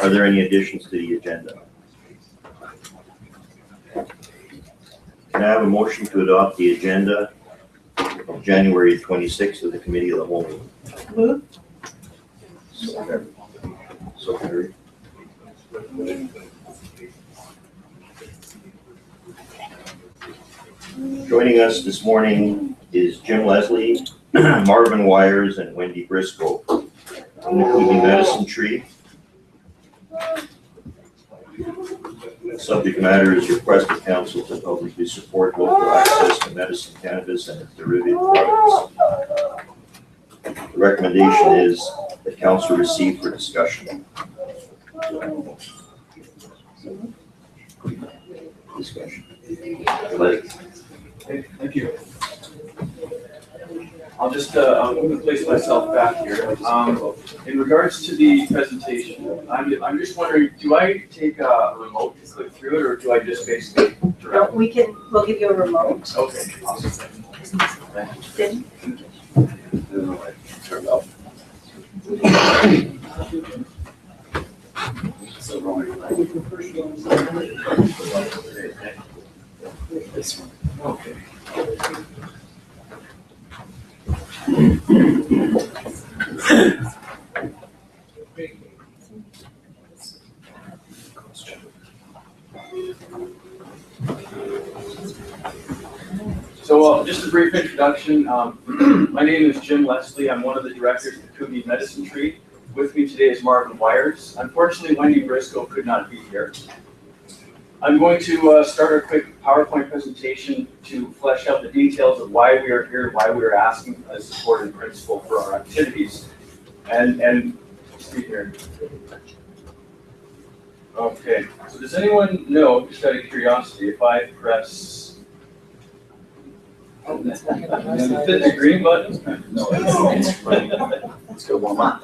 Are there any additions to the agenda? Can I have a motion to adopt the agenda of January 26th of the Committee of the Whole meeting? Move. So carried. Joining us this morning is Jim Leslie, Marvin Wires, and Wendy Briscoe from the Kootenai Medicine Tree. The subject matter is request of council to publicly support local access to medicine, cannabis, and its derivative products. The recommendation is that council receive for discussion. Discussion. Thank you. I'll just I'm place myself back here. In regards to the presentation, I'm just wondering, do I take a remote to click through it, or do I just basically direct? No, we'll give you a remote. Okay, awesome. Thank you. Turn up. This one. Okay. So just a brief introduction. My name is Jim Leslie. I'm one of the directors of the Kootenai Medicine Tree. With me today is Marvin Wires. Unfortunately, Wendy Briscoe could not be here. I'm going to start a quick PowerPoint presentation to flesh out the details of why we are here, why we are asking as support and principle for our activities. And see here. Okay, so does anyone know, just out of curiosity, if I press the green button? No, it's go warm up.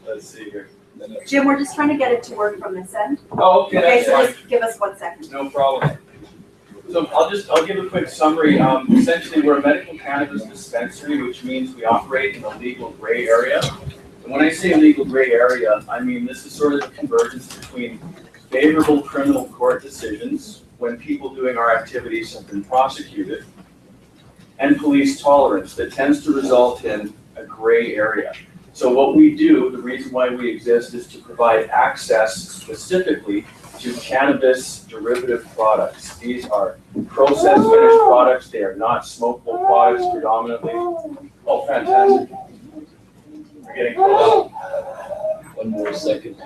Let's see here. Jim, we're just trying to get it to work from this end. Oh, okay, Okay, that's so fine. just give us 1 second. No problem. So I'll give a quick summary. Essentially, we're a medical cannabis dispensary, which means we operate in a legal gray area. And when I say legal gray area, I mean this is sort of the convergence between favorable criminal court decisions when people doing our activities have been prosecuted, and police tolerance that tends to result in a gray area. So what we do, the reason why we exist, is to provide access specifically to cannabis derivative products. These are processed finished products. They are not smokable products predominantly. Oh, fantastic. We're getting close. One more second.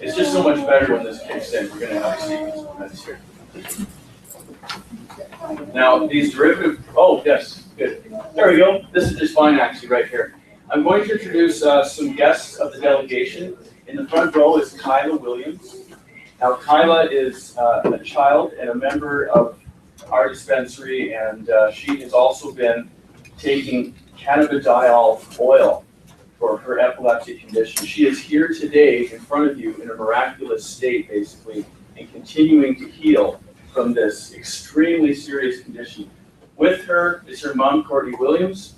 It's just so much better when this kicks in. We're going to have a sequence of events here. Now, these derivative, oh, yes, good. There we go. This is just fine, actually, right here. I'm going to introduce some guests of the delegation. In the front row is Kyla Williams. Now, Kyla is a child and a member of our dispensary, and she has also been taking cannabidiol oil for her epilepsy condition. She is here today in front of you in a miraculous state, basically, and continuing to heal from this extremely serious condition. With her is her mom, Courtney Williams,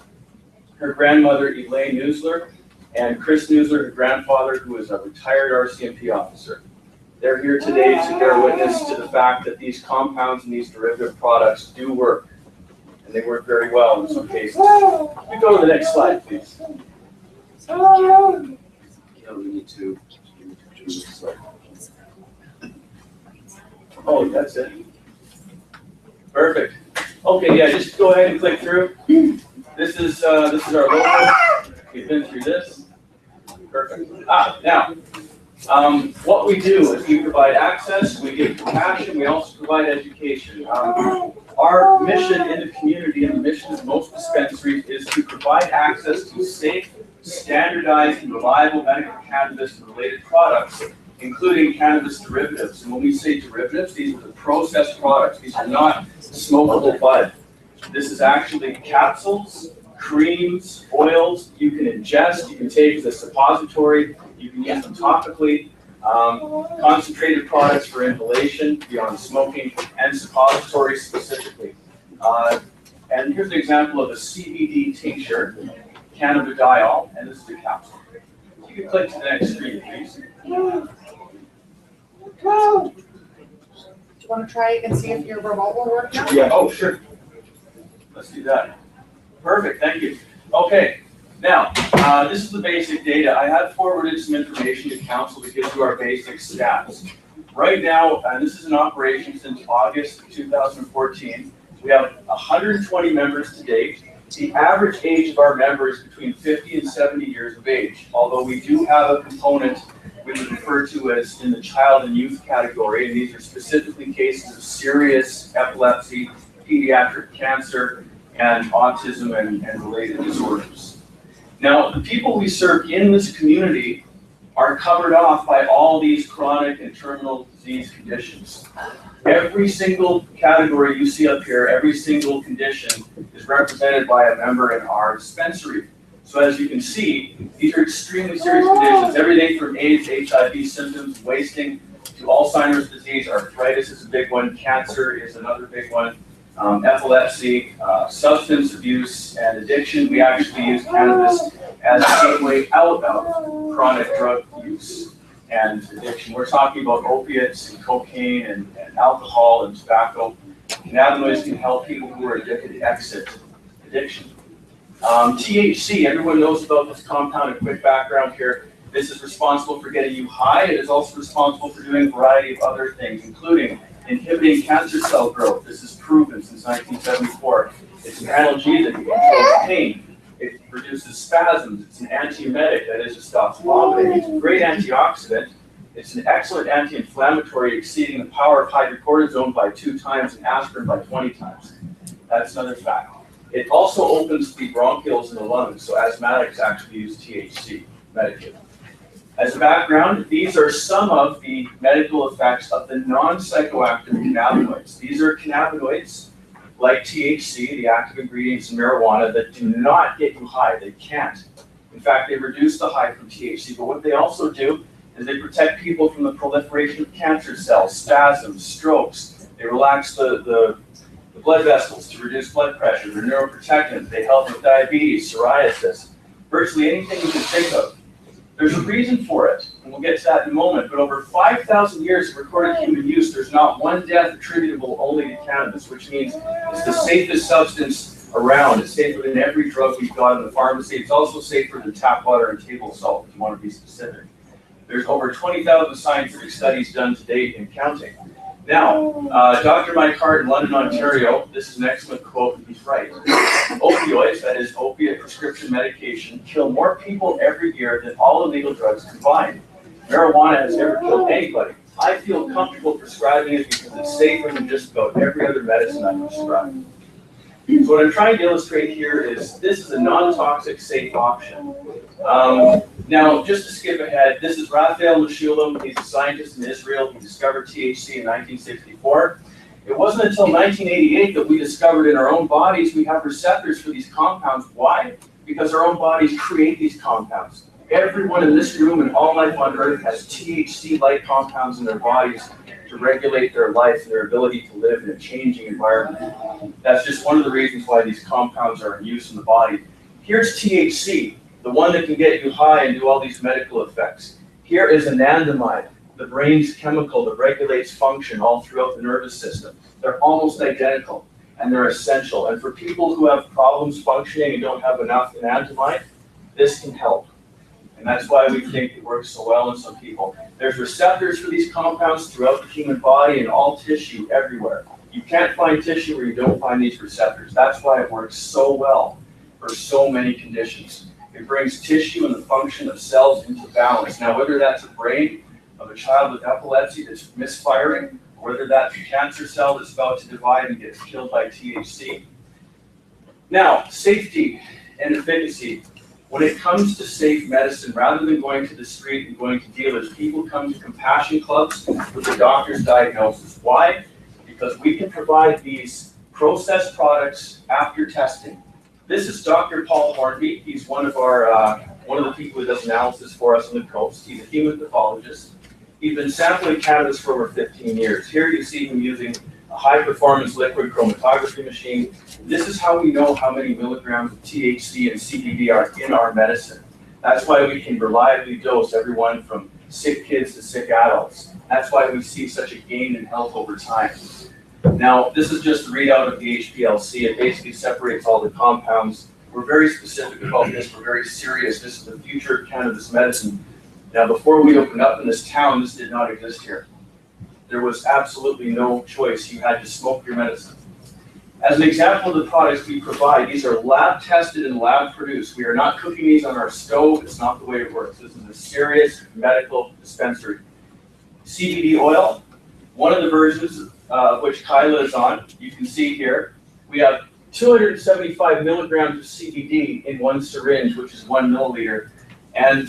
her grandmother, Elaine Neusler, and Chris Neusler, her grandfather, who is a retired RCMP officer. They're here today to bear witness to the fact that these compounds and these derivative products do work, and they work very well in some cases. We go to the next slide, please. We need to. Oh, that's it. Perfect. Okay, yeah, just go ahead and click through. This is our logo. We've been through this. Perfect. Now, what we do is we provide access, we give compassion, we also provide education. Our mission in the community and the mission of most dispensaries is to provide access to safe, standardized, and reliable medical cannabis and related products, including cannabis derivatives. And when we say derivatives, these are the processed products. These are not smokable bud. This is actually capsules, creams, oils you can ingest, you can take as a suppository, you can use them topically, concentrated products for inhalation beyond smoking, and suppositories specifically. And here's an example of a CBD tincture. cannabidiol, and this is the capsule. You can click to the next screen, please. Do you want to try and see if your remote will work now? Yeah, oh, sure. Let's do that. Perfect, thank you. Okay, now, this is the basic data. I have forwarded some information to council that gives you our basic stats. Right now, and this is in operation since August of 2014, we have 120 members to date. The average age of our members is between 50 and 70 years of age, although we do have a component we would refer to as in the child and youth category, and these are specifically cases of serious epilepsy, pediatric cancer, and autism and related disorders. Now, the people we serve in this community are covered off by all these chronic and terminal disease conditions. Every single category you see up here, every single condition is represented by a member in our dispensary. So as you can see, these are extremely serious conditions, everything from AIDS, HIV symptoms, wasting, to Alzheimer's disease. Arthritis is a big one, cancer is another big one, epilepsy, substance abuse, and addiction. We actually use cannabis as a gateway out of chronic drug use and addiction. We're talking about opiates and cocaine and alcohol and tobacco. Cannabinoids can help people who are addicted to exit addiction. THC, everyone knows about this compound. A quick background here. This is responsible for getting you high. It is also responsible for doing a variety of other things, including inhibiting cancer cell growth. This is proven since 1974. It's an analgesic, it controls pain. It reduces spasms. It's an antiemetic, that is, it stops vomiting. It's a great antioxidant. It's an excellent anti-inflammatory, exceeding the power of hydrocortisone by 2 times and aspirin by 20 times. That's another fact. It also opens the bronchioles in the lungs, so asthmatics actually use THC medicated. As a background, these are some of the medical effects of the non-psychoactive cannabinoids. These are cannabinoids like THC, the active ingredients in marijuana, that do not get you high. They can't. In fact, they reduce the high from THC, but what they also do is they protect people from the proliferation of cancer cells, spasms, strokes. They relax the blood vessels to reduce blood pressure. They're neuroprotectant. They help with diabetes, psoriasis, virtually anything you can think of. There's a reason for it, and we'll get to that in a moment, but over 5,000 years of recorded human use, there's not one death attributable only to cannabis, which means it's the safest substance around. It's safer than every drug we've got in the pharmacy. It's also safer than tap water and table salt, if you want to be specific. There's over 20,000 scientific studies done to date and counting. Now, Dr. Mike Hart in London, Ontario, this is an excellent quote, and he's right. Opioids, that is opiate prescription medication, kill more people every year than all illegal drugs combined. Marijuana has never killed anybody. I feel comfortable prescribing it because it's safer than just about every other medicine I prescribe. So what I'm trying to illustrate here is this is a non-toxic, safe option. Now, just to skip ahead, this is Raphael Mechoulam. He's a scientist in Israel. He discovered THC in 1964. It wasn't until 1988 that we discovered in our own bodies we have receptors for these compounds. Why? Because our own bodies create these compounds. Everyone in this room and all life on Earth has THC-like compounds in their bodies to regulate their life and their ability to live in a changing environment. That's just one of the reasons why these compounds are in use in the body. Here's THC, the one that can get you high and do all these medical effects. Here is anandamide, the brain's chemical that regulates function all throughout the nervous system. They're almost identical, and they're essential. And for people who have problems functioning and don't have enough anandamide, this can help. And that's why we think it works so well in some people. There's receptors for these compounds throughout the human body and all tissue everywhere. You can't find tissue where you don't find these receptors. That's why it works so well for so many conditions. It brings tissue and the function of cells into balance. Now, whether that's a brain of a child with epilepsy that's misfiring, or whether that's a cancer cell that's about to divide and gets killed by THC. Now, safety and efficacy. When it comes to safe medicine, rather than going to the street and going to dealers, people come to compassion clubs with the doctor's diagnosis. Why? Because we can provide these processed products after testing. This is Dr. Paul Hornby. He's one of the people who does analysis for us on the coast. He's a human pathologist. He's been sampling cannabis for over 15 years. Here you see him using a high-performance liquid chromatography machine. This is how we know how many milligrams of THC and CBD are in our medicine. That's why we can reliably dose everyone from sick kids to sick adults. That's why we see such a gain in health over time. Now, this is just a readout of the HPLC. It basically separates all the compounds. We're very specific about this. We're very serious. This is the future of cannabis medicine. Now, before we opened up in this town, this did not exist here. There was absolutely no choice. You had to smoke your medicine. As an example of the products we provide, these are lab tested and lab produced. We are not cooking these on our stove. It's not the way it works. This is a serious medical dispensary. CBD oil, one of the versions which Kyla is on, you can see here, we have 275 milligrams of CBD in one syringe, which is 1 milliliter. And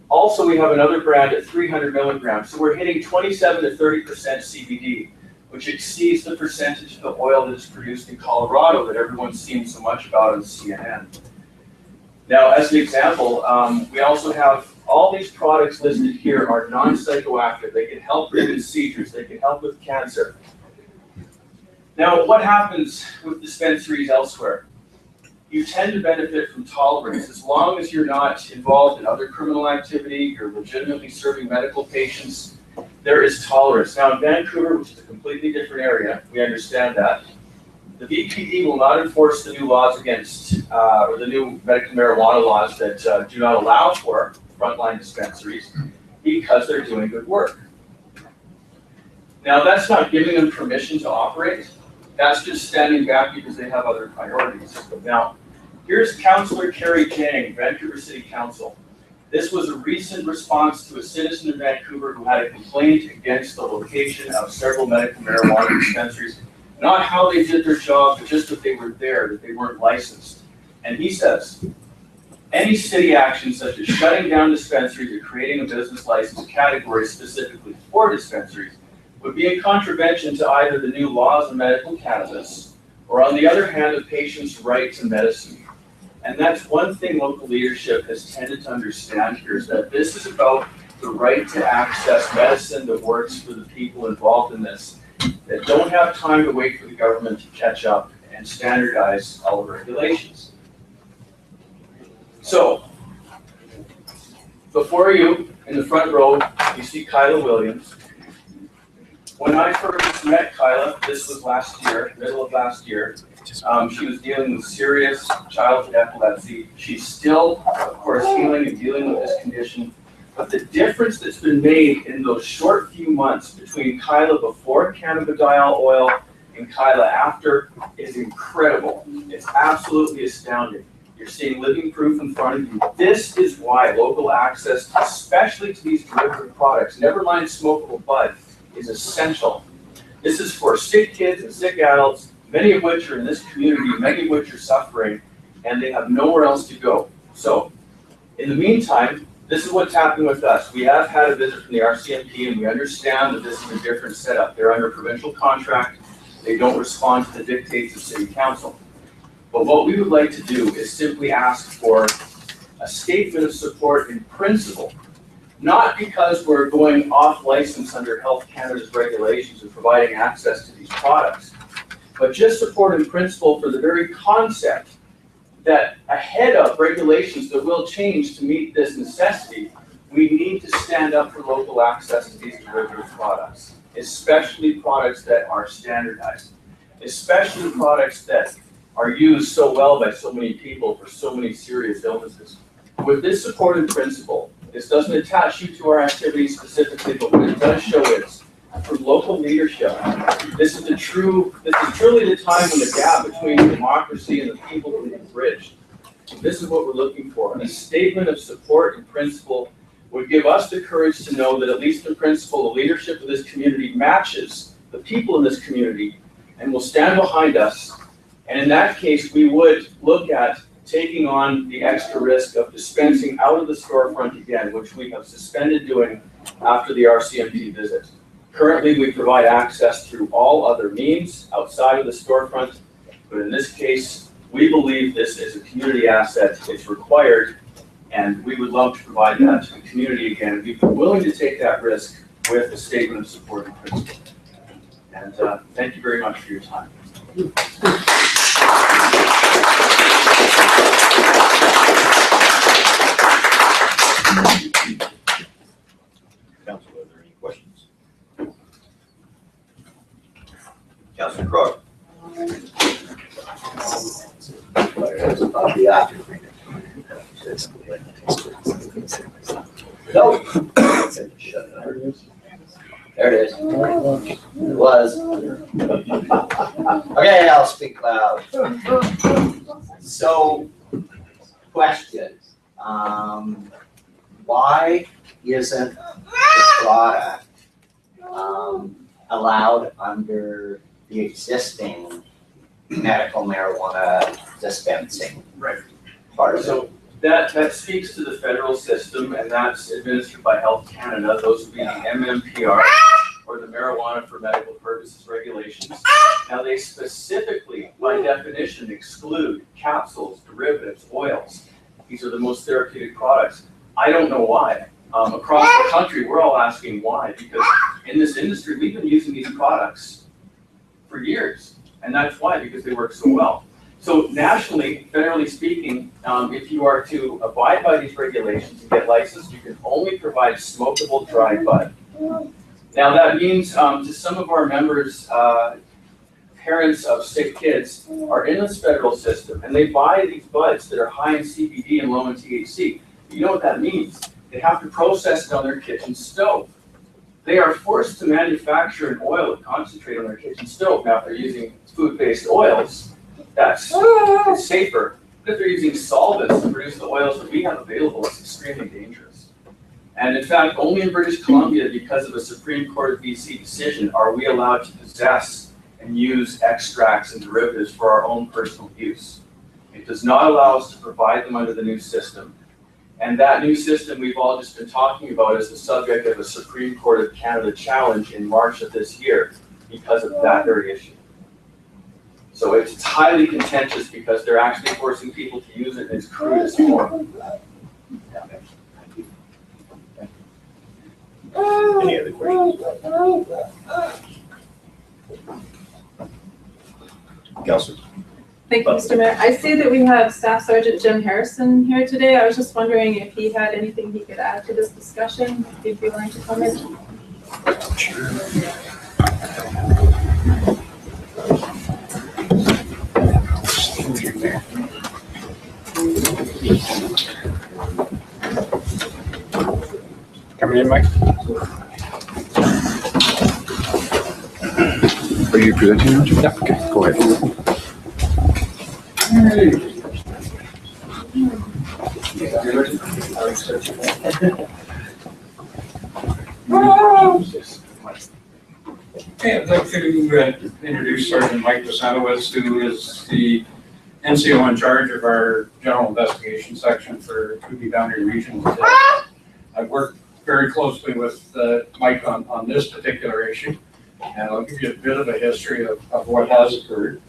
also we have another brand at 300 milligrams. So we're hitting 27 to 30% CBD, which exceeds the percentage of the oil that is produced in Colorado that everyone's seen so much about on CNN. Now, as an example, we also have all these products listed here are non-psychoactive. They can help with seizures. They can help with cancer. Now, what happens with dispensaries elsewhere? You tend to benefit from tolerance. As long as you're not involved in other criminal activity, you're legitimately serving medical patients, there is tolerance. Now, in Vancouver, which is a completely different area, we understand that. The VPD will not enforce the new laws against, or the new medical marijuana laws that do not allow for frontline dispensaries because they're doing good work. Now, that's not giving them permission to operate. That's just standing back because they have other priorities. Now, here's Councillor Carrie Jang, Vancouver City Council. This was a recent response to a citizen in Vancouver who had a complaint against the location of several medical marijuana dispensaries. Not how they did their job, but just that they were there, that they weren't licensed. And he says, any city action such as shutting down dispensaries or creating a business license category specifically for dispensaries would be in contravention to either the new laws of medical cannabis or, on the other hand, the patient's right to medicine. And that's one thing local leadership has tended to understand here, is that this is about the right to access medicine that works for the people involved in this, that don't have time to wait for the government to catch up and standardize all the regulations. So, before you, in the front row, you see Kyla Williams. When I first met Kyla, this was last year, middle of last year, she was dealing with serious childhood epilepsy. She's still, of course, healing and dealing with this condition. But the difference that's been made in those short few months between Kyla before cannabidiol oil and Kyla after is incredible. It's absolutely astounding. You're seeing living proof in front of you. This is why local access, especially to these derivative products, never mind smokable bud, is essential. This is for sick kids and sick adults, many of which are in this community, many of which are suffering, and they have nowhere else to go. So, in the meantime, this is what's happening with us. We have had a visit from the RCMP, and we understand that this is a different setup. They're under provincial contract. They don't respond to the dictates of City Council. But what we would like to do is simply ask for a statement of support in principle, not because we're going off license under Health Canada's regulations and providing access to these products, but just support in principle for the very concept that ahead of regulations that will change to meet this necessity, we need to stand up for local access to these derivative products, especially products that are standardized, especially products that are used so well by so many people for so many serious illnesses. With this support in principle, this doesn't attach you to our activities specifically, but what it does show is, from local leadership, this is truly the time when the gap between democracy and the people can be bridged. This is what we're looking for. And a statement of support and principle would give us the courage to know that at least in principle, the leadership of this community matches the people in this community and will stand behind us. And in that case, we would look at taking on the extra risk of dispensing out of the storefront again, which we have suspended doing after the RCMP visit. Currently, we provide access through all other means outside of the storefront, but in this case, we believe this is a community asset. It's required, and we would love to provide that to the community again. We'd be willing to take that risk with a statement of support and principle. And thank you very much for your time. Council, are there any questions? Councilor Crog. Nope. There it is. It was. Okay, I'll speak loud. So, question, why isn't the product, allowed under the existing medical marijuana dispensing? Right. Part of it? So that speaks to the federal system, and that's administered by Health Canada. Those would be the MMPR, or the Marijuana for Medical Purposes regulations. Now, they specifically, by definition, exclude capsules, derivatives, oils. These are the most therapeutic products. I don't know why. Across the country, we're all asking why, because in this industry, we've been using these products for years. And that's why, because they work so well. So nationally, federally speaking, if you are to abide by these regulations and get licensed, you can only provide smokable dry bud. Now that means to some of our members, parents of sick kids are in this federal system and they buy these buds that are high in CBD and low in THC. You know what that means? They have to process it on their kitchen stove. They are forced to manufacture an oil and concentrate on their kitchen stove. Now, if they're using food-based oils, that's safer. But if they're using solvents to produce the oils that we have available, it's extremely dangerous. And in fact, only in British Columbia, because of a Supreme Court of BC decision, are we allowed to possess and use extracts and derivatives for our own personal use. It does not allow us to provide them under the new system. And that new system we've all just been talking about is the subject of a Supreme Court of Canada challenge in March of this year because of that very issue. So it's highly contentious because they're actually forcing people to use it in its crudest form. Any other questions? Councilor. Thank you, Mr. Mayor. I see that we have Staff Sergeant Jim Harrison here today. I was just wondering if he had anything he could add to this discussion, if he'd be willing to come in. Coming in, Mike? Are you presenting now? Yeah, okay, go ahead. Okay, I'd like to introduce Sergeant Mike DeSantis, who is the NCO in charge of our general investigation section for Cootney Boundary Region. I've worked very closely with Mike on this particular issue, and I'll give you a bit of a history of what has occurred,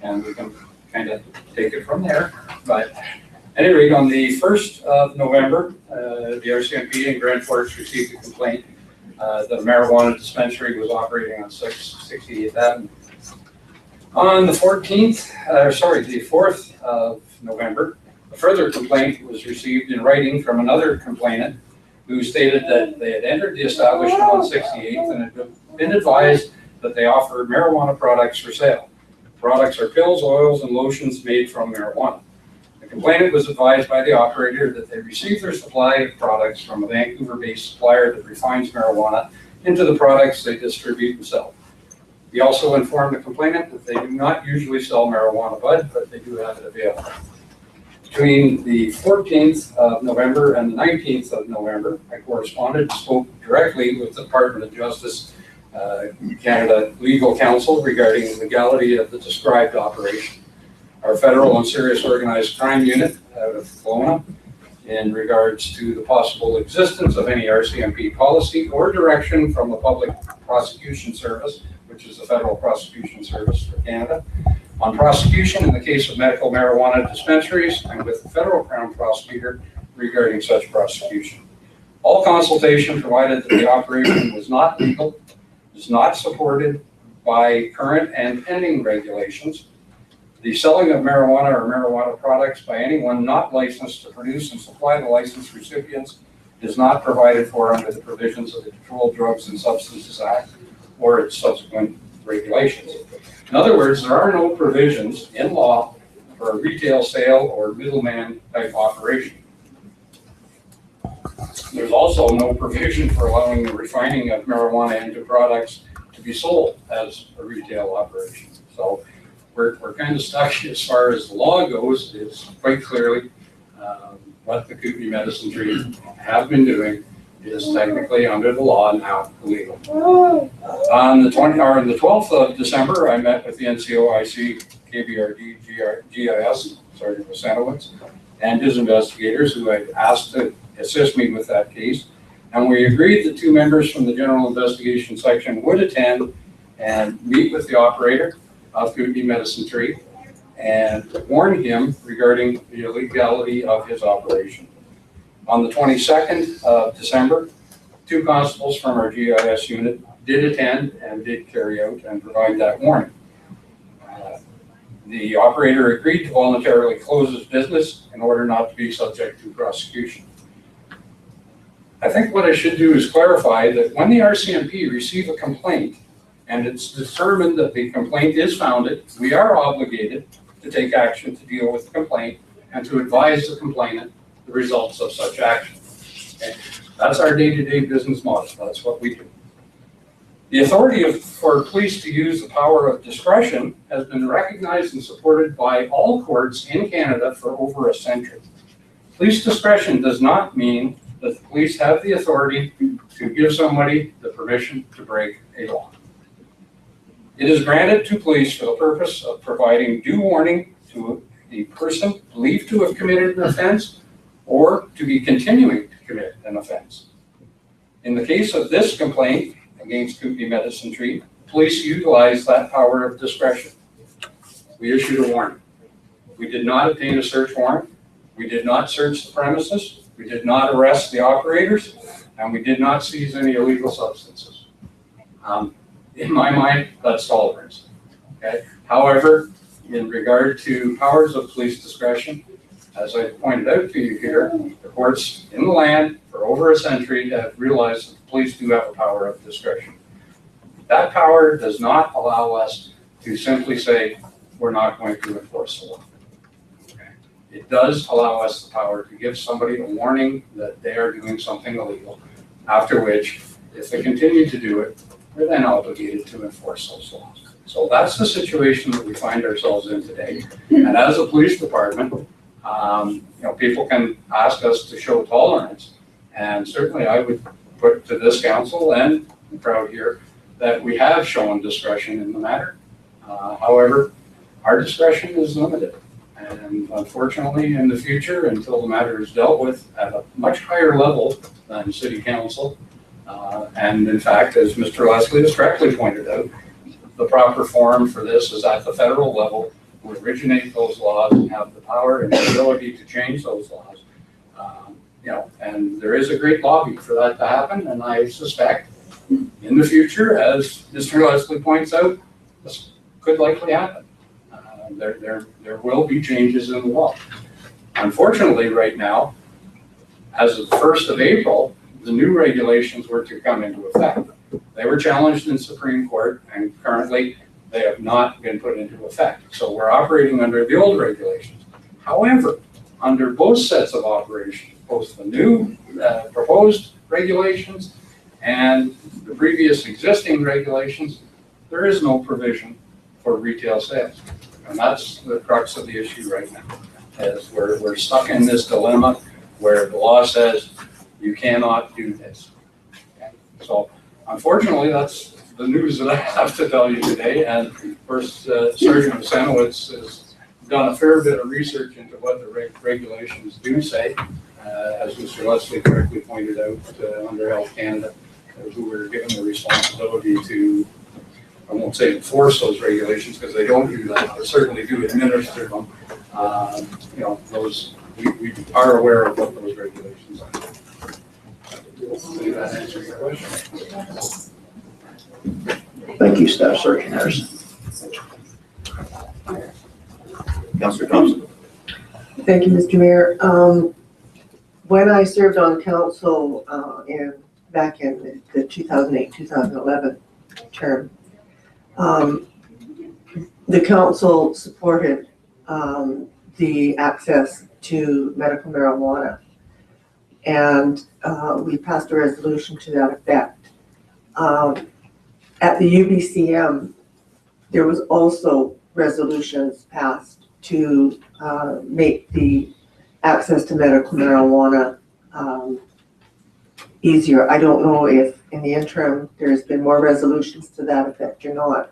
and we can kind of take it from there. But at any rate, on the 1st of November, the RCMP in Grand Forks received a complaint that a marijuana dispensary was operating on 68th Avenue. On the 4th of November, a further complaint was received in writing from another complainant who stated that they had entered the establishment on 68th and had been advised that they offer marijuana products for sale. Products are pills, oils, and lotions made from marijuana. The complainant was advised by the operator that they received their supply of products from a Vancouver-based supplier that refines marijuana into the products they distribute and sell. He also informed the complainant that they do not usually sell marijuana bud, but they do have it available. Between the 14th of November and the 19th of November, I corresponded and spoke directly with the Department of Justice Canada Legal Counsel regarding the legality of the described operation. Our federal and serious organized crime unit out of Kelowna, in regards to the possible existence of any RCMP policy or direction from the Public Prosecution Service, which is the Federal Prosecution Service for Canada, on prosecution in the case of medical marijuana dispensaries and with the federal Crown Prosecutor regarding such prosecution. All consultation provided that the operation was not legal, is not supported by current and pending regulations. The selling of marijuana or marijuana products by anyone not licensed to produce and supply the licensed recipients is not provided for under the provisions of the Controlled Drugs and Substances Act or its subsequent regulations. In other words, there are no provisions in law for a retail sale or middleman type operation. There's also no provision for allowing the refining of marijuana into products to be sold as a retail operation. So we're kind of stuck as far as the law goes. It's quite clearly what the Kootenai Medicine Tree have been doing is technically under the law now illegal. On the 12th of December, I met with the NCOIC KBRD GIS, Sergeant Wasanowicz, and his investigators who I asked to assist me with that case. And we agreed that 2 members from the General Investigation Section would attend and meet with the operator of Kootenai Medicine Tree and warn him regarding the illegality of his operation. On the 22nd of December, 2 constables from our GIS unit did attend and did carry out and provide that warning. The operator agreed to voluntarily close his business in order not to be subject to prosecution. I think what I should do is clarify that when the RCMP receive a complaint and it's determined that the complaint is founded, we are obligated to take action to deal with the complaint and to advise the complainant the results of such action. Okay? That's our day-to-day business model. That's what we do. The authority for police to use the power of discretion has been recognized and supported by all courts in Canada for over a century. Police discretion does not mean that the police have the authority to give somebody the permission to break a law. It is granted to police for the purpose of providing due warning to a person believed to have committed an offense or to be continuing to commit an offense. In the case of this complaint against Kootenai Medicine Tree, police utilized that power of discretion. We issued a warning. We did not obtain a search warrant. We did not search the premises. We did not arrest the operators, and we did not seize any illegal substances. In my mind, that's tolerance. Okay. However, in regard to powers of police discretion, as I pointed out to you here, the courts in the land for over a century have realized that the police do have a power of discretion. That power does not allow us to simply say we're not going to enforce the law. Okay. It does allow us the power to give somebody a warning that they are doing something illegal, after which, if they continue to do it, we're then obligated to enforce those laws. So that's the situation that we find ourselves in today. And as a police department, people can ask us to show tolerance. And certainly I would put to this council and the crowd here that we have shown discretion in the matter. However, our discretion is limited. And unfortunately, in the future, until the matter is dealt with at a much higher level than City Council, and in fact, as Mr. Leslie has correctly pointed out, the proper forum for this is at the federal level, who originate those laws and have the power and the ability to change those laws. And there is a great lobby for that to happen, and I suspect in the future, as Mr. Leslie points out, this could likely happen. There will be changes in the law. Unfortunately, right now, as of the 1st of April, the new regulations were to come into effect. They were challenged in Supreme Court, and currently they have not been put into effect. So we're operating under the old regulations. However, under both sets of operations, both the new proposed regulations and the previous existing regulations, there is no provision for retail sales. And that's the crux of the issue right now, is we're stuck in this dilemma where the law says you cannot do this. Okay? So unfortunately, that's the news that I have to tell you today. And first, Sergeant Wasanowicz has done a fair bit of research into what the regulations do say. As Mr. Leslie correctly pointed out, under Health Canada, who were given the responsibility to, I won't say enforce those regulations because they don't do that, but certainly do administer them. Those we are aware of what those regulations are. Does that answer your question? Thank you, Staff Sergeant Harrison. Councilor Thompson. Thank you, Mr. Mayor. When I served on council back in the 2008-2011 term, the council supported the access to medical marijuana, and we passed a resolution to that effect. At the UBCM, there was also resolutions passed to make the access to medical marijuana easier. I don't know if in the interim there's been more resolutions to that effect or not,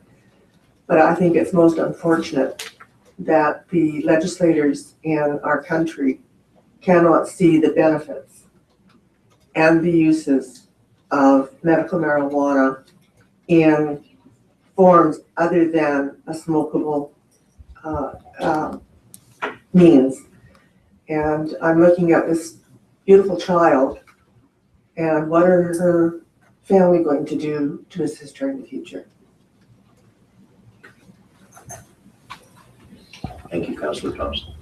but I think it's most unfortunate that the legislators in our country cannot see the benefits and the uses of medical marijuana in forms other than a smokable means. And I'm looking at this beautiful child, and what are her family going to do to assist her in the future? Thank you, Councilor Thompson.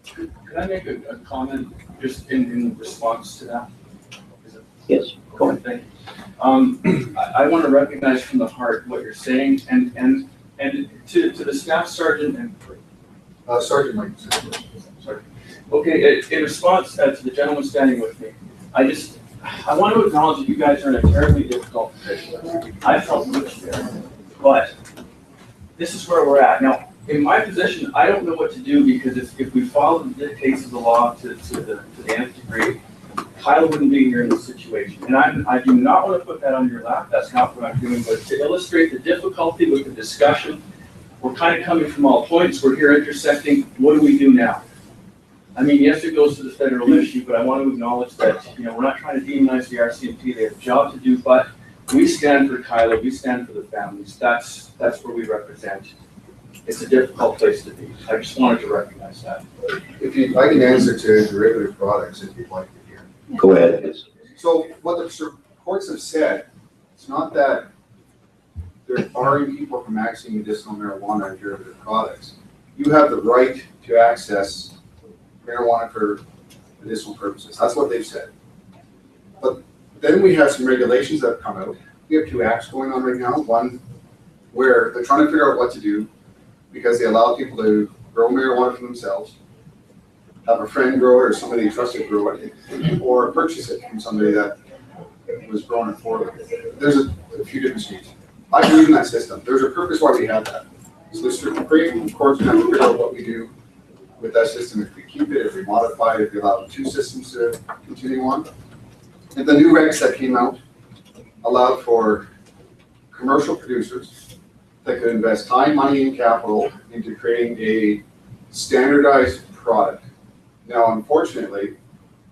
Could I make a comment just in response to that? Yes, go ahead. Thank you. I want to recognize from the heart what you're saying, and to the staff sergeant and Sergeant Mike. sorry. Okay, in response to the gentleman standing with me, I want to acknowledge that you guys are in a terribly difficult position. I felt much there, but this is where we're at now. In my position, I don't know what to do, because if we follow the dictates of the law to the nth degree, Kyle wouldn't be here in this situation. And I do not want to put that on your lap. That's not what I'm doing. But to illustrate the difficulty with the discussion, we're kind of coming from all points. We're here intersecting. What do we do now? I mean, yes, it goes to the federal issue, but I want to acknowledge that, we're not trying to demonize the RCMP. They have a job to do, but we stand for Kyla. We stand for the families. That's where we represent. It's a difficult place to be. I just wanted to recognize that. I can answer to derivative products if you'd like to hear. Go ahead, please. So what the courts have said, it's not that they're barring people from accessing medicinal marijuana and derivative products. You have the right to access marijuana for medicinal purposes. That's what they've said. But then we have some regulations that have come out. We have 2 acts going on right now. One where they're trying to figure out what to do because they allow people to grow marijuana for themselves, have a friend grow it or somebody trusted grow it, or purchase it from somebody that was growing it for them. There's a few different schemes. I believe in that system. There's a purpose why we have that. So the Supreme Court's going to figure out what we do with that system, if we keep it, if we modify it, if we allow 2 systems to continue on. And the new regs that came out allowed for commercial producers that could invest time, money, and capital into creating a standardized product. Now, unfortunately,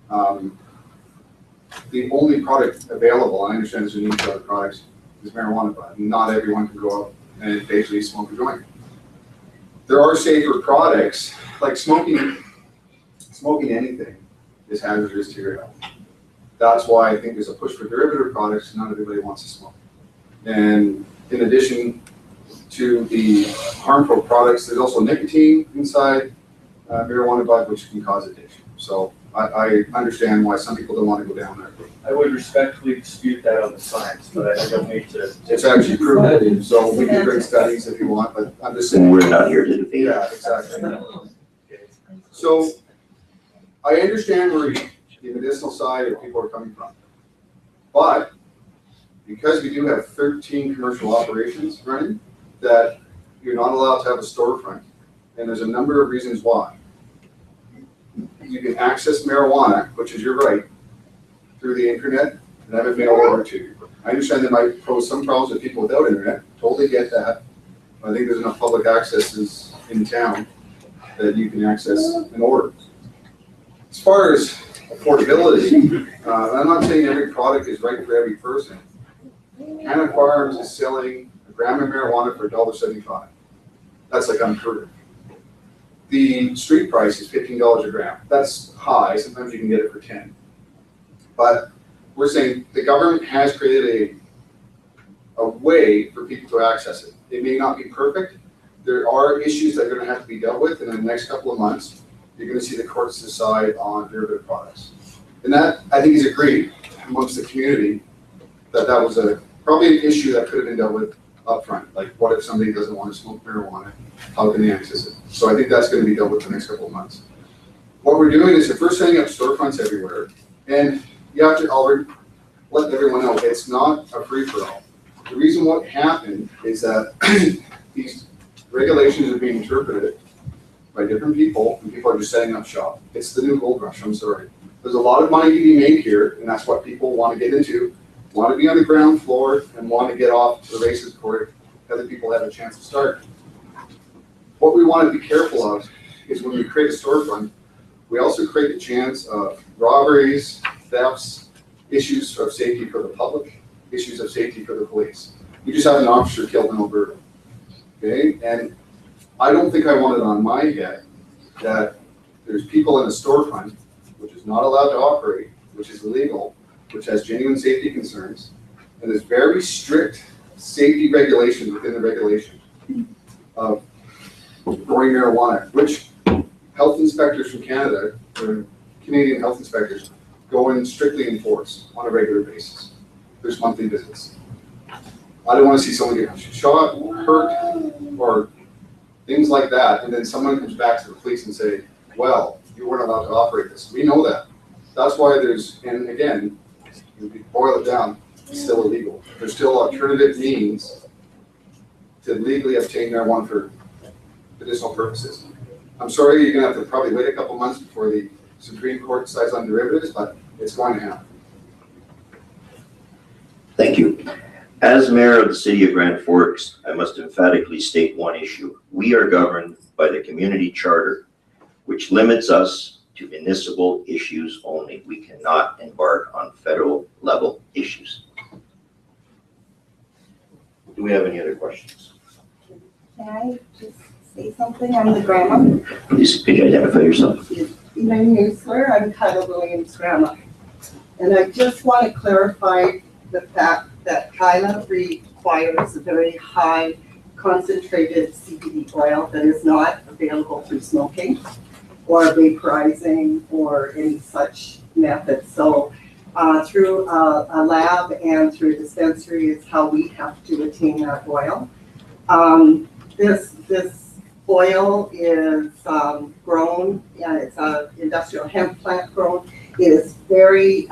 the only product available, I understand there's a need for other products, is marijuana product. Not everyone can go out and basically smoke a joint. There are safer products, like smoking anything is hazardous to your health. That's why I think there's a push for derivative products. Not everybody wants to smoke. And in addition to the harmful products, there's also nicotine inside marijuana bud, which can cause addiction. So I understand why some people don't want to go down there. I would respectfully dispute that on the science, but I don't need to. It's actually proven, so we can bring studies if you want, but I'm just saying. We're not here to debate. Yeah, exactly. So I understand where the medicinal side of people are coming from. But because we do have 13 commercial operations running, that you're not allowed to have a storefront. And there's a number of reasons why. You can access marijuana, which is your right, through the internet, and have it mailed over to you. I understand that might pose some problems with people without internet, totally get that. I think there's enough public accesses in town that you can access an order. As far as affordability, I'm not saying every product is right for every person. Canada Farms is selling a gram of marijuana for $1.75. That's like unheard of. The street price is $15 a gram. That's high. Sometimes you can get it for 10. But we're saying the government has created a way for people to access it. It may not be perfect. There are issues that are gonna have to be dealt with, and in the next couple of months, you're gonna see the courts decide on derivative products. And that, I think, is agreed amongst the community, that that was probably an issue that could have been dealt with upfront. Like, what if somebody doesn't want to smoke marijuana? How can they access it? So I think that's gonna be dealt with the next couple of months. What we're doing is, if we're setting up storefronts everywhere, and you have to already let everyone know, it's not a free-for-all. The reason what happened is that these regulations are being interpreted by different people, and people are just setting up shop. It's the new gold rush, I'm sorry. There's a lot of money to be made here, and that's what people want to get into, want to be on the ground floor, and want to get off to the races court, other people have a chance to start. What we want to be careful of is when we create a storefront, we also create a chance of robberies, thefts, issues of safety for the public, issues of safety for the police. We just had an officer killed in Alberta, okay? And I don't think I want it on my head that there's people in a storefront which is not allowed to operate, which is illegal, which has genuine safety concerns, and there's very strict safety regulations within the regulation of growing marijuana, which health inspectors from Canada, or Canadian health inspectors, go and strictly enforce on a regular basis. There's monthly visits. I don't want to see someone get shot, hurt, or things like that, and then someone comes back to the police and say, well, you weren't allowed to operate this. We know that. That's why there's, and again, if you boil it down, it's still illegal. There's still alternative means to legally obtain marijuana for medicinal purposes. I'm sorry, you're gonna have to probably wait a couple months before the Supreme Court decides on derivatives, but it's going to happen. Thank you. As mayor of the city of Grand Forks, I must emphatically state one issue. We are governed by the community charter, which limits us to municipal issues only. We cannot embark on federal level issues. Do we have any other questions? Can I just say something? I'm the grandma. Please, could you identify yourself? Elaine Neusler, I'm Kyla Williams' grandma. And I just want to clarify the fact that Kyla requires a very high concentrated CBD oil that is not available through smoking or vaporizing or any such method. So through a lab and through a dispensary is how we have to attain that oil. This oil is grown, it's an industrial hemp plant grown. It is very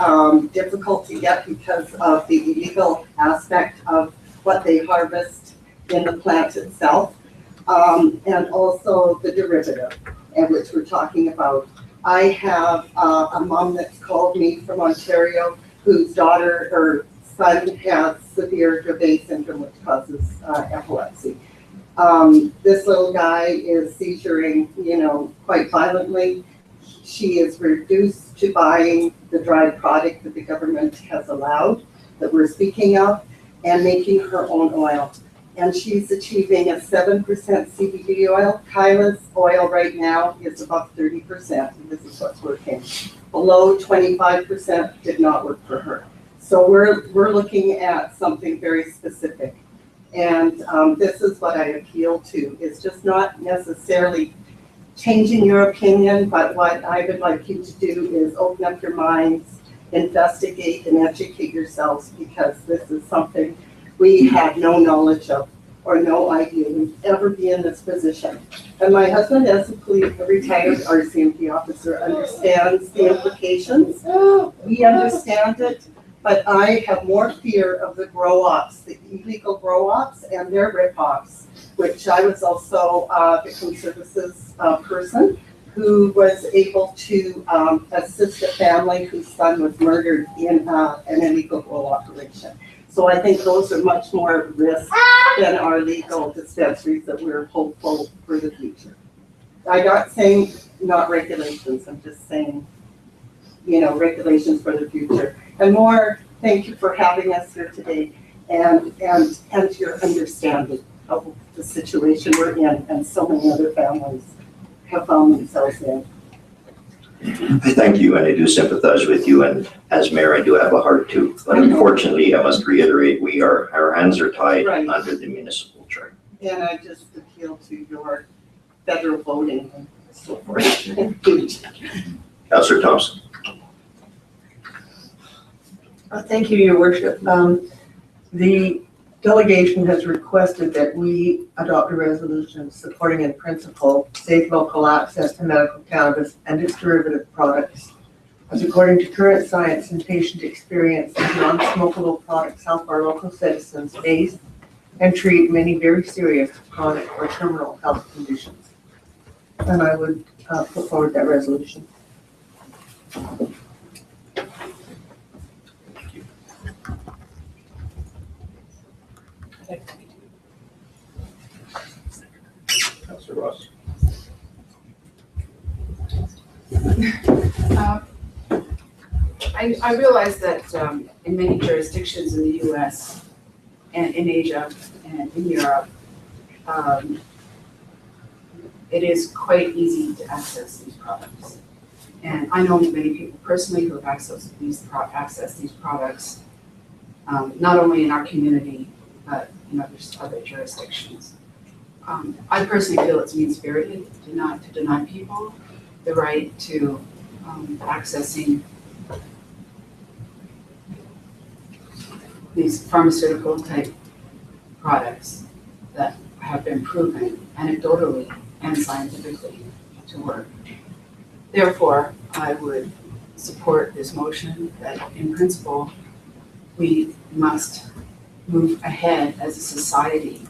difficult to get because of the illegal aspect of what they harvest in the plant itself, and also the derivative, and which we're talking about. I have a mom that's called me from Ontario whose daughter or son has severe Dravet syndrome, which causes epilepsy. This little guy is seizuring, quite violently. She is reduced to buying the dried product that the government has allowed, that we're speaking of, and making her own oil. And she's achieving a 7% CBD oil. Kyla's oil right now is above 30%, and this is what's working. Below 25% did not work for her. So we're looking at something very specific. And this is what I appeal to. It's just not necessarily changing your opinion, but what I would like you to do is open up your minds, investigate and educate yourselves, because this is something we had no knowledge of or no idea we'd ever be in this position. And my husband, as a retired RCMP officer, understands the implications. We understand it, but I have more fear of the grow-ops, the illegal grow-ops and their rip-offs, which I was also a victim services person who was able to assist a family whose son was murdered in an illegal grow operation. So I think those are much more at risk than our legal dispensaries that we're hopeful for the future. I'm not saying not regulations, I'm just saying, regulations for the future. And more, thank you for having us here today and your understanding of the situation we're in and so many other families have found themselves in. I thank you, and I do sympathize with you, and as mayor, I do have a heart too. But unfortunately, I must reiterate, our hands are tied Right. under the municipal charter. And I just appeal to your federal voting and so forth. Councillor Thompson. Thank you, Your Worship. The delegation has requested that we adopt a resolution supporting in principle safe local access to medical cannabis and its derivative products. As according to current science and patient experience, these non-smokable products help our local citizens face and treat many very serious chronic or terminal health conditions. And I would put forward that resolution. Councillor Ross. I realize that in many jurisdictions in the US and in Asia and in Europe, it is quite easy to access these products. And I know many people personally who have accessed these products, not only in our community, but in other jurisdictions. I personally feel it's mean-spirited to deny people the right to accessing these pharmaceutical type products that have been proven anecdotally and scientifically to work. Therefore, I would support this motion that in principle, we must move ahead as a society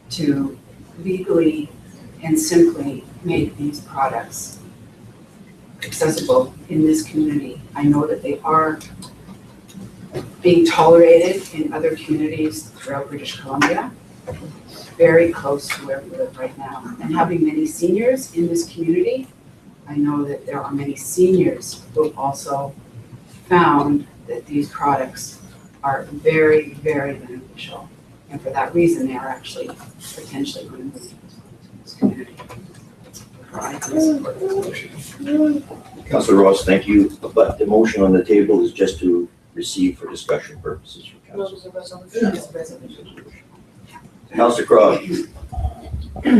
to legally and simply make these products accessible in this community. I know that they are being tolerated in other communities throughout British Columbia, very close to where we live right now. And having many seniors in this community, I know that there are many seniors who have also found that these products are very, very beneficial. And for that reason, they are actually potentially going to move into this community. I can support this motion. Councillor Ross, thank you. But the motion on the table is just to receive for discussion purposes for council. It's a resolution. Councillor Crog.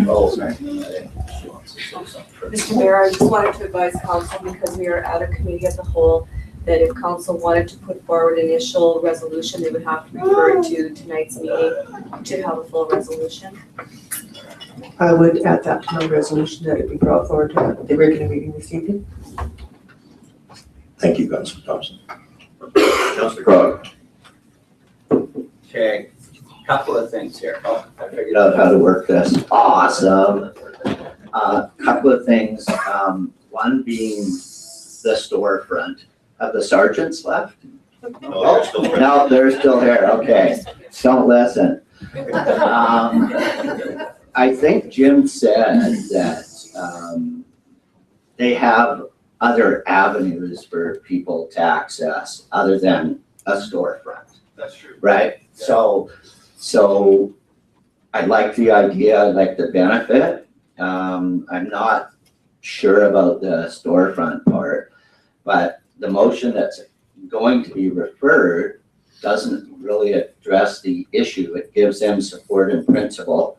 Oh, sorry. Mr. Mayor, I just wanted to advise council, because we are at a committee of the whole, that if council wanted to put forward initial resolution, they would have to refer to tonight's meeting to have a full resolution. I would add that to my resolution that it be brought forward to the regular meeting this evening. Thank you, Councillor Thompson. Councillor Crog. Okay, couple of things here. Oh, I figured out how to work this. Awesome. Couple of things. One being the storefront. Have the sergeants left? No, they're still there. No, they're still here. Okay, don't listen. I think Jim said that they have other avenues for people to access other than a storefront. That's true. Right? So I like the idea, I like the benefit. I'm not sure about the storefront part, but the motion that's going to be referred doesn't really address the issue. It gives them support in principle.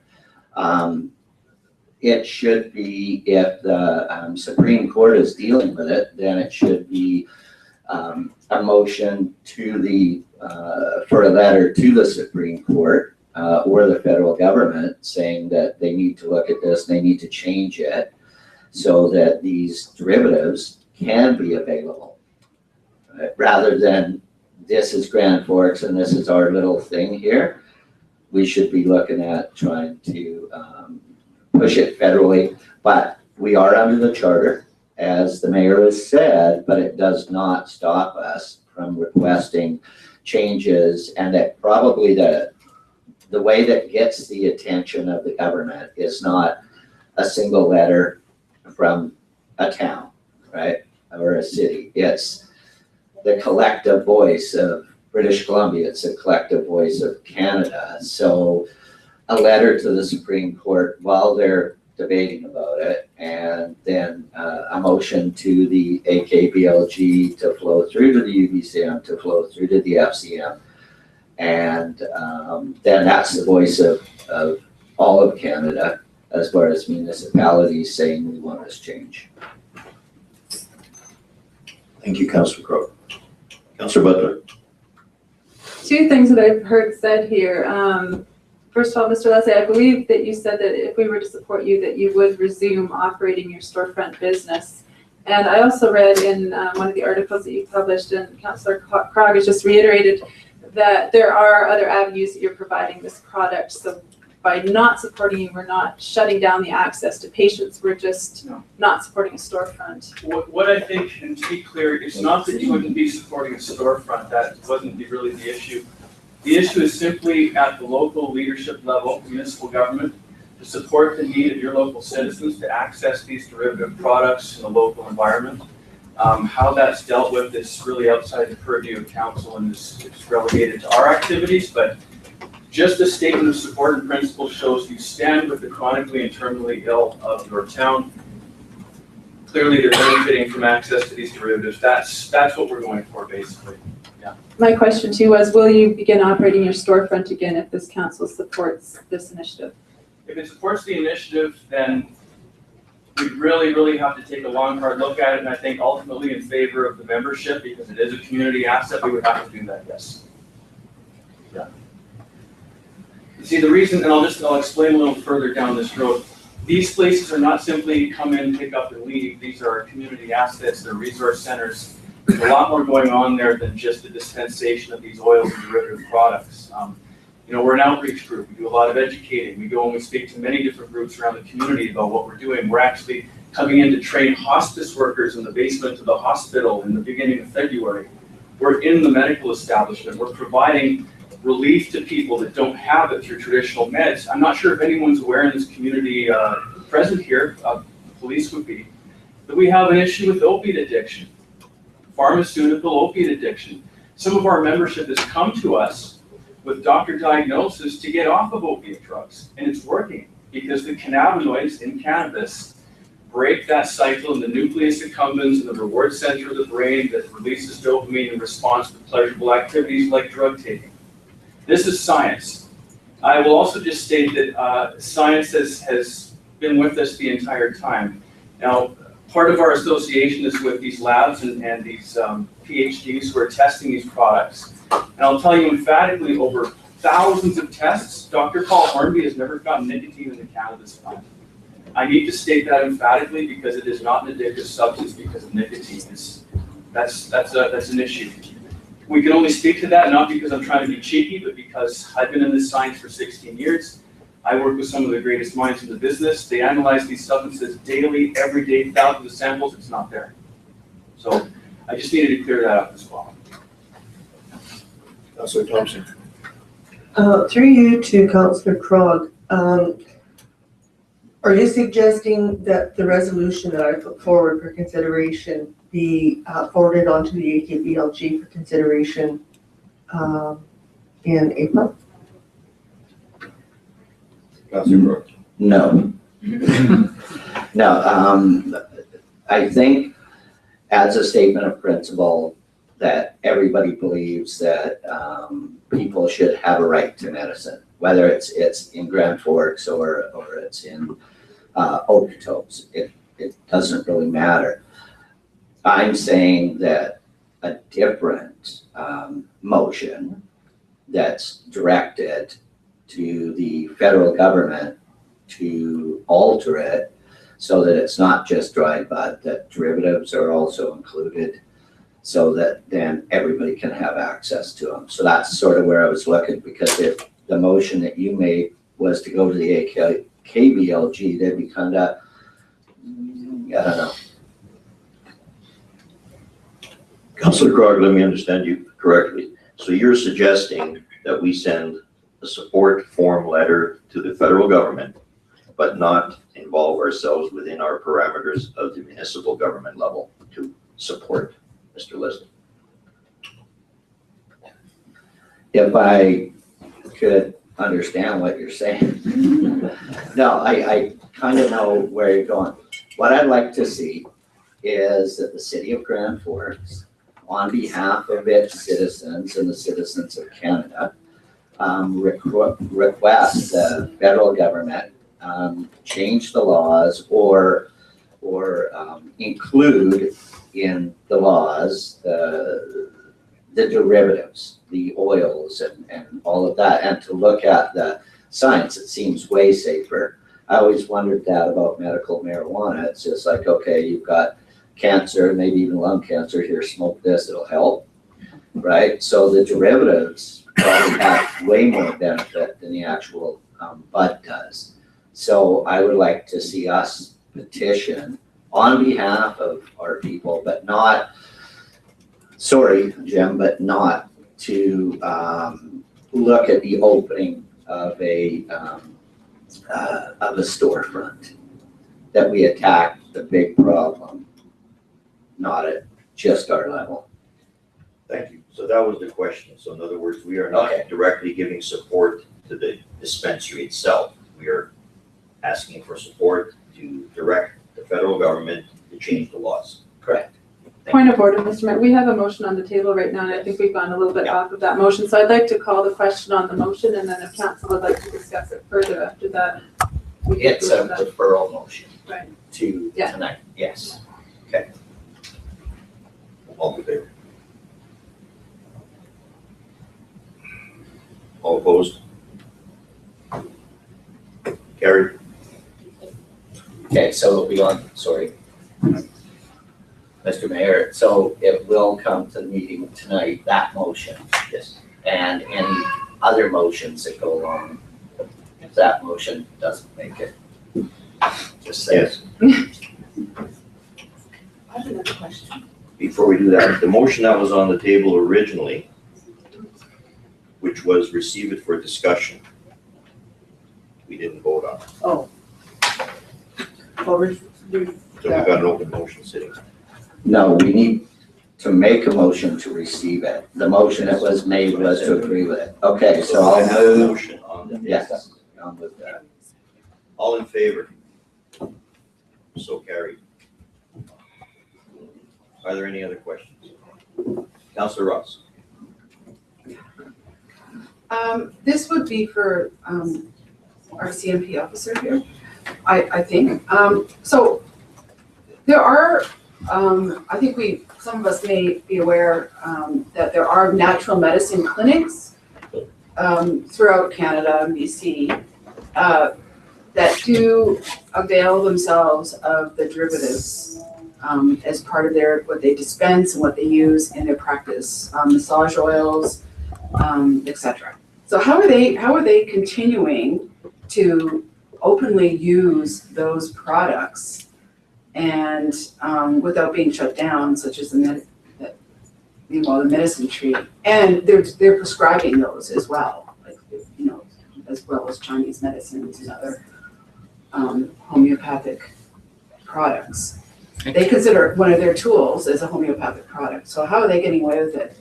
It should be, if the Supreme Court is dealing with it, then it should be a motion to the, for a letter to the Supreme Court or the federal government saying that they need to look at this, they need to change it so that these derivatives can be available. Rather than this is Grand Forks and this is our little thing here, we should be looking at trying to push it federally. But we are under the charter, as the mayor has said, but it does not stop us from requesting changes, and that probably the way that gets the attention of the government is not a single letter from a town, right, or a city. It's the collective voice of British Columbia. It's a collective voice of Canada. So a letter to the Supreme Court while they're debating about it, and then a motion to the AKBLG to flow through to the UBCM, to flow through to the FCM. And then that's the voice of all of Canada, as far as municipalities saying we want this change. Thank you, Councillor Crowe. Councillor Butler. Two things that I've heard said here. First of all, Mr. Leslie, I believe that you said that if we were to support you, that you would resume operating your storefront business. And I also read in one of the articles that you published, and Councillor Krog has just reiterated that there are other avenues that you're providing this product. So by not supporting you, we're not shutting down the access to patients. We're just not supporting a storefront. What I think, and to be clear, it's not that you wouldn't be supporting a storefront. That wasn't really the issue. The issue is simply at the local leadership level, municipal government, to support the need of your local citizens to access these derivative products in the local environment. How that's dealt with is really outside the purview of council and is relegated to our activities, but just a statement of support and principle shows you stand with the chronically and terminally ill of your town. Clearly they're benefiting from access to these derivatives. That's what we're going for, basically. Yeah. My question to you was, will you begin operating your storefront again if this council supports this initiative? If it supports the initiative, then we really have to take a long, hard look at it, and I think ultimately in favor of the membership, because it is a community asset, we would have to do that, yes. Yeah. You see, the reason, and I'll explain a little further down this road. These places are not simply come in, pick up, and leave. These are our community assets, they're resource centers. There's a lot more going on there than just the dispensation of these oils and derivative products. You know, we're an outreach group. We do a lot of educating. We go and we speak to many different groups around the community about what we're doing. We're actually coming in to train hospice workers in the basement of the hospital in the beginning of February. We're in the medical establishment. We're providing relief to people that don't have it through traditional meds. I'm not sure if anyone's aware in this community present here, the police would be, that we have an issue with opiate addiction, pharmaceutical opiate addiction. Some of our membership has come to us with doctor diagnosis to get off of opiate drugs, and it's working because the cannabinoids in cannabis break that cycle in the nucleus accumbens and the reward center of the brain that releases dopamine in response to pleasurable activities like drug taking. This is science. I will also just state that science has been with us the entire time. Now, part of our association is with these labs and these PhDs who are testing these products. And I'll tell you emphatically, over thousands of tests, Dr. Paul Hornby has never found nicotine in the cannabis plant. I need to state that emphatically because it is not an addictive substance because of nicotine. That's an issue. We can only speak to that not because I'm trying to be cheeky, but because I've been in this science for 16 years. I work with some of the greatest minds in the business. They analyze these substances daily, every day, thousands of samples. It's not there. So I just needed to clear that up as well. Councillor Thompson. Through you to Councillor Krog, are you suggesting that the resolution that I put forward for consideration be forwarded on to the AKBLG for consideration in April? Councillor Crowe. No. No, I think as a statement of principle that everybody believes that people should have a right to medicine, whether it's in Grand Forks or it's in Okotoks. It doesn't really matter. I'm saying that a different motion that's directed to the federal government to alter it so that it's not just dried bud, that derivatives are also included so that then everybody can have access to them. So that's sort of where I was looking, because if the motion that you made was to go to the KBLG, they'd be kind of, I don't know. Councillor Krog, let me understand you correctly. So you're suggesting that we send a support form letter to the federal government, but not involve ourselves within our parameters of the municipal government level to support Mr. Leslie? If I could understand what you're saying. No, I kind of know where you're going. What I'd like to see is that the city of Grand Forks, on behalf of its citizens and the citizens of Canada, request the federal government change the laws or include in the laws the derivatives, the oils and all of that, and to look at the science. It seems way safer. I always wondered that about medical marijuana. It's just like, okay, you've got cancer, maybe even lung cancer, here, smoke this, it'll help, right? So the derivatives probably have way more benefit than the actual bud does. So I would like to see us petition on behalf of our people, but not, sorry, Jim, but not to look at the opening of a storefront, that we attack the big problem, not at just our level. Thank you. So that was the question. So in other words, we are not directly giving support to the dispensary itself. We are asking for support to direct the federal government to change the laws. Correct. Point of order, Mr. Mayor. We have a motion on the table right now, and I think we've gone a little bit off of that motion. So I'd like to call the question on the motion, and then if council would like to discuss it further after that. It's a referral motion Right. to tonight, yes. All in favor? All opposed? Carried. Okay, so it'll be on, sorry, Mr. Mayor, so it will come to the meeting tonight, that motion. Yes. And any other motions that go along, if that motion doesn't make it. Just say. Yes. I have another question. Before we do that, the motion that was on the table originally, which was receive it for discussion, we didn't vote on. Well, So we've got an open motion sitting. No, we need to make a motion to receive it. The motion that was made was to agree with it. Okay, so I I'll have a move, motion on the. yes, I'm with that. All in favor? So carried. Are there any other questions? Councillor Ross. This would be for our CMP officer here, I think. So there are, I think some of us may be aware that there are natural medicine clinics throughout Canada and BC that do avail themselves of the derivatives as part of what they dispense and what they use in their practice, massage oils, etc. So how are they continuing to openly use those products and without being shut down, such as the medicine tree, and they're prescribing those as well, like, as well as Chinese medicines and other homeopathic products. They consider one of their tools as a homeopathic product. So how are they getting away with it?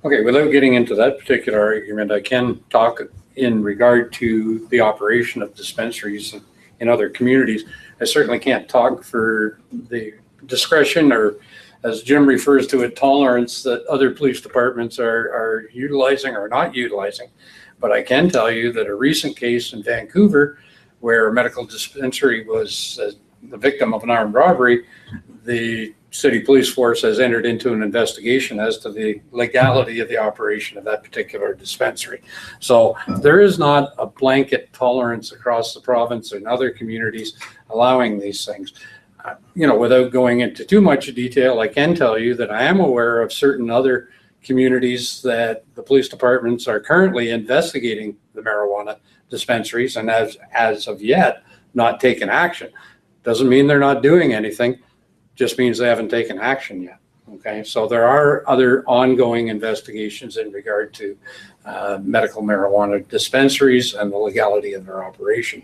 Okay, without getting into that particular argument, I can talk in regard to the operation of dispensaries in other communities. I certainly can't talk for the discretion, or as Jim refers to it, tolerance that other police departments are utilizing or not utilizing. But I can tell you that a recent case in Vancouver where a medical dispensary was the victim of an armed robbery, the city police force has entered into an investigation as to the legality of the operation of that particular dispensary. So there is not a blanket tolerance across the province and other communities allowing these things. Without going into too much detail, I can tell you that I am aware of certain other communities that the police departments are currently investigating the marijuana dispensaries, and as of yet, not taken action. Doesn't mean they're not doing anything, just means they haven't taken action yet. Okay, so there are other ongoing investigations in regard to medical marijuana dispensaries and the legality of their operation.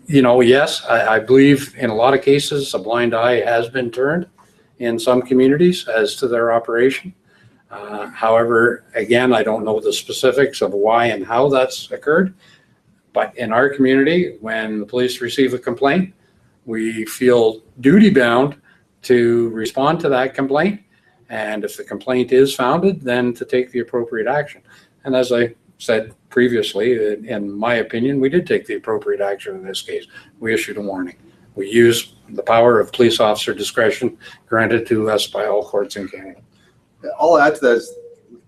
Yes, I believe in a lot of cases, a blind eye has been turned in some communities as to their operation. However, again, I don't know the specifics of why and how that's occurred. But in our community, when the police receive a complaint, we feel duty bound to respond to that complaint. And if the complaint is founded, then to take the appropriate action. And as I said previously, in my opinion, we did take the appropriate action in this case. We issued a warning. We used the power of police officer discretion granted to us by all courts in Canada. I'll add to that, is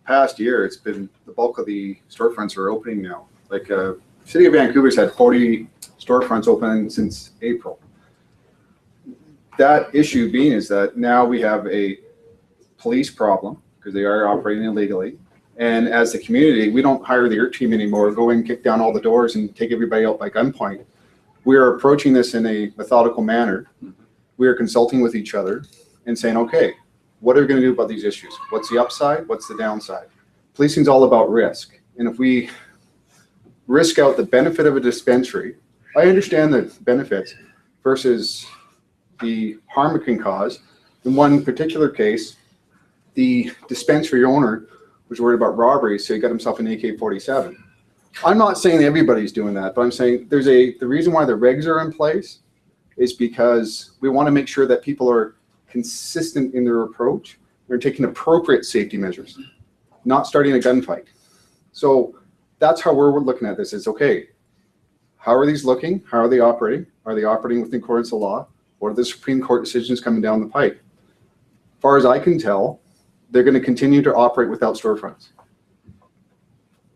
past year, it's been, the bulk of the storefronts are opening now. Like, City of Vancouver's had 40 storefronts open since April. That issue being is that now we have a police problem because they are operating illegally. And as a community, we don't hire the ERT team anymore, go and kick down all the doors and take everybody out by gunpoint. We are approaching this in a methodical manner. We are consulting with each other and saying, okay, what are we going to do about these issues? What's the upside? What's the downside? Policing is all about risk. And if we risk out the benefit of a dispensary, I understand the benefits versus the harm it can cause. In one particular case, the dispensary owner was worried about robbery, so he got himself an AK-47. I'm not saying everybody's doing that, but I'm saying the reason why the regs are in place is because we want to make sure that people are consistent in their approach. They're taking appropriate safety measures, not starting a gunfight. So that's how we're looking at this. Is okay, how are these looking? How are they operating? Are they operating within accordance to law? What are the Supreme Court decisions coming down the pipe? As far as I can tell, they're going to continue to operate without storefronts.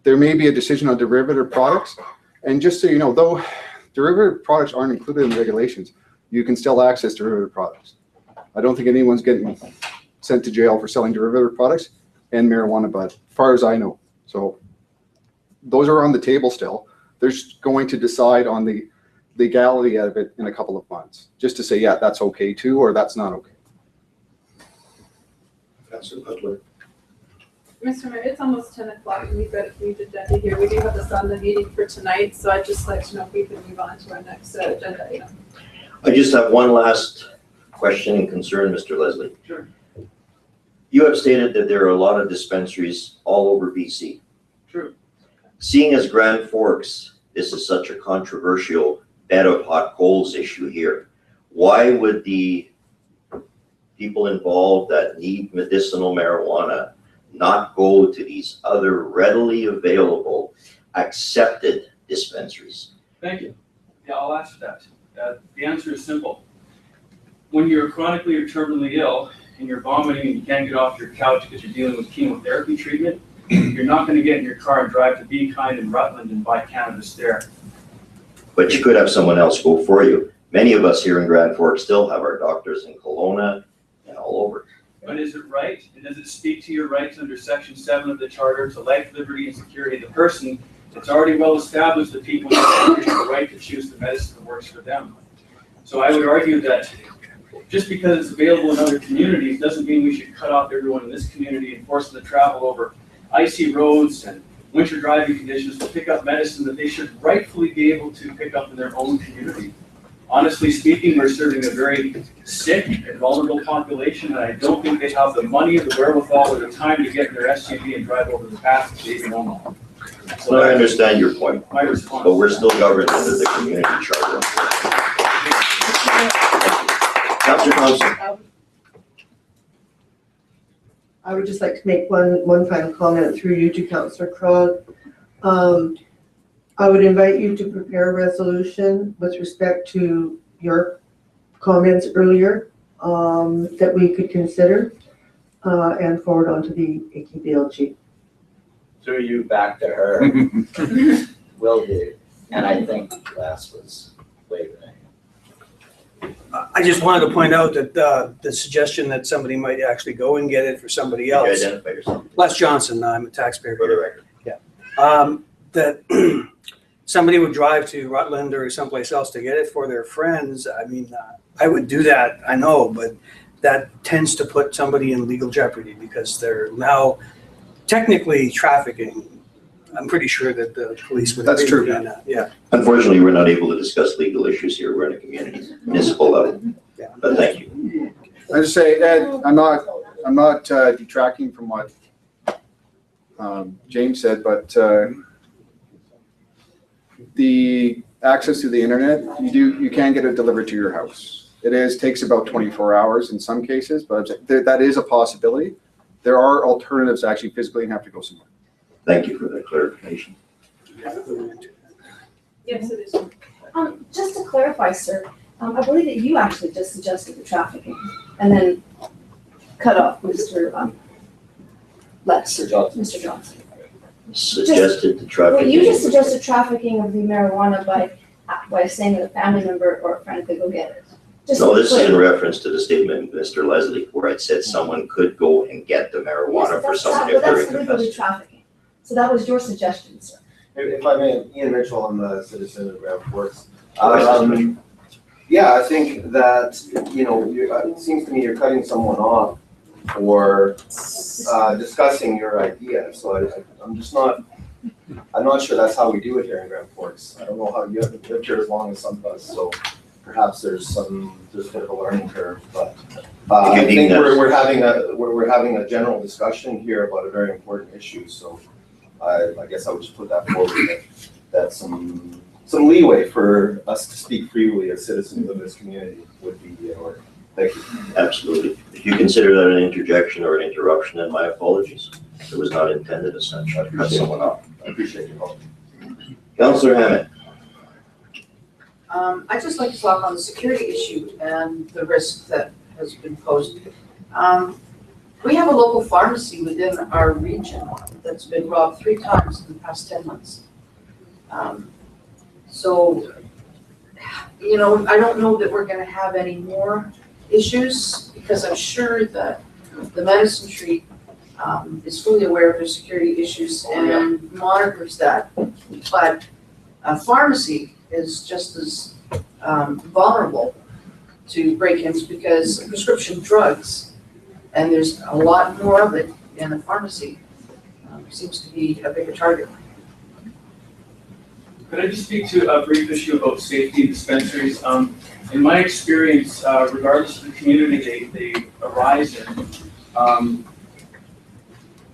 There may be a decision on derivative products. And just so you know, though derivative products aren't included in the regulations, you can still access derivative products. I don't think anyone's getting sent to jail for selling derivative products and marijuana bud, as far as I know. So those are on the table still. They're going to decide on the legality of it in a couple of months, just to say, yeah, that's okay too, or that's not okay. Councilor Butler. Mr. Mayor, it's almost 10 o'clock and we've got a huge agenda here. We do have this on the meeting for tonight, so I'd just like to know if we can move on to our next agenda item. I just have one last question and concern, Mr. Leslie. Sure. You have stated that there are a lot of dispensaries all over BC. True. Seeing as Grand Forks, this is such a controversial bed of hot coals issue here, why would the people involved that need medicinal marijuana not go to these other readily available, accepted dispensaries? Thank you. Yeah, I'll answer that. The answer is simple. When you're chronically or terminally ill and you're vomiting and you can't get off your couch because you're dealing with chemotherapy treatment, you're not going to get in your car and drive to Be Kind in Rutland and buy cannabis there. But you could have someone else go for you. Many of us here in Grand Forks still have our doctors in Kelowna and all over. But is it right? And does it speak to your rights under Section 7 of the Charter to life, liberty, and security of the person? It's already well established that people have the right to choose the medicine that works for them. So I would argue that just because it's available in other communities doesn't mean we should cut off everyone in this community and force them to travel over icy roads and winter driving conditions to pick up medicine that they should rightfully be able to pick up in their own community. Honestly speaking, we're serving a very sick and vulnerable population, and I don't think they have the money, the wherewithal, or the time to get in their SUV and drive over the pass to even Omaha. So I understand your point, My response. but we're still governed under the community charter. Councilor Thompson. I would just like to make one final comment through you to Councillor Krog. I would invite you to prepare a resolution with respect to your comments earlier that we could consider and forward on to the AKBLG. Threw you back to her. Will do. And I think Les was waving at you. I just wanted to point out that the suggestion that somebody might actually go and get it for somebody You else. identify yourself Les Johnson, I'm a taxpayer. for the record. That somebody would drive to Rutland or someplace else to get it for their friends. I mean, I would do that, I know, but that tends to put somebody in legal jeopardy because they're now technically trafficking. I'm pretty sure that the police would. That's true. Yeah. Unfortunately, we're not able to discuss legal issues here. We're in a community, municipal level. Yeah. But thank you. I just say, Ed, I'm not detracting from what James said, but the access to the internet, you can get it delivered to your house. Takes about 24 hours in some cases, but that is a possibility. There are alternatives to actually physically have to go somewhere. Thank you for that clarification. Yes, it is. Just to clarify, sir, I believe that you actually just suggested the trafficking and then cut off Mr. Lex. Mr. Johnson. Suggested the traffic. Well, you just suggested trafficking of the marijuana by saying that a family member or a friend could go get it. Just No, this is in clear. reference to the statement, Mr. Leslie, where I said someone could go and get the marijuana Yes, for that's someone not- if they're That's legally incapacitated. trafficking. So that was your suggestion, sir. If I may, Ian Mitchell, I'm the citizen of Grand Forks. Mr. Yeah, I think that, it seems to me you're cutting someone off for discussing your idea. So I'm not sure that's how we do it here in Grand Forks. I don't know how you haven't lived here as long as some of us, so perhaps there's a bit of a learning curve, but I think we're having a general discussion here about a very important issue. So I guess I would just put that forward, that some leeway for us to speak freely as citizens of this community would be in order. Thank you. Absolutely. If you consider that an interjection or an interruption, then my apologies. It was not intended as such. I cut someone off. I appreciate your help. Councillor Hammond. I'd just like to talk on the security issue and the risk that has been posed. We have a local pharmacy within our region that's been robbed 3 times in the past 10 months. So, I don't know that we're gonna have any more issues, because I'm sure that the medicine tree is fully aware of their security issues and monitors that. But a pharmacy is just as vulnerable to break-ins, because prescription drugs, and there's a lot more of it in the pharmacy, seems to be a bigger target. Could I just speak to a brief issue about safety dispensaries? In my experience, regardless of the community they arise in,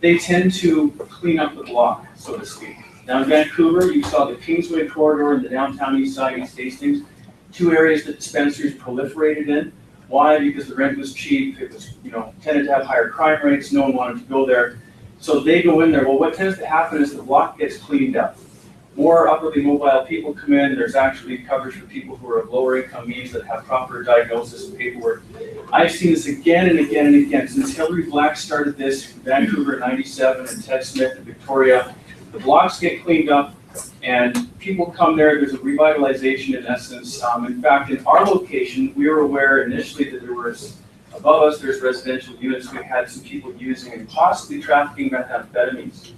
they tend to clean up the block, so to speak. Now in Vancouver, you saw the Kingsway corridor and the downtown east side, East Hastings, 2 areas that dispensaries proliferated in. Why? Because the rent was cheap, it was, tended to have higher crime rates, no one wanted to go there. So they go in there. Well, what tends to happen is the block gets cleaned up. More upwardly mobile people come in, there's actually coverage for people who are of lower income means that have proper diagnosis and paperwork. I've seen this again and again and again. Since Hillary Black started this in Vancouver in '97 and Ted Smith in Victoria, the blocks get cleaned up and people come there. There's a revitalization in essence. In fact, in our location, we were aware initially that there was, above us, there's residential units. We had some people using and possibly trafficking methamphetamines.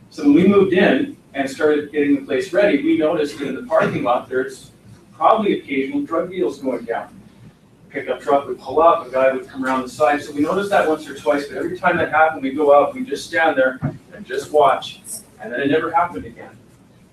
So when we moved in and started getting the place ready, we noticed that in the parking lot, there's probably occasional drug deals going down. Pickup truck would pull up, a guy would come around the side. So we noticed that once or twice, but every time that happened, we go out, we just stand there and just watch. And then it never happened again.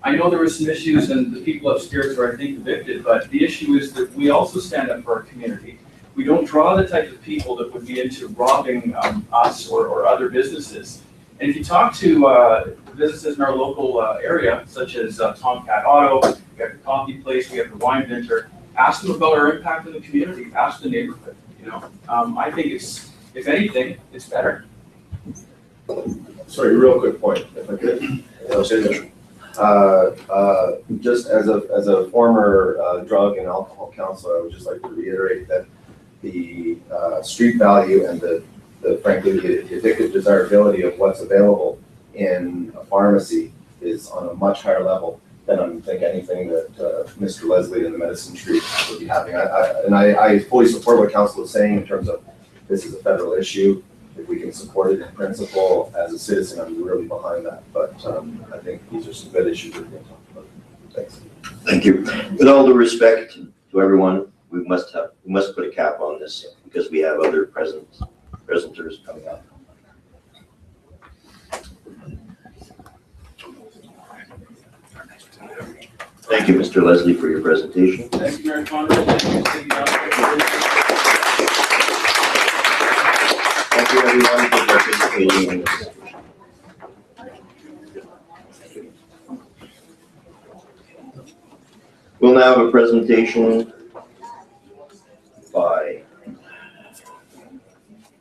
I know there were some issues and the people upstairs were, I think, evicted, but the issue is that we also stand up for our community. We don't draw the type of people that would be into robbing us or other businesses. And if you talk to businesses in our local area, such as Tomcat Auto, we have the coffee place, we have the wine vinter, ask them about our impact in the community, ask the neighborhood, I think it's, if anything, it's better. Sorry, real quick point, if I could. Just as a former drug and alcohol counselor, I would just like to reiterate that the street value and the frankly, the addictive desirability of what's available in a pharmacy is on a much higher level than I think anything that Mr. Leslie and the medicine tree would be having. I fully support what council is saying in terms of this is a federal issue. If we can support it in principle as a citizen, I'm really behind that. But I think these are some good issues that we can talk about. Thanks. Thank you. With all due respect to everyone, we must put a cap on this because we have other presenters coming up. Thank you, Mr. Leslie, for your presentation. Thank you, Mayor Conrad. Thank you, City Council. Thank you, everyone, for participating in this. We'll now have a presentation by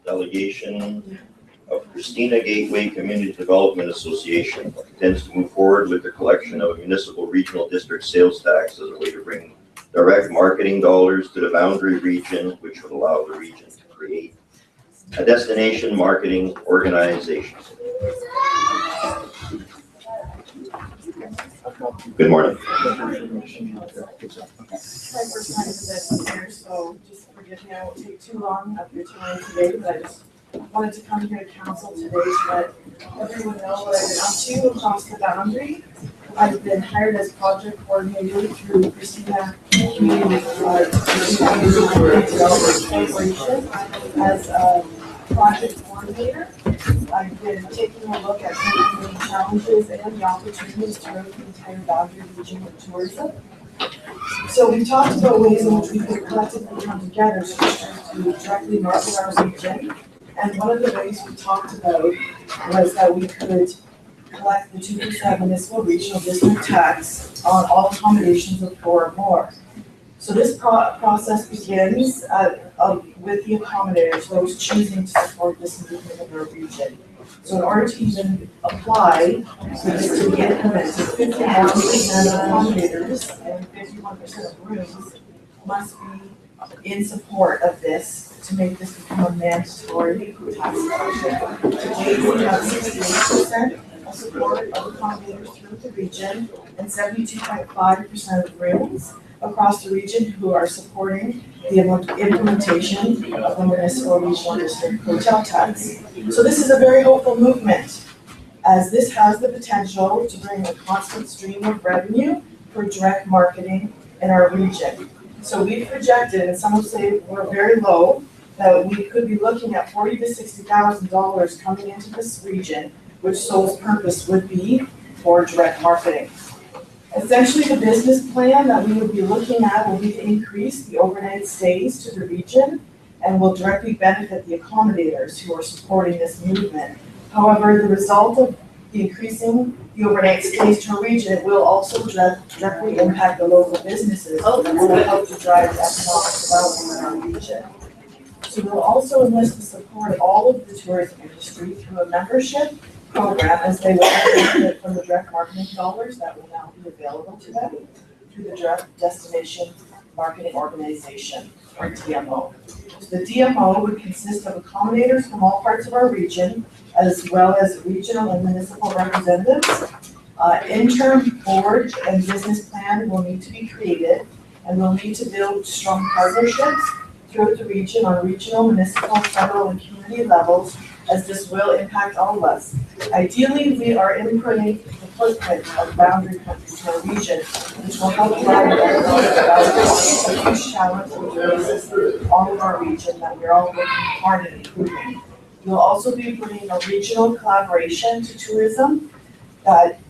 delegation of Christina Gateway Community Development Association, intends to move forward with the collection of a municipal regional district sales tax as a way to bring direct marketing dollars to the boundary region, which would allow the region to create a destination marketing organization. Good morning. My first time presenting here, so just forgive me, I won't take too long of your time today, but I just wanted to come here to council today to let everyone know what I've been up to across the boundary. I've been hired as project coordinator through Christina Community Development Corporation as a project coordinator. I've been taking a look at some of the challenges and the opportunities throughout the entire boundary region of tourism. So we talked about ways in which we could collectively come together to directly market our region. And one of the ways we talked about was that we could collect the 2% municipal regional district tax on all accommodations of 4 or more. So this process begins with the accommodators, those choosing to support this movement in our region. So in order to even apply for this to be implemented, 51% of accommodators and 51% of rooms must be in support of this to make this become a mandatory tax collection. Today, we have 68% of support of accommodators through the region and 72.5% of rooms across the region who are supporting the implementation of the municipal regional district hotel tax. So this is a very hopeful movement, as this has the potential to bring a constant stream of revenue for direct marketing in our region. So we've projected, and some would say we're very low, that we could be looking at $40,000 to $60,000 coming into this region, which sole purpose would be for direct marketing. Essentially, the business plan that we would be looking at will be to increase the overnight stays to the region and will directly benefit the accommodators who are supporting this movement. However, the result of increasing the overnight stays to a region will also directly impact the local businesses and will help to drive the economic development in our region. So we'll also enlist the support of all of the tourism industry through a membership program, as they will benefit from the direct marketing dollars that will now be available to them through the Direct Destination Marketing Organization, or DMO. So the DMO would consist of accommodators from all parts of our region, as well as regional and municipal representatives. Interim board and business plan will need to be created, and we'll need to build strong partnerships throughout the region on regional, municipal, federal, and community levels, as this will impact all of us. Ideally, we are inputting the footprint of boundary countries to our region, which will help drive economic development, a huge challenge which faces all of our region that we're all working hard at improving. We'll also be bringing a regional collaboration to tourism that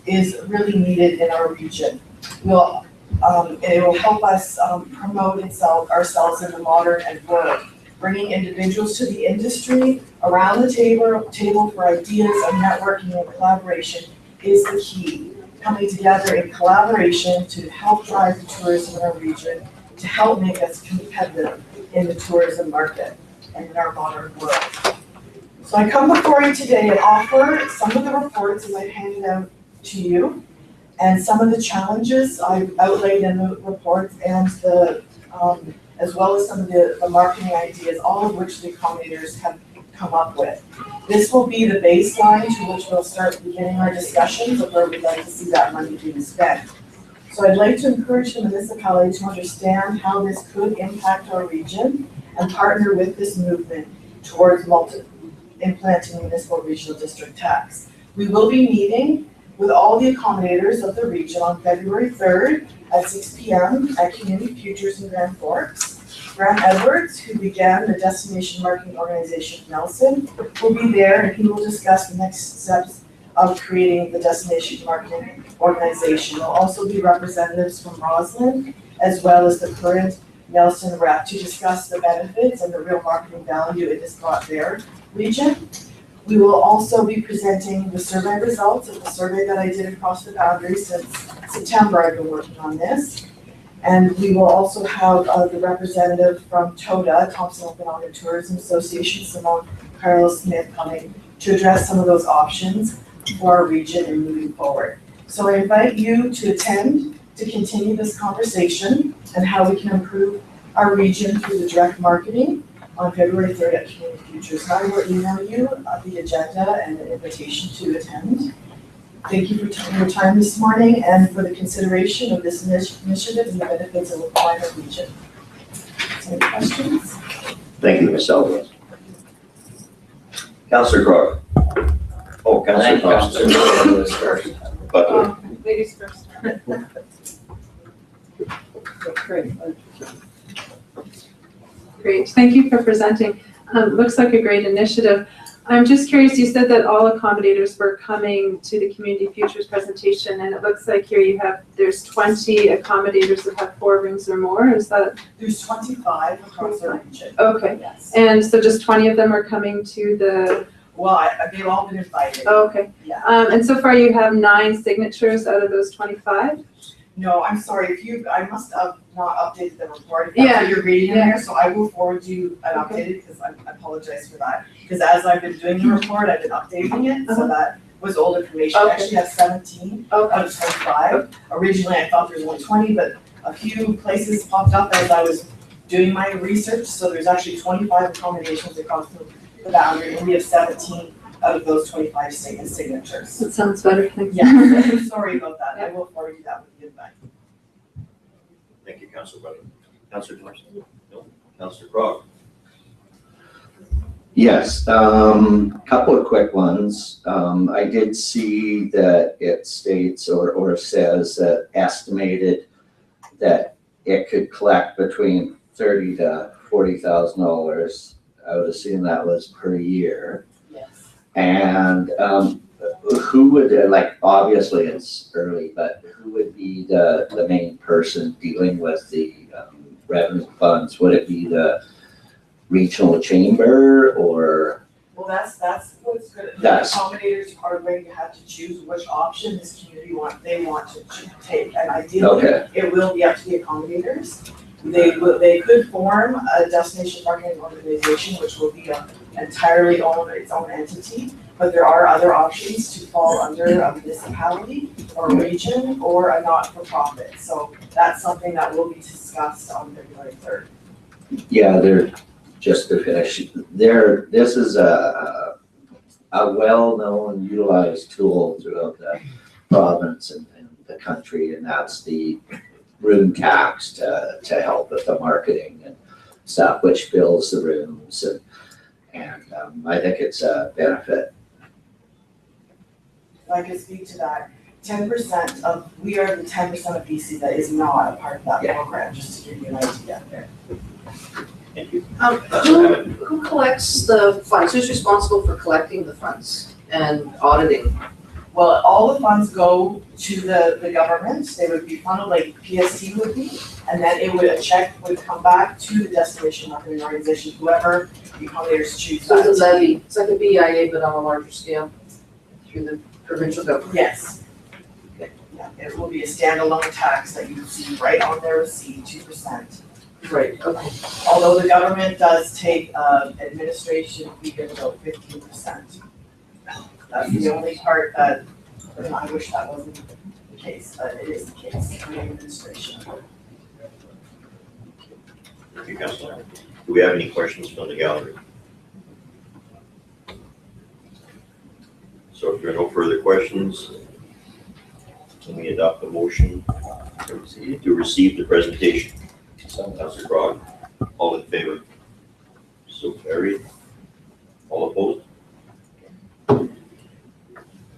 is really needed in our region. It will help us promote ourselves in the modern world. Bringing individuals to the industry around the table for ideas and networking and collaboration is the key. Coming together in collaboration to help drive the tourism in our region, to help make us competitive in the tourism market and in our modern world. So I come before you today and offer some of the reports as I've handed out to you, and some of the challenges I've outlaid in the reports, and as well as some of the marketing ideas, all of which the accommodators have come up with. This will be the baseline to which we'll start beginning our discussions of where we'd like to see that money being spent. So I'd like to encourage the municipality to understand how this could impact our region and partner with this movement towards implementing municipal regional district tax. We will be meeting with all the accommodators of the region on February 3rd at 6 p.m. at Community Futures in Grand Forks. Grant Edwards, who began the Destination Marketing Organization Nelson, will be there, and he will discuss the next steps of creating the Destination Marketing Organization. There will also be representatives from Roslyn, as well as the current Nelson rep, to discuss the benefits and the real marketing value it has brought their region. We will also be presenting the survey results of the survey that I did across the boundary since September. I've been working on this. And we will also have the representative from TOTA, Thompson Okanagan Tourism Association, Simone Carlos Smith, coming to address some of those options for our region and moving forward. So I invite you to attend to continue this conversation and how we can improve our region through the direct marketing on February 3rd at Community Futures. I will email you the agenda and an invitation to attend. Thank you for your time this morning and for the consideration of this initiative and the benefits of a climate region. Any questions? Thank you, Ms. Elvis. Councillor Crog. Oh, Councillor Thompson. Butler. Ladies first. Great, thank you for presenting. Looks like a great initiative. I'm just curious, you said that all accommodators were coming to the Community Futures presentation, and it looks like here there's 20 accommodators that have 4 rooms or more, is that? There's 25 across the region. Okay, Yes. and so just 20 of them are coming to the, Well, they've all been invited. oh, okay. Yeah. And so far you have 9 signatures out of those 25? No, I'm sorry, I must have not updated the report, if that's what you're reading in there, so I will forward you an updated, because I apologize for that. Because as I've been doing the report, I've been updating it, so that was old information. I actually have 17 out of 25. Originally, I thought there was only 20, but a few places popped up as I was doing my research, so there's actually 25 accommodations across the boundary, and we have 17 out of those 25 signatures. That sounds better, thank you. Yeah, sorry about that, I will forward you that with the invite. Thank you, Councillor Butler. Councillor Thompson? No. Councillor Crog? Yes, couple of quick ones. I did see that it states or says that estimated that it could collect between $30,000 to $40,000. I would assume that was per year. Yes. And who would, like, obviously it's early, but who would be the main person dealing with the revenue funds? Would it be the regional chamber or? Well, that's what's good. The That's- accommodators are going to have to choose which option this community want to take, and ideally, Okay, it will be up to the accommodators. They could form a destination marketing organization, which will be entirely its own entity, but there are other options to fall under a municipality or a region or a not-for-profit. So that's something that will be discussed on February 3rd. yeah, just to finish, this is a well-known, utilized tool throughout the province and the country, and that's the room tax to help with the marketing and stuff, which fills the rooms, and I think it's a benefit. I can speak to that. 10% we are the 10% of BC that is not a part of that program, just to give you an idea there. Thank you. Who collects the funds? Who's responsible for collecting the funds and auditing? Well, all the funds go to the government, they would be funneled like PST would be, and then a check would come back to the destination marketing organization, whoever the accommodators choose. So it's a levy, it's like a BIA but on a larger scale through the provincial government? Yes. Yeah, it will be a standalone tax that you see right on their receipt, 2%. Right, okay. Although the government does take administration fee of about 15%. That's the only part that, I wish that wasn't the case, but it is the case for the administration. Thank you, Councillor. Do we have any questions from the gallery? So if there are no further questions, can we adopt the motion to receive the presentation? Councillor Crog, all in favor? So carried. All opposed?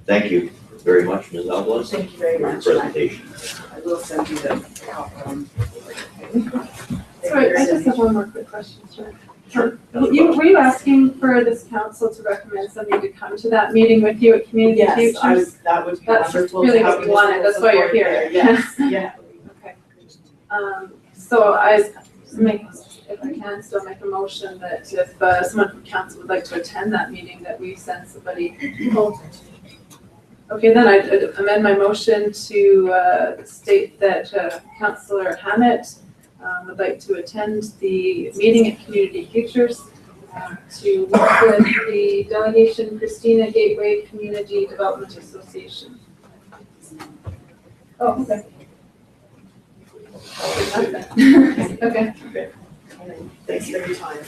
Thank you very much, Ms. Alvarez. Thank you very for your much. presentation. I will send you the. Sorry, I just have one more quick question, sir. Sure. Were you asking for this council to recommend somebody to come to that meeting with you at Community Futures? Yes, that would be That's wonderful. really to have what we wanted, that's why you're support here. there. Yes, yeah. Okay. So if I can, still make a motion that if someone from council would like to attend that meeting, that we send somebody. Okay, then I amend my motion to state that Councillor Hammett would like to attend the meeting at Community Futures to work with the delegation Christina Gateway Community Development Association. Oh, okay. Okay. Thanks for your time.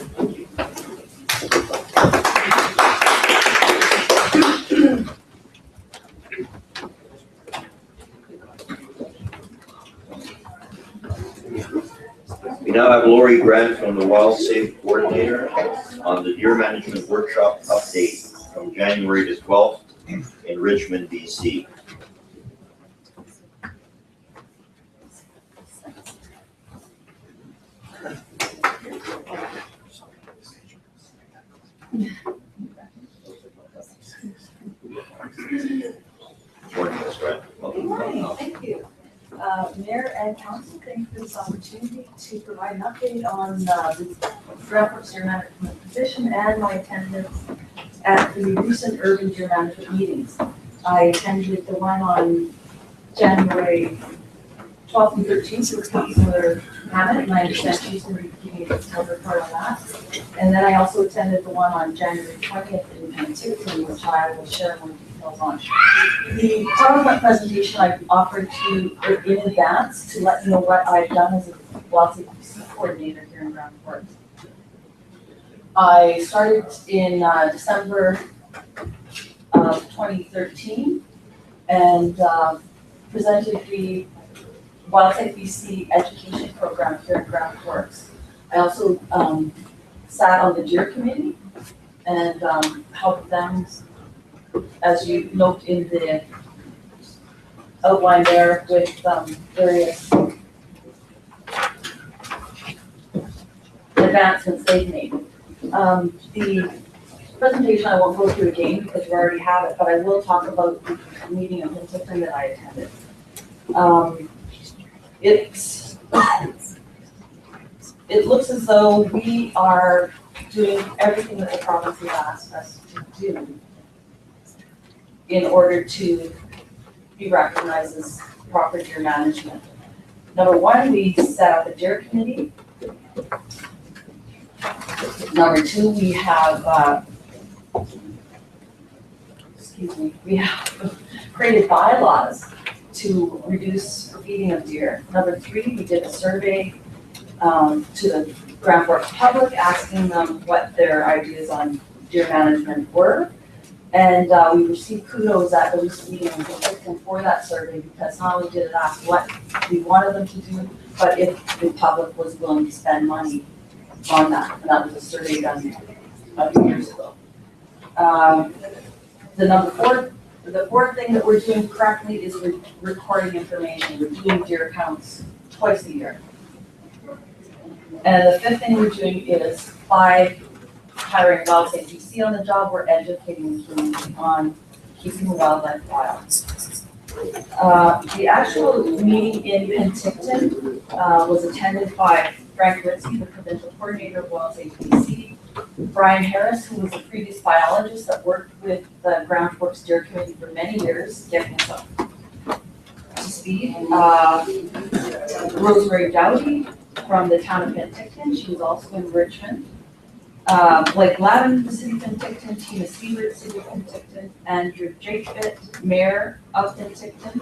We now have Lori Grant from the Wild Safe Coordinator on the Deer Management Workshop update from January the 12th in Richmond, BC. Morning, Ms. Grant. Good morning, thank you. Mayor and council, thank you for this opportunity to provide an update on the Grand Forks Deer Management position and my attendance at the recent urban deer management meetings. I attended the one on January 12th and 13th with Councillor Hammett, and I understand she's going to be giving a detailed report on that. And then I also attended the one on January 20th in Penticton, which I will share more details on. The PowerPoint presentation I offered to in advance to let you know what I've done as a wild safety coordinator here in Grand Forks. I started in December of 2013 and presented the Wild Safe BC education program here in Grand Forks. I also sat on the Deer Committee and helped them, as you note in the outline there, with various advancements they've made. The presentation I won't go through again because you already have it, but I will talk about the meeting in Penticton that I attended. It looks as though we are doing everything that the province has asked us to do in order to be recognized as proper deer management. Number one, we set up a deer committee. Number two, we have, we have created bylaws to reduce feeding of deer. Number three, we did a survey to the Grand Forks public, asking them what their ideas on deer management were. And we received kudos at the recent meeting in Penticton for that survey, because not only did it ask what we wanted them to do, but if the public was willing to spend money on that. And that was a survey done a few years ago. The fourth thing that we're doing correctly is recording information. We're doing deer counts twice a year. And the fifth thing we're doing is by hiring Wild Safe BC on the job, we're educating the community on keeping the wildlife wild. The actual meeting in Penticton was attended by Frank Ritzy, the provincial coordinator of Wild Safe BC, Brian Harris, who was a previous biologist that worked with the Grand Forks Deer Committee for many years, getting us up to speed. Rosemary Dowdy from the town of Penticton, she was also in Richmond. Blake Lavin, the city of Penticton, Tina Stewart, city of Penticton, Andrew Jakefit, mayor of Penticton,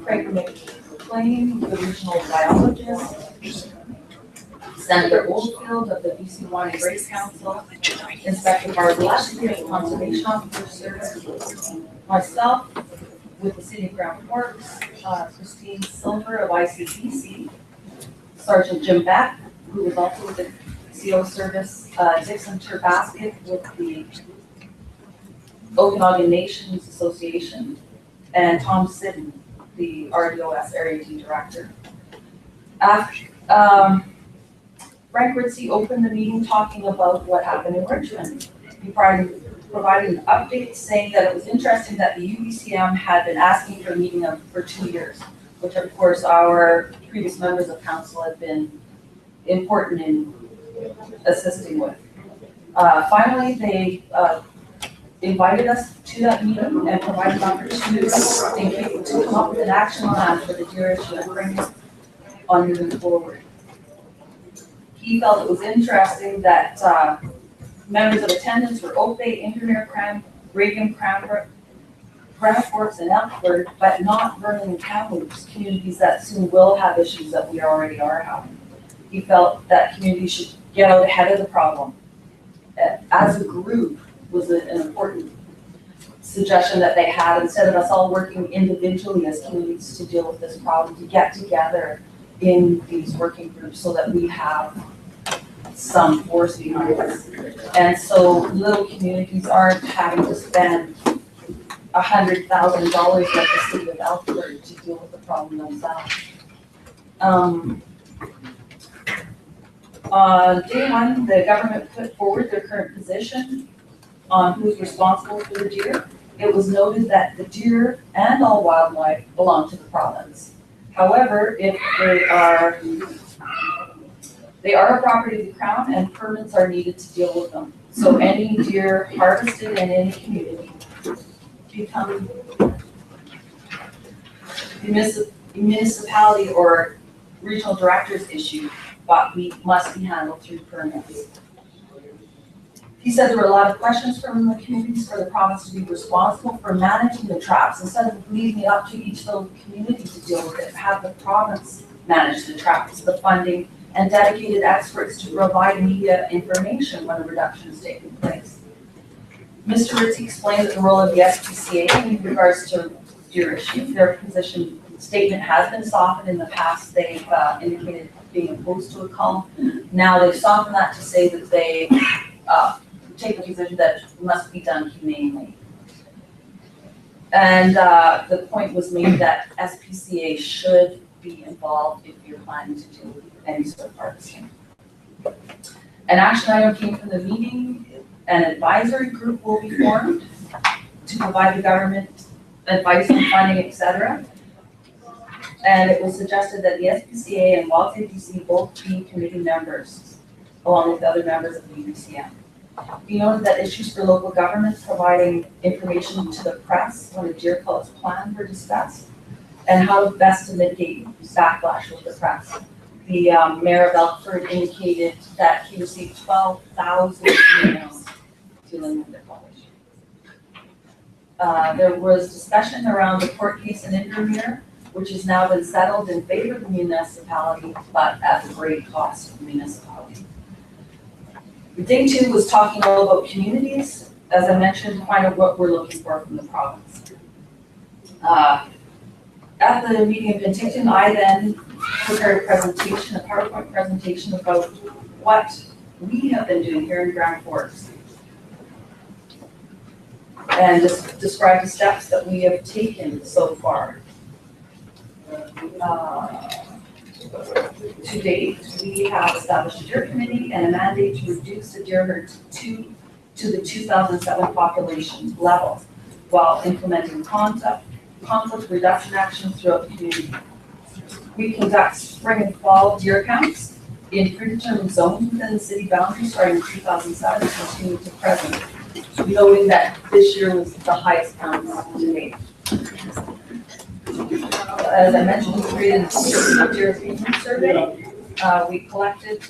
Craig McLean, the regional biologist, Senator Oldfield of the BC Wine and Grape Council, Inspector Bartolescu of Conservation Officer Service, myself with the city of Grand Forks, Christine Silver of ICBC, Sergeant Jim Beck, who was also with the CO Service, Dixon Turbasket with the Okanagan Nations Association, and Tom Sidden, the RDOS Area D Director. Frank Ritzy opened the meeting talking about what happened in Richmond. He provided an update saying that it was interesting that the UBCM had been asking for a meeting for 2 years, which of course our previous members of council have been important in assisting with. Finally, they invited us to that meeting and provided opportunities to come up with an action plan for the deer issue and bring it on moving forward. He felt it was interesting that members of attendance were Oak Bay, Invermere, Reagan, Cranbrook, Grand Forks, and Elkford, but not Vernon and Kamloops, communities that soon will have issues that we already are having. He felt that communities should get out ahead of the problem. As a group was an important suggestion that they had, instead of us all working individually as communities to deal with this problem, to get together in these working groups so that we have some force behind us. And so little communities aren't having to spend $100,000 like the city of Elkford to deal with the problem themselves. On day one, the government put forward their current position on who's responsible for the deer. It was noted that the deer and all wildlife belong to the province. However, if they are a property of the Crown and permits are needed to deal with them. So any deer harvested in any community become the municipality or regional director's issue, but we must be handled through permits. He said there were a lot of questions from the communities for the province to be responsible for managing the traps instead of leaving it up to each little community to deal with it. Have the province manage the traps, the funding, and dedicated experts to provide media information when a reduction is taking place. Mr. Ritchie explained that the role of the SPCA in regards to deer issue, their position statement has been softened in the past. They've indicated being opposed to a cull. Now they've softened that to say that they take the position that it must be done humanely. And the point was made that SPCA should be involved if you're planning to do any sort of harvesting. An action item came from the meeting. An advisory group will be formed to provide the government advice on funding, etc. And it was suggested that the SPCA and Wild Safety both be committee members, along with other members of the UBCM. We noted that issues for local government providing information to the press when a deer cull is planned were discussed, and how best to mitigate backlash with the press. The mayor of Elkford indicated that he received 12,000 emails dealing with the cull issue. There was discussion around the court case in Invermere, which has now been settled in favor of the municipality, but at a great cost to the municipality. Day two was talking all about communities, as I mentioned, find out what we're looking for from the province. At the meeting in Penticton, I then prepared a presentation, a PowerPoint presentation about what we have been doing here in Grand Forks. And just describe the steps that we have taken so far. To date, we have established a deer committee and a mandate to reduce the deer herd to the 2007 population level while implementing conflict reduction actions throughout the community. We conduct spring and fall deer counts in predetermined zones within the city boundaries starting in 2007 and continue to present, noting that this year was the highest count to date. As I mentioned, we created a deer engagement survey. We collected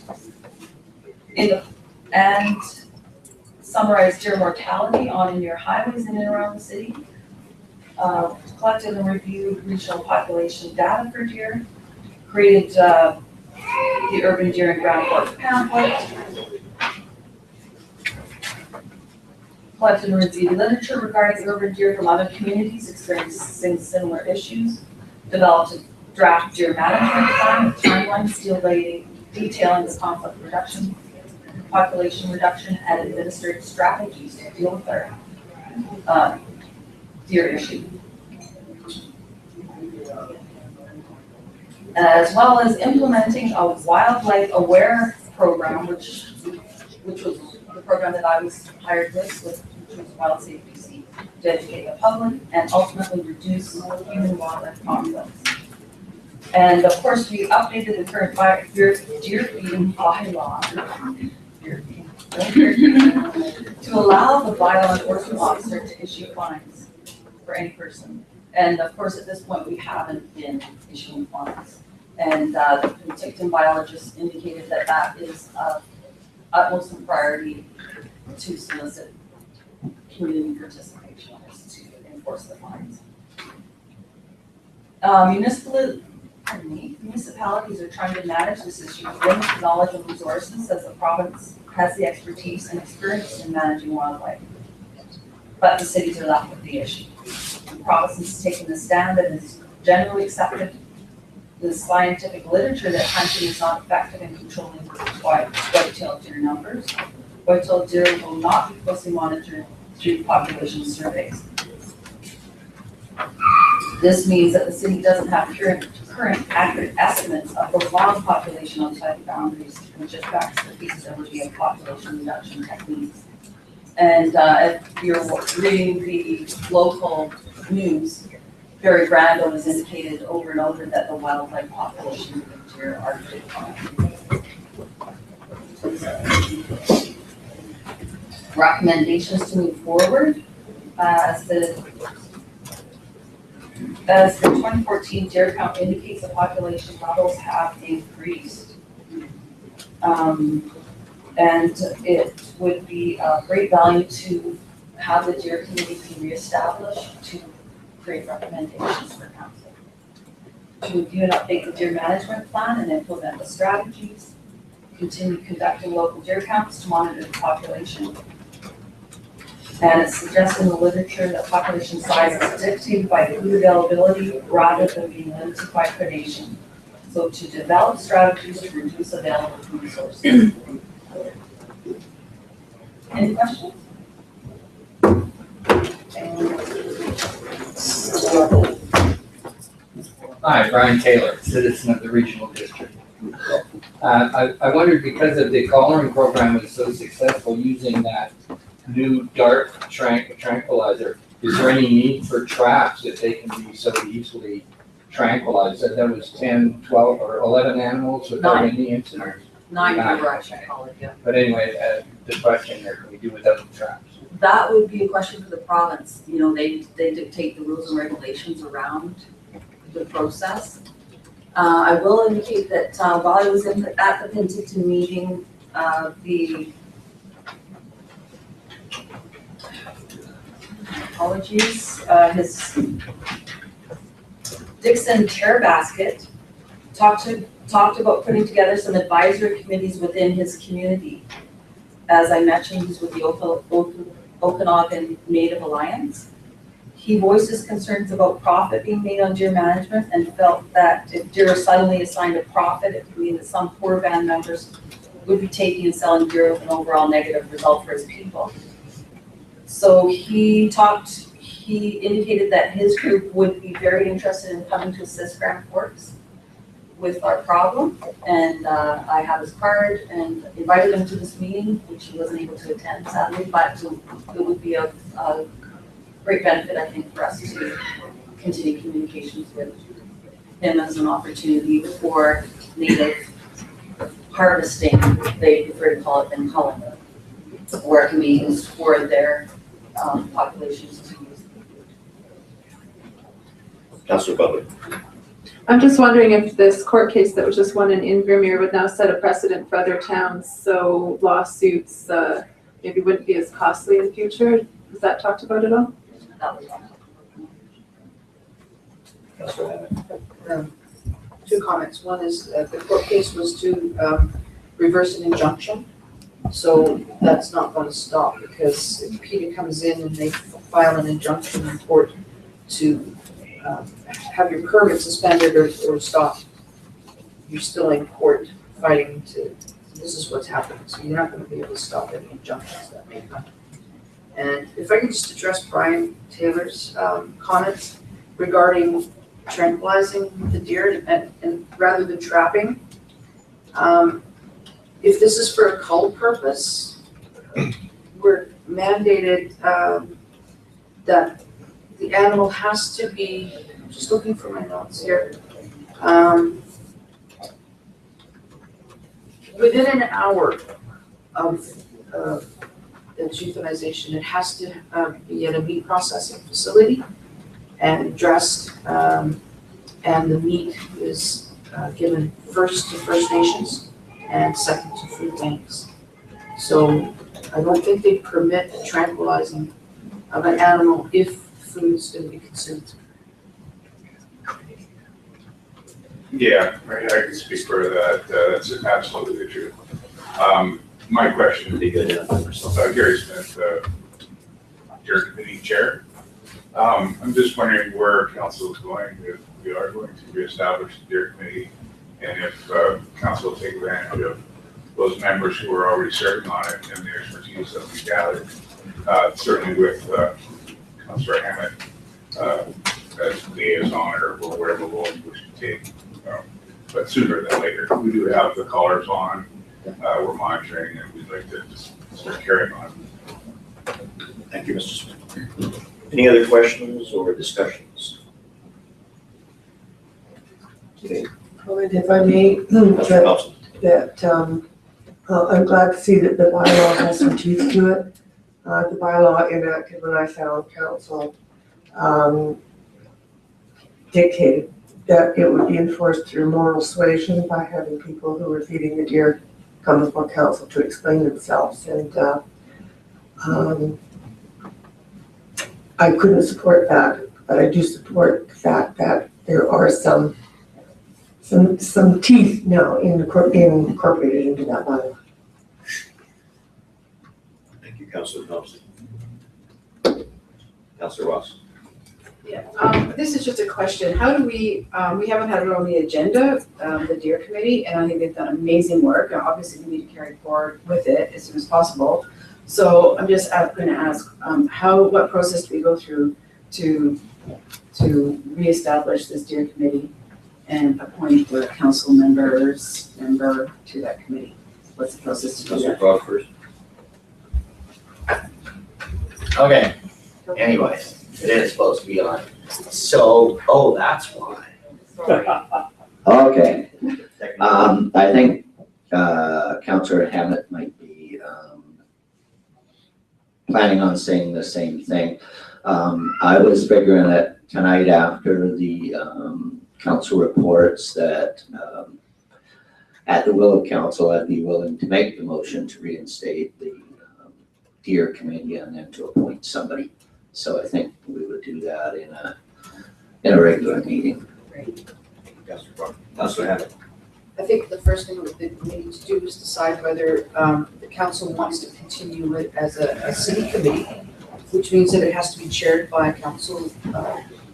and summarized deer mortality on and near highways in and around the city. Collected and reviewed regional population data for deer. Created the urban deer and Grand Forks pamphlet. Collected and reviewed literature regarding urban deer from other communities experiencing similar issues. Developed a draft deer management plan with timelines detailing the conflict reduction, population reduction, and administered strategies to deal with our deer issue. As well as implementing a wildlife aware program, which was the program that I was hired with, which was Wild Safety, to educate the public and ultimately reduce human-wildlife conflicts. And of course, we updated the current deer feeding bylaw. to allow the bylaw enforcement officer to issue fines for any person. And of course, at this point, we haven't been issuing fines. And the Penticton biologist indicated that that is of utmost priority to solicit community participation, is to enforce the fines. Municipalities are trying to manage this issue with limited knowledge and resources, as the province has the expertise and experience in managing wildlife. But the cities are left with the issue. The province has taken the stand and is generally accepted the scientific literature that hunting is not effective in controlling white-tailed deer numbers. White-tailed deer will not be closely monitored through population surveys. This means that the city doesn't have current accurate estimates of the wild population outside the boundaries, which affects the feasibility of population reduction techniques. And if you're reading the local news, Barry Brando has indicated over and over that the wildlife population of deer are declining. Recommendations to move forward. As the 2014 deer count indicates, the population levels have increased. And it would be of great value to have the deer committee be reestablished to create recommendations for council. To review and update the deer management plan and implement the strategies. Continue conducting local deer counts to monitor the population. And it suggests in the literature that population size is dictated by food availability rather than being limited by predation. So to develop strategies to reduce available food sources. Any questions? Hi, Brian Taylor, citizen of the Regional District. I wondered, because of the collaring program was so successful using that new dark tranquilizer, is there any need for traps if they can be so easily tranquilized? That was 10, 12, or 11 animals without any incidents? 9 number, I should call it, yeah. But anyway, the question there, can we do without the traps? That would be a question for the province. You know, they dictate the rules and regulations around the process. I will indicate that while I was at the Penticton meeting, his Dixon Tear Basket talked about putting together some advisory committees within his community. As I mentioned, he's with the Okanagan Native Alliance. He voiced his concerns about profit being made on deer management and felt that if deer are suddenly assigned a profit, it would mean that some poor band members would be taking and selling deer with an overall negative result for his people. So he indicated that his group would be very interested in coming to assist Grand Forks with our problem, and I have his card and invited him to this meeting, which he wasn't able to attend sadly, but it would be of great benefit, I think, for us to continue communications with him as an opportunity for native harvesting, they prefer to call it than culling, where it can be used for their populations to use. Councilor Butler. I'm just wondering if this court case that was just won in Invermere would now set a precedent for other towns, so lawsuits maybe wouldn't be as costly in the future. Is that talked about at all? Two comments. One is the court case was to reverse an injunction. So that's not going to stop, because if PETA comes in and they file an injunction in court to have your permit suspended or stopped, you're still in court fighting to, this is what's happening. So you're not going to be able to stop any injunctions that may come. And if I could just address Brian Taylor's comments regarding tranquilizing the deer and rather than trapping. If this is for a cull purpose, we're mandated that the animal has to be, I'm just looking for my notes here, within an hour of that's euthanization, it has to be in a meat processing facility and dressed, and the meat is given first to First Nations and second to food banks. So I don't think they permit tranquilizing of an animal if food is going to be consumed. Yeah, I can speak for that. That's absolutely the truth. My question would be good. Gary Smith, your committee chair. I'm just wondering where council is going, if we are going to reestablish the deer committee, and if council will take advantage of those members who are already serving on it and the expertise that we gathered, certainly with Councilor Hammett as liaison or whatever role you wish to take. But sooner than later, we do have the collars on, we're monitoring, and we'd like to just start carrying on. Thank you, Mr. Smith. Any other questions or discussions? Okay. Comment if I may, Councilor Thompson. that I'm glad to see that the bylaw has some teeth to it. The bylaw enacted when I found council dictated that it would be enforced through moral suasion by having people who were feeding the deer come before council to explain themselves. And I couldn't support that, but I do support the fact that there are some teeth now incorporated into that bylaw. Thank you, Councilor Thompson. Councilor Ross. Yeah, this is just a question. How do we haven't had it on the agenda, the Deer Committee, and I think they've done amazing work. And obviously, we need to carry forward with it as soon as possible. So I'm just going to ask, what process do we go through to reestablish this Deer Committee and appoint the council member to that committee? What's the process to do Councilor that? Ross first. Okay, anyways, it is supposed to be on. So, oh, that's why. Sorry. Okay, I think, Councilor Hammett might be, planning on saying the same thing. I was figuring that tonight after the, council reports that, at the will of council, I'd be willing to make the motion to reinstate the, Deer Committee and then to appoint somebody. So I think we would do that in a regular meeting. Great. Councilor Hammett. I think the first thing that we need to do is decide whether the council wants to continue it as a city committee, which means that it has to be chaired by a council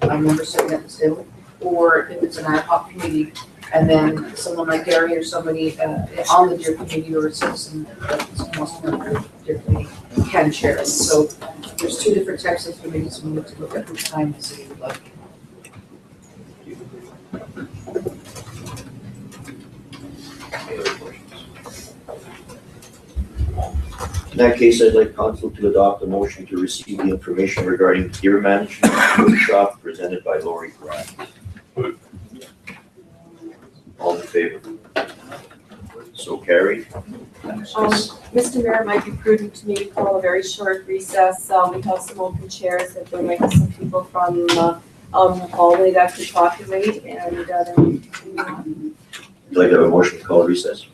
member sitting at the table, or if it's an ad hoc committee, and then someone like Gary or somebody on the Deer Committee or a citizen that wants to member of the Deer Committee can chair it. So there's two different types of committees, and we need to look at which time the city would like. In that case, I'd like council to adopt a motion to receive the information regarding deer management workshop presented by Lori Grant. All in favor? So carried. Mr. Mayor, it might be prudent to maybe call a very short recess. We have some open chairs, if there might be some people from hallway that could talk tonight, and then we can continue on. Would you like to have a motion to call recess?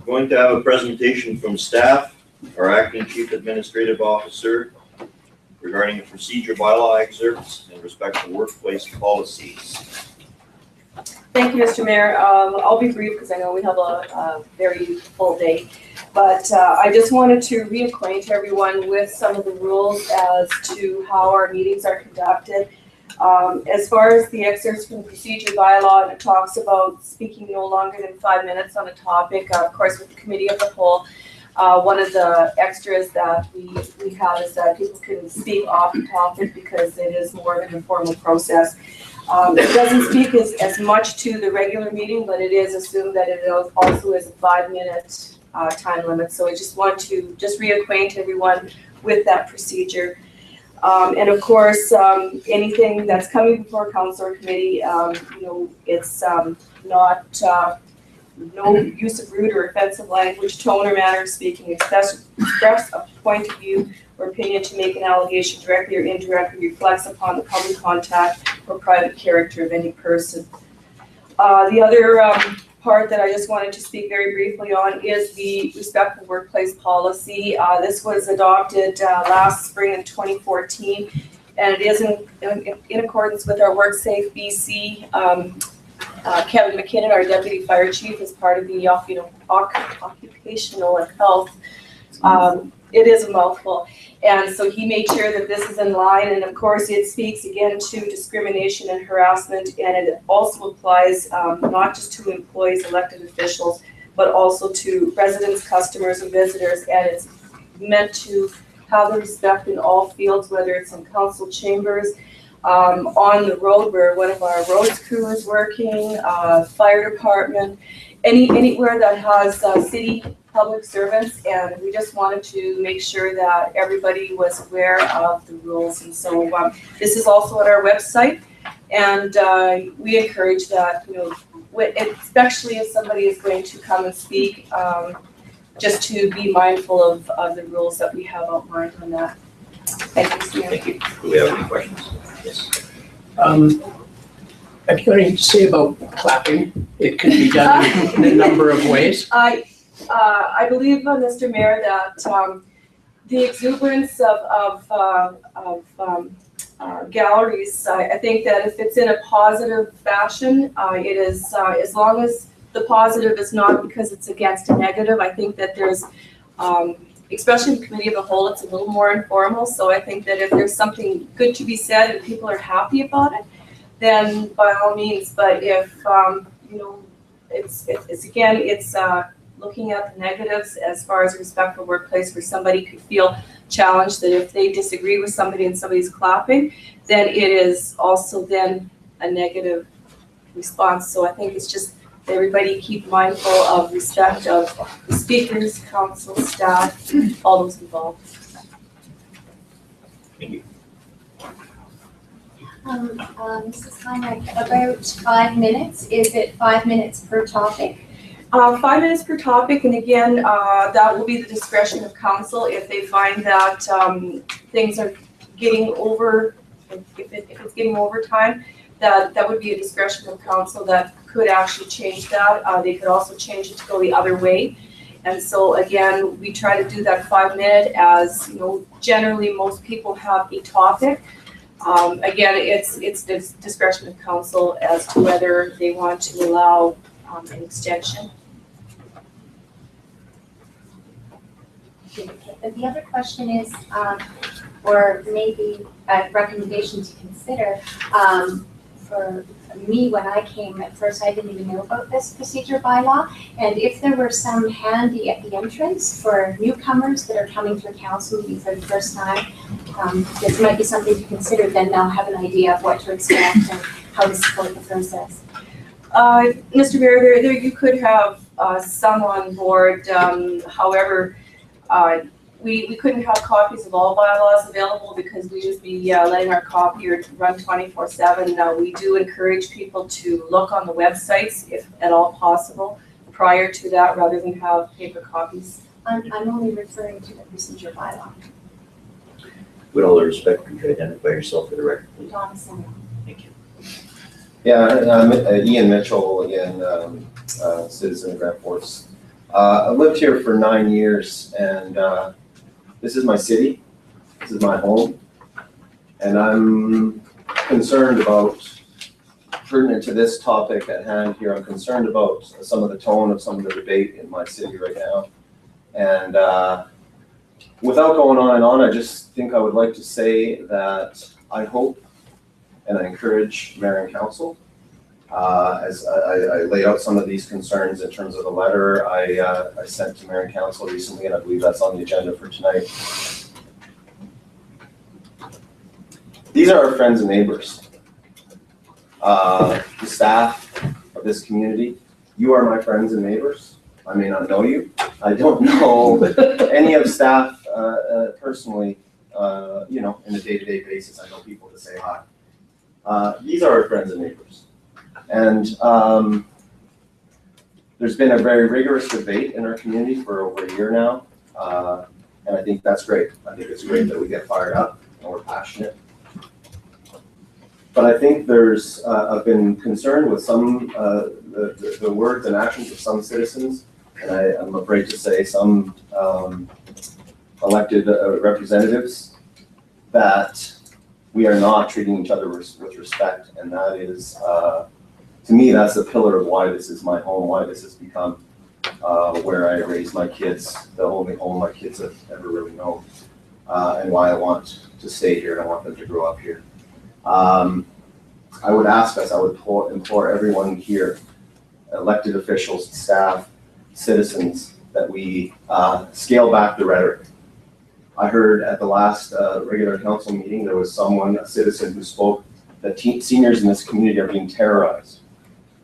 Going to have a presentation from staff, our acting chief administrative officer, regarding the procedure bylaw excerpts in respect to workplace policies. Thank you, Mr. Mayor. I'll be brief because I know we have a very full day. But I just wanted to reacquaint everyone with some of the rules as to how our meetings are conducted. As far as the excerpts from the procedure bylaw, it talks about speaking no longer than 5 minutes on a topic. Of course, with the committee of the whole, one of the extras that we have is that people can speak off the topic because it is more of an informal process. It doesn't speak as much to the regular meeting, but it is assumed that it also is a 5-minute time limit. So I just want to reacquaint everyone with that procedure. And of course, anything that's coming before council or committee, it's not no use of rude or offensive language, tone or manner of speaking, express a point of view or opinion to make an allegation directly or indirectly reflects upon the public contact or private character of any person. The other part that I just wanted to speak very briefly on is the respectful workplace policy. This was adopted last spring in 2014, and it is in accordance with our WorkSafe BC. Kevin McKinnon, our deputy fire chief, is part of the occupational health. It is a mouthful. And so he made sure that this is in line, and of course it speaks again to discrimination and harassment, and it also applies not just to employees, elected officials, but also to residents, customers, and visitors, and it's meant to have the respect in all fields, whether it's in council chambers, on the road where one of our roads crew is working, fire department, anywhere that has city public servants, and we just wanted to make sure that everybody was aware of the rules. And so this is also on our website, and we encourage that, especially if somebody is going to come and speak, just to be mindful of the rules that we have outlined on that. Thank you, Steve. Thank you. Do we have any questions? Yes. Have you got anything to say about clapping? It can be done in a number of ways. I believe, Mr. Mayor, that the exuberance of galleries, I think that if it's in a positive fashion, it is, as long as the positive is not because it's against a negative, I think that there's, especially in the committee of the whole, it's a little more informal. So I think that if there's something good to be said and people are happy about it, then by all means. But if, it's looking at the negatives as far as a respectful workplace where somebody could feel challenged that if they disagree with somebody and somebody's clapping, then it is also then a negative response. So I think it's just everybody keep mindful of respect of the speakers, council, staff, all those involved. Thank you. Mrs. Heinrich, about 5 minutes. Is it 5 minutes per topic? 5 minutes per topic, and again, that will be the discretion of council if they find that things are getting over, if it's getting over time, that would be a discretion of council that could actually change that. They could also change it to go the other way. And so again, we try to do that 5 minute as, generally most people have a topic. Again, it's the discretion of council as to whether they want to allow an extension. The other question is, or maybe a recommendation to consider, for me, when I came at first, I didn't even know about this procedure bylaw. And if there were some handy at the entrance for newcomers that are coming to a council meeting for the first time, this might be something to consider. Then they'll have an idea of what to expect and how to support the process. Mr. Mayor, there you could have some on board. However, we couldn't have copies of all bylaws available because we would be letting our copier run 24/7. We do encourage people to look on the websites if at all possible prior to that rather than have paper copies. I'm only referring to the procedure bylaw. With all due respect, could you identify yourself for the record, please? Donna Simmons. Thank you. Ian Mitchell again, citizen of Grand Forks. I've lived here for 9 years, and this is my city, this is my home, and I'm concerned about, pertinent to this topic at hand here, I'm concerned about some of the tone of some of the debate in my city right now. And without going on and on, I just think I would like to say that I hope and I encourage Mayor and Council, as I lay out some of these concerns in terms of the letter I sent to Mayor and Council recently, and I believe that's on the agenda for tonight. These are our friends and neighbors. The staff of this community, you are my friends and neighbors. I may not know you. I don't know any of staff personally, you know, in a day-to-day basis. I know people to say hi. These are our friends and neighbors. And there's been a very rigorous debate in our community for over a year now. And I think that's great. I think it's great that we get fired up and we're passionate. But I think there's, I've been concerned with some, the words and actions of some citizens, and I'm afraid to say some elected representatives, that we are not treating each other with respect, and that is, to me, that's the pillar of why this is my home, why this has become where I raise my kids, the only home my kids have ever really known, and why I want to stay here and I want them to grow up here. I would ask us, I would implore everyone here, elected officials, staff, citizens, that we scale back the rhetoric. I heard at the last regular council meeting, there was someone, a citizen, who spoke that seniors in this community are being terrorized.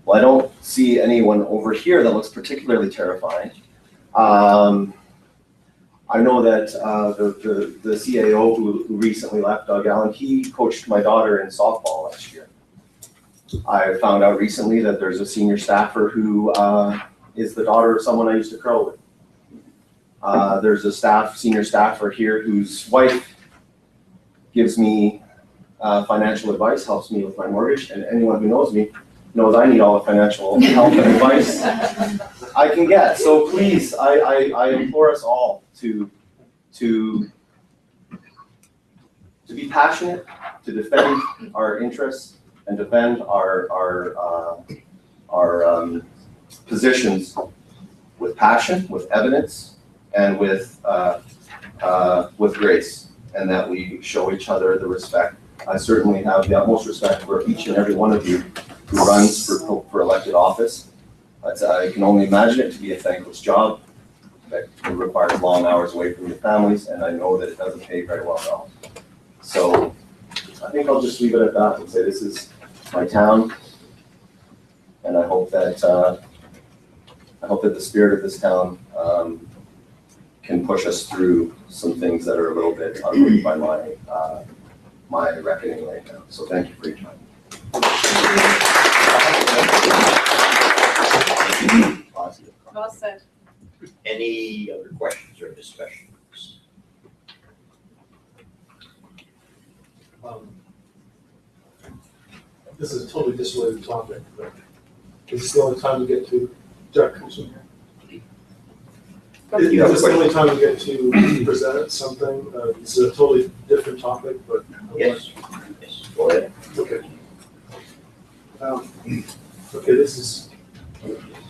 Well, I don't see anyone over here that looks particularly terrifying. I know that the CAO who recently left, Doug Allen, he coached my daughter in softball last year. I found out recently that there's a senior staffer who is the daughter of someone I used to curl with. There's a senior staffer here whose wife gives me financial advice, helps me with my mortgage, and anyone who knows me knows I need all the financial help and advice I can get. So please, I implore us all to be passionate, to defend our interests and defend our positions with passion, with evidence, and with grace, and that we show each other the respect. I certainly have the utmost respect for each and every one of you who runs for elected office. I can only imagine it to be a thankless job that requires long hours away from your families, and I know that it doesn't pay very well at all. So I think I'll just leave it at that and say this is my town, and I hope that the spirit of this town can push us through some things that are a little bit unmoved by my reckoning right now. So thank you for your time. Well said. Any other questions or discussions? This is a totally disrelated topic, but is this the only time we get to, Jack comes in here? Is this the only time we get to present something? This is a totally different topic, but. Yes, yes, go ahead. Okay. Okay, this is.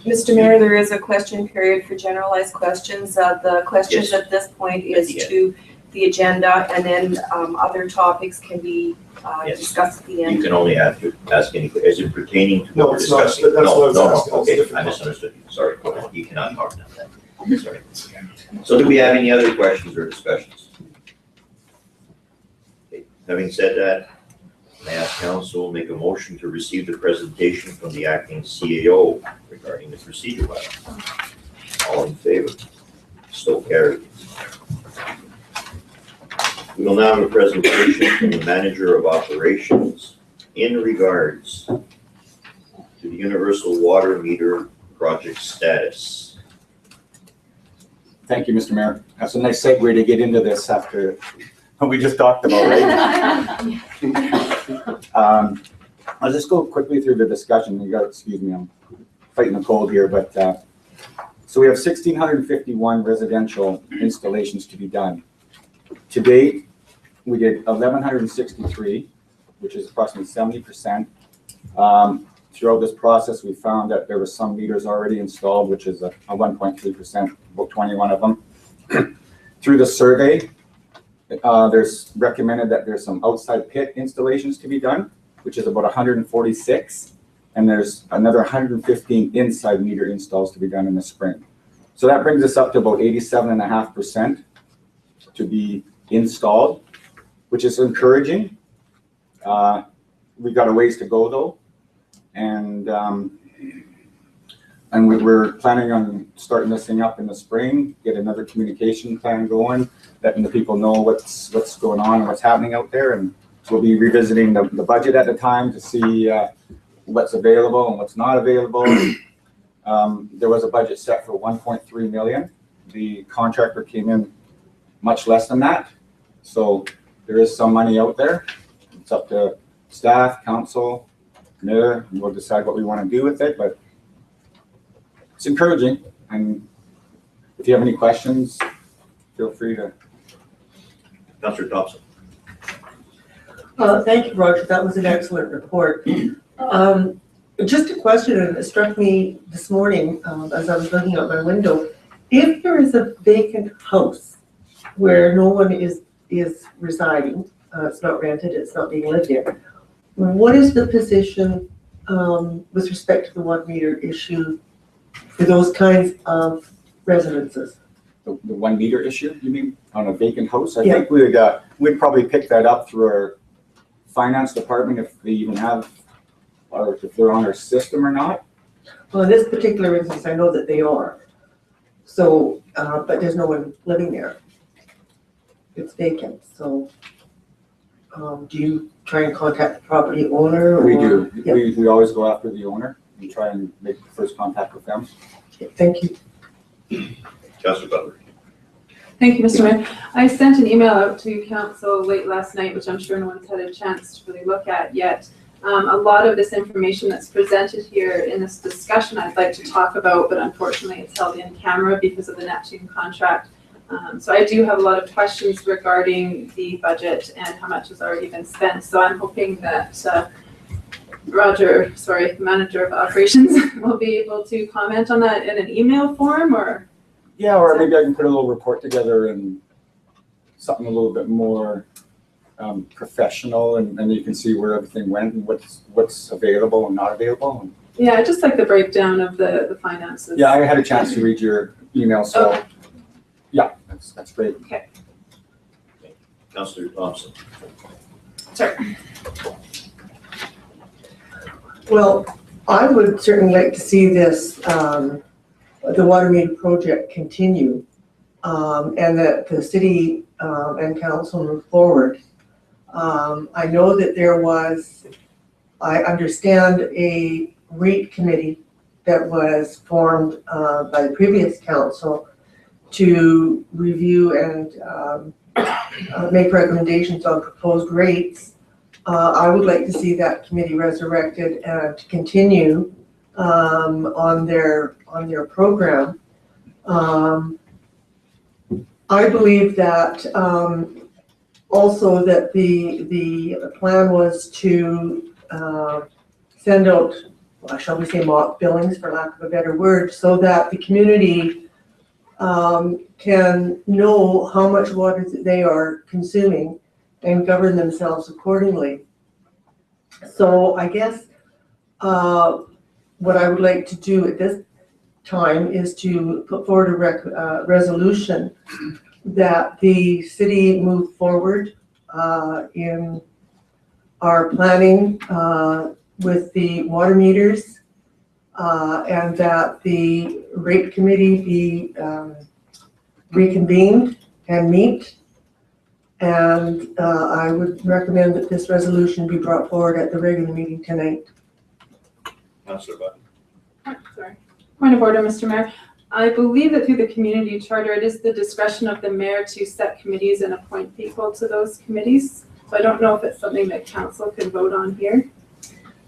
Mr. Mayor, there is a question period for generalized questions. The questions Yes. at this point is to the agenda, and then other topics can be Yes. discussed at the end. You can only ask any, is it pertaining to No, what we're it's not. discussing? That's what I was asking. It's a Okay, different I topic. misunderstood you. Sorry, you cannot talk now then. Sorry. So do we have any other questions or discussions? Okay, having said that, I ask council make a motion to receive the presentation from the acting CAO regarding the procedure bylaw. All in favor? So carried. We will now have a presentation from the manager of operations in regards to the universal water meter project status. Thank you, Mr. Mayor. That's a nice segue to get into this after what we just talked about, right? I'll just go quickly through the discussion. You got, excuse me, I'm fighting a cold here, but so we have 1,651 residential installations to be done. To date, we did 1,163, which is approximately 70%. Throughout this process, we found that there were some meters already installed, which is a 1.3%, about 21 of them. Through the survey, there's recommended that there's some outside pit installations to be done, which is about 146. And there's another 115 inside meter installs to be done in the spring. So that brings us up to about 87.5% to be installed, which is encouraging. We've got a ways to go though. And we're planning on starting this thing up in the spring, get another communication plan going, letting the people know what's going on and what's happening out there. And we'll be revisiting the budget at the time to see what's available and what's not available. There was a budget set for 1.3 million. The contractor came in much less than that. So there is some money out there. It's up to staff, council, mayor, and we'll decide what we want to do with it, but it's encouraging. And if you have any questions, feel free to. Councillor Thompson. Thank you, Roger. That was an excellent report. Just a question, and it struck me this morning as I was looking out my window. If there is a vacant house where no one is residing, it's not rented, it's not being lived in, what is the position with respect to the 1 meter issue for those kinds of residences? The 1 meter issue, you mean, on a vacant house? I think we'd probably pick that up through our finance department if they even have, or if they're on our system or not. Well, in this particular instance, I know that they are. So, but there's no one living there. It's vacant, so do you try and contact the property owner? We do. Yeah. We always go after the owner and try and make the first contact with them. Okay, thank you. Councillor Butler. Thank you, Mr. Mayor. I sent an email out to council late last night, which I'm sure no one's had a chance to really look at yet. A lot of this information that's presented here in this discussion I'd like to talk about, but unfortunately it's held in camera because of the Neptune contract. So I do have a lot of questions regarding the budget and how much has already been spent. So I'm hoping that Roger, the manager of operations, will be able to comment on that in an email form, or? Yeah, or maybe I can put a little report together and something a little bit more professional, and you can see where everything went and what's available and not available. Yeah, I just like the breakdown of the finances. Yeah, I had a chance to read your email, so okay. Yeah, that's great. Okay. Councillor Thompson. Sorry. Well, I would certainly like to see this, the water meter project continue, and that the city and council move forward. I know that there was, I understand, a rate committee that was formed by the previous council to review and make recommendations on proposed rates. I would like to see that committee resurrected and to continue on their program. I believe that also that the plan was to send out, shall we say, mock billings, for lack of a better word, so that the community can know how much water they are consuming and govern themselves accordingly. So I guess what I would like to do at this time is to put forward a resolution that the city move forward in our planning with the water meters, and that the rate committee be reconvened and meet. And I would recommend that this resolution be brought forward at the regular meeting tonight. Councillor Butler. Sorry. Point of order, Mr. Mayor. I believe that through the community charter, it is the discretion of the mayor to set committees and appoint people to those committees. So I don't know if it's something that council can vote on here.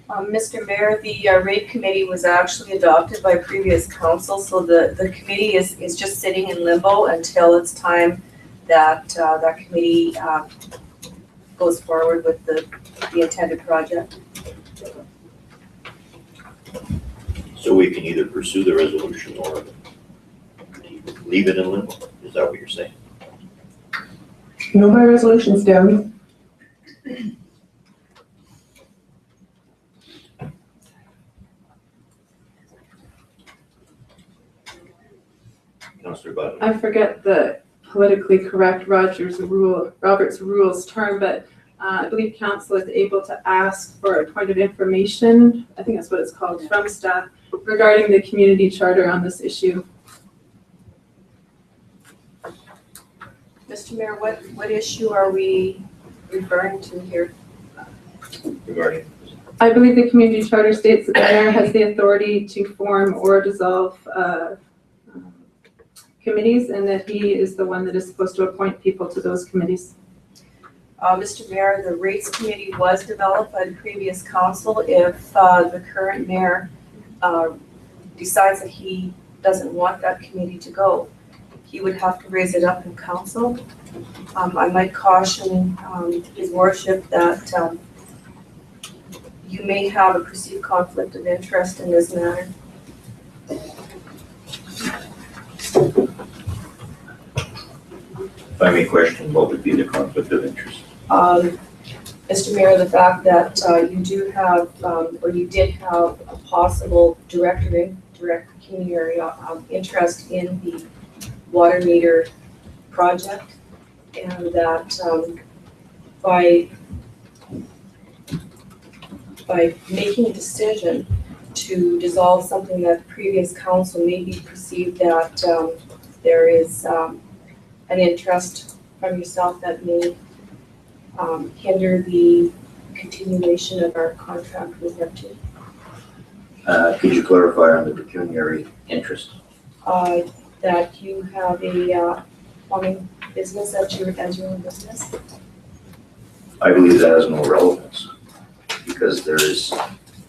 Mr. Mayor, the rate committee was actually adopted by previous council, so the committee is just sitting in limbo until it's time that that committee goes forward with the intended project. So we can either pursue the resolution or leave it in limbo? Is that what you're saying? No, my resolution's down. Councillor Butler? I forget the politically correct Robert's rules term, but I believe council is able to ask for a point of information, I think that's what it's called, from staff regarding the community charter on this issue. Mr. Mayor, what issue are we referring to here? Regarding? I believe the community charter states that the mayor has the authority to form or dissolve committees, and that he is the one that is supposed to appoint people to those committees. Mr. Mayor, the rates committee was developed by the previous council. If the current mayor decides that he doesn't want that committee to go, he would have to raise it up in council. I might caution his worship that you may have a perceived conflict of interest in this matter. If I may question, what would be the conflict of interest? Mr. Mayor, the fact that you do have, or you did have a possible direct pecuniary interest in the water meter project, and that by making a decision to dissolve something that the previous council may be perceived that there is an interest from yourself that may hinder the continuation of our contract with Neptune. Could you clarify on the pecuniary interest? That you have a plumbing business as your own business? I believe that has no relevance because there is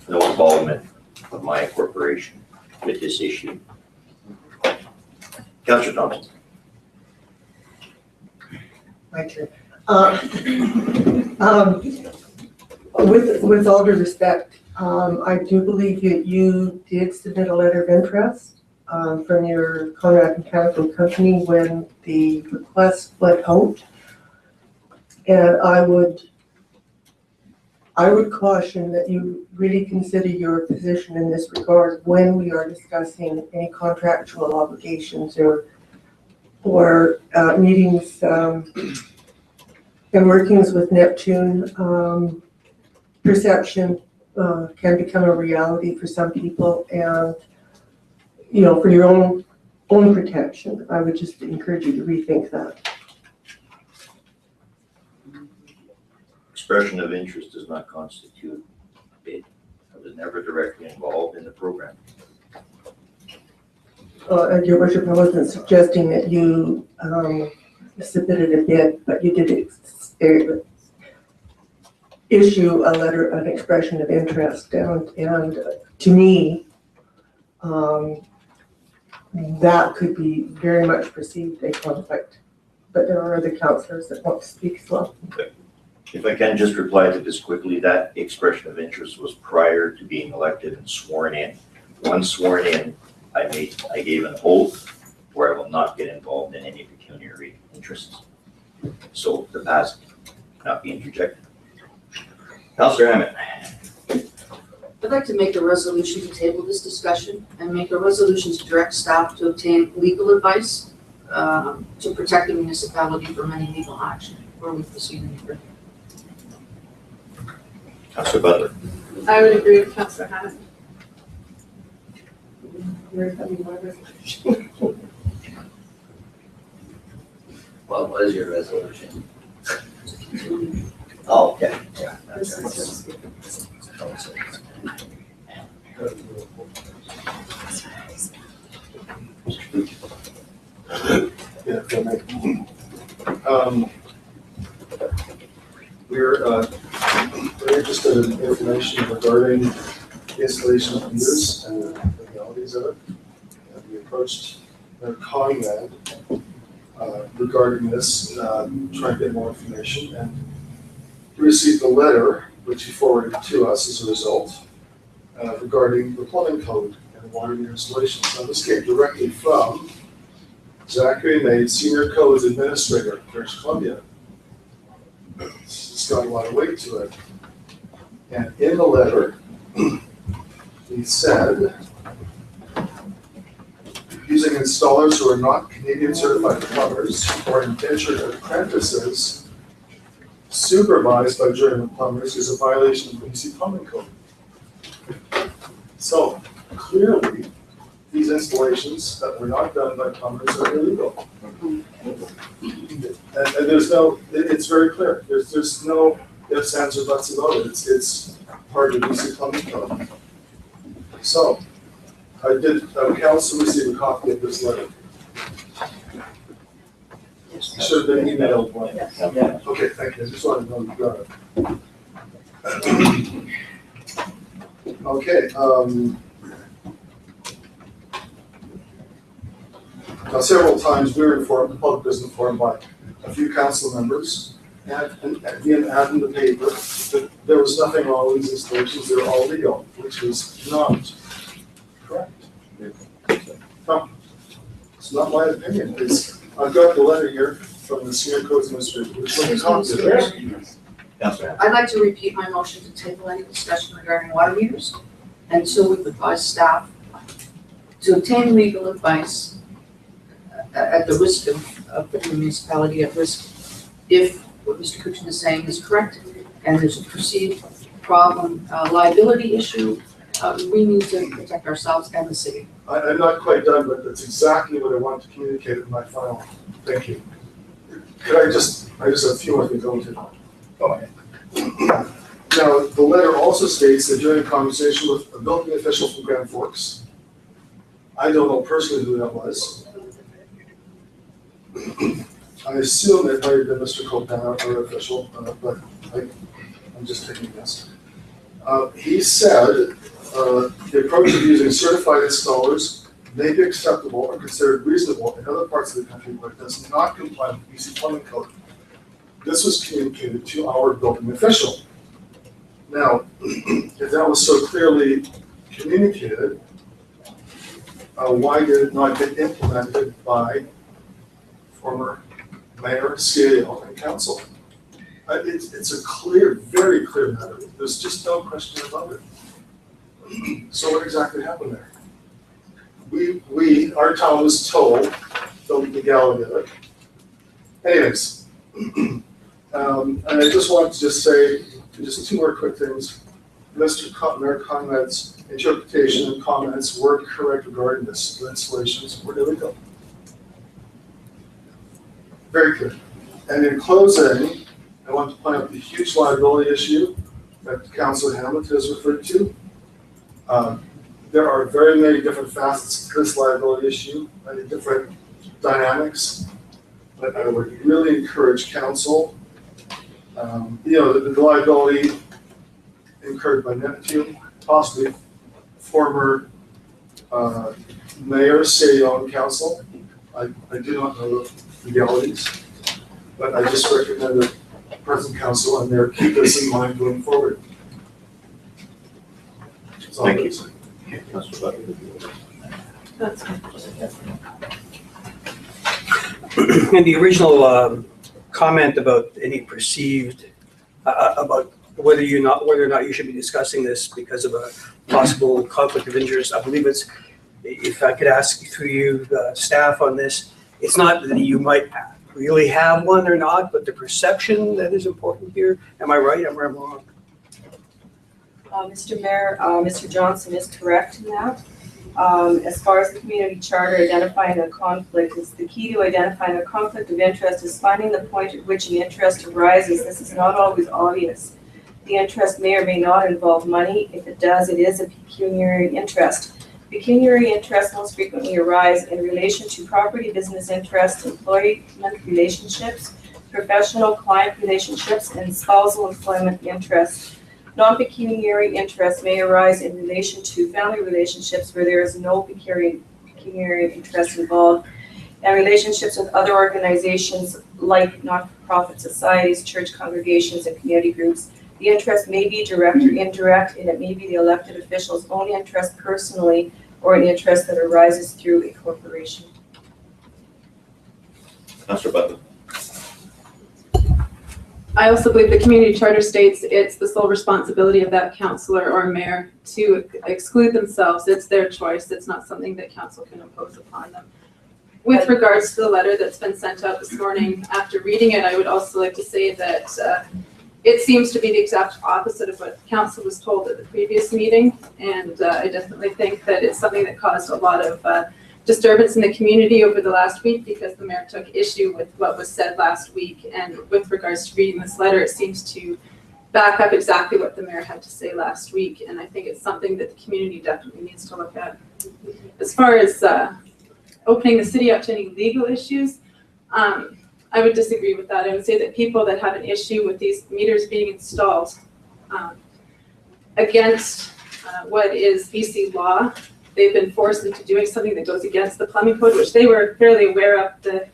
no involvement of my corporation with this issue. Councillor Thompson? My turn. With all due respect, I do believe that you did submit a letter of interest from your Conrad Mechanical Company when the request went out. And I would caution that you really consider your position in this regard when we are discussing any contractual obligations or meetings and workings with Neptune. Perception can become a reality for some people, and for your own protection, I would just encourage you to rethink that. Expression of interest does not constitute a bid. I was never directly involved in the program. Your worship, I wasn't suggesting that you submitted a bid, but you did issue a letter, an expression of interest, and to me, that could be very much perceived a conflict. But there are other councillors that want to speak as well. Okay. If I can just reply to this quickly, that expression of interest was prior to being elected and sworn in. Once sworn in, I gave an oath where I will not get involved in any pecuniary interests. So the past cannot be interjected. Councillor Hammond. I'd like to make a resolution to table this discussion and make a resolution to direct staff to obtain legal advice to protect the municipality from any legal action before we proceed any further. Councillor Butler. I would agree with Councillor Hammond. What was your resolution? Oh, okay, yeah. That's right. Yeah, we're just information regarding the installation of meters and the legalities of it. And we approached their Conrad regarding this, trying to get more information, and we received a letter, which he forwarded to us as a result, regarding the plumbing code and water meter installations. Now, this came directly from Zachary Maid, Senior Codes Administrator, British Columbia. It's got a lot of weight to it. And in the letter, he said, using installers who are not Canadian certified plumbers or indentured apprentices supervised by German plumbers is a violation of the BC Plumbing Code. So clearly, these installations that were not done by plumbers are illegal. And there's no, it's very clear. There's no ifs, ands, or buts about it. It's part of the BC Plumbing Code. So, council receive a copy of this letter. It should have been emailed. Yes. Okay, thank you. I just wanted to know you got it. Okay, now several times we were informed, the public was informed by a few council members, and being added in the paper, that there was nothing wrong with these installations, they're all legal, which is not correct. No, it's not my opinion. I've got the letter here from the Senior Codes Administrator, which was a copy of it. I'd like to repeat my motion to table any discussion regarding water meters until we've advised staff to obtain legal advice at the risk of putting the municipality at risk if what Mr. Kuchin is saying is correct and there's a perceived problem, liability issue, we need to protect ourselves and the city. I'm not quite done, but that's exactly what I want to communicate in my final. Thank you. I just have a few more things I want to. Go ahead. Now, the letter also states that during a conversation with a building official from Grand Forks, I don't know personally who that was. I assume it might have been Mr. Copan, our official, but I'm just taking a guess. He said the approach of using certified installers may be acceptable or considered reasonable in other parts of the country, but does not comply with the BC Plumbing Code. This was communicated to our building official. Now, if that was so clearly communicated, why did it not get implemented by former mayor, CAO, and council? It's a clear, very clear matter. There's just no question about it. So what exactly happened there? Our town was told the legality of it. Anyways, and I just want to say just two more quick things. Mayor Conrad's interpretation and comments were correct regarding this. The installations were illegal. Very clear. And in closing, I want to point out the huge liability issue that Councilor Hamlet has referred to. There are very many different facets to this liability issue, many different dynamics, but I would really encourage council, the liability incurred by Neptune, possibly former mayor, CAO, and council. I do not know the legalities, but I just recommend that present council and mayor keep this in mind going forward. Thank you. And the original comment about any perceived, about whether or not you should be discussing this because of a possible conflict of interest, I believe it's, if I could ask through you, staff on this, it's not that you might really have one or not, but the perception that is important here. Am I right? Am I wrong? Mr. Mayor, Mr. Johnson is correct in that. As far as the community charter identifying a conflict, is the key to identifying a conflict of interest is finding the point at which an interest arises. This is not always obvious. The interest may or may not involve money. If it does, it is a pecuniary interest. Pecuniary interests most frequently arise in relation to property, business interests, employment relationships, professional client relationships, and spousal employment interests. Non-pecuniary interest may arise in relation to family relationships where there is no pecuniary interest involved, and relationships with other organizations like not-for-profit societies, church congregations, and community groups. The interest may be direct or indirect, and it may be the elected official's own interest personally or an interest that arises through a corporation. Councillor Butler. I also believe the community charter states it's the sole responsibility of that councillor or mayor to exclude themselves. It's their choice. It's not something that council can impose upon them. With regards to the letter that's been sent out this morning, after reading it, I would also like to say that it seems to be the exact opposite of what council was told at the previous meeting. And I definitely think that it's something that caused a lot of disturbance in the community over the last week because the mayor took issue with what was said last week. And with regards to reading this letter, it seems to back up exactly what the mayor had to say last week. And I think it's something that the community definitely needs to look at. As far as opening the city up to any legal issues, I would disagree with that. I would say that people that have an issue with these meters being installed against what is BC law, they've been forced into doing something that goes against the plumbing code, which they were fairly aware of. The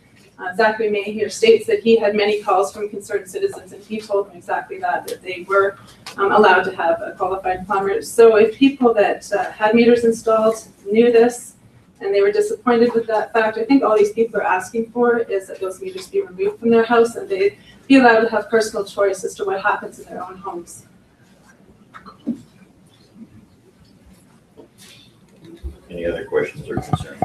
Zachary May here states that he had many calls from concerned citizens, and he told them exactly that they were allowed to have a qualified plumber. So if people that had meters installed knew this and they were disappointed with that fact, I think all these people are asking for is that those meters be removed from their house and they be allowed to have personal choice as to what happens in their own homes. Any other questions or concerns?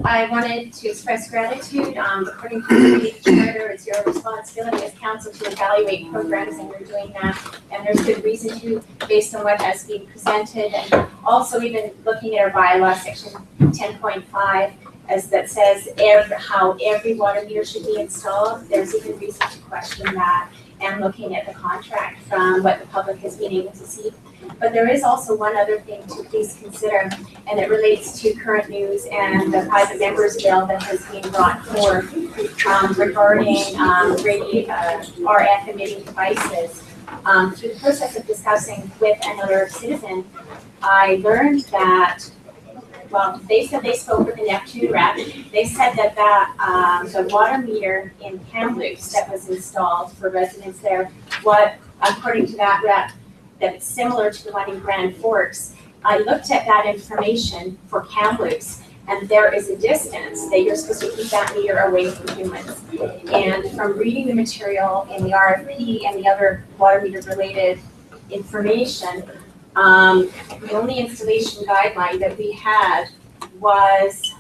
I wanted to express gratitude. According to the community charter, it's your responsibility as council to evaluate programs, and you're doing that. And there's good reason to, based on what has been presented, and also even looking at our bylaw section 10.5, as that says how every water meter should be installed. There's even reason to question that, and looking at the contract from what the public has been able to see. But there is also one other thing to please consider, and it relates to current news and the private members bill that has been brought forth regarding RF emitting devices. Through the process of discussing with another citizen, I learned that, well, they said they spoke with the Neptune rep. They said that the water meter in Kamloops that was installed for residents there, what, according to that rep, that's similar to the one in Grand Forks. I looked at that information for Kamloops, and there is a distance that you're supposed to keep that meter away from humans. And from reading the material in the RFP and the other water meter related information, the only installation guideline that we had was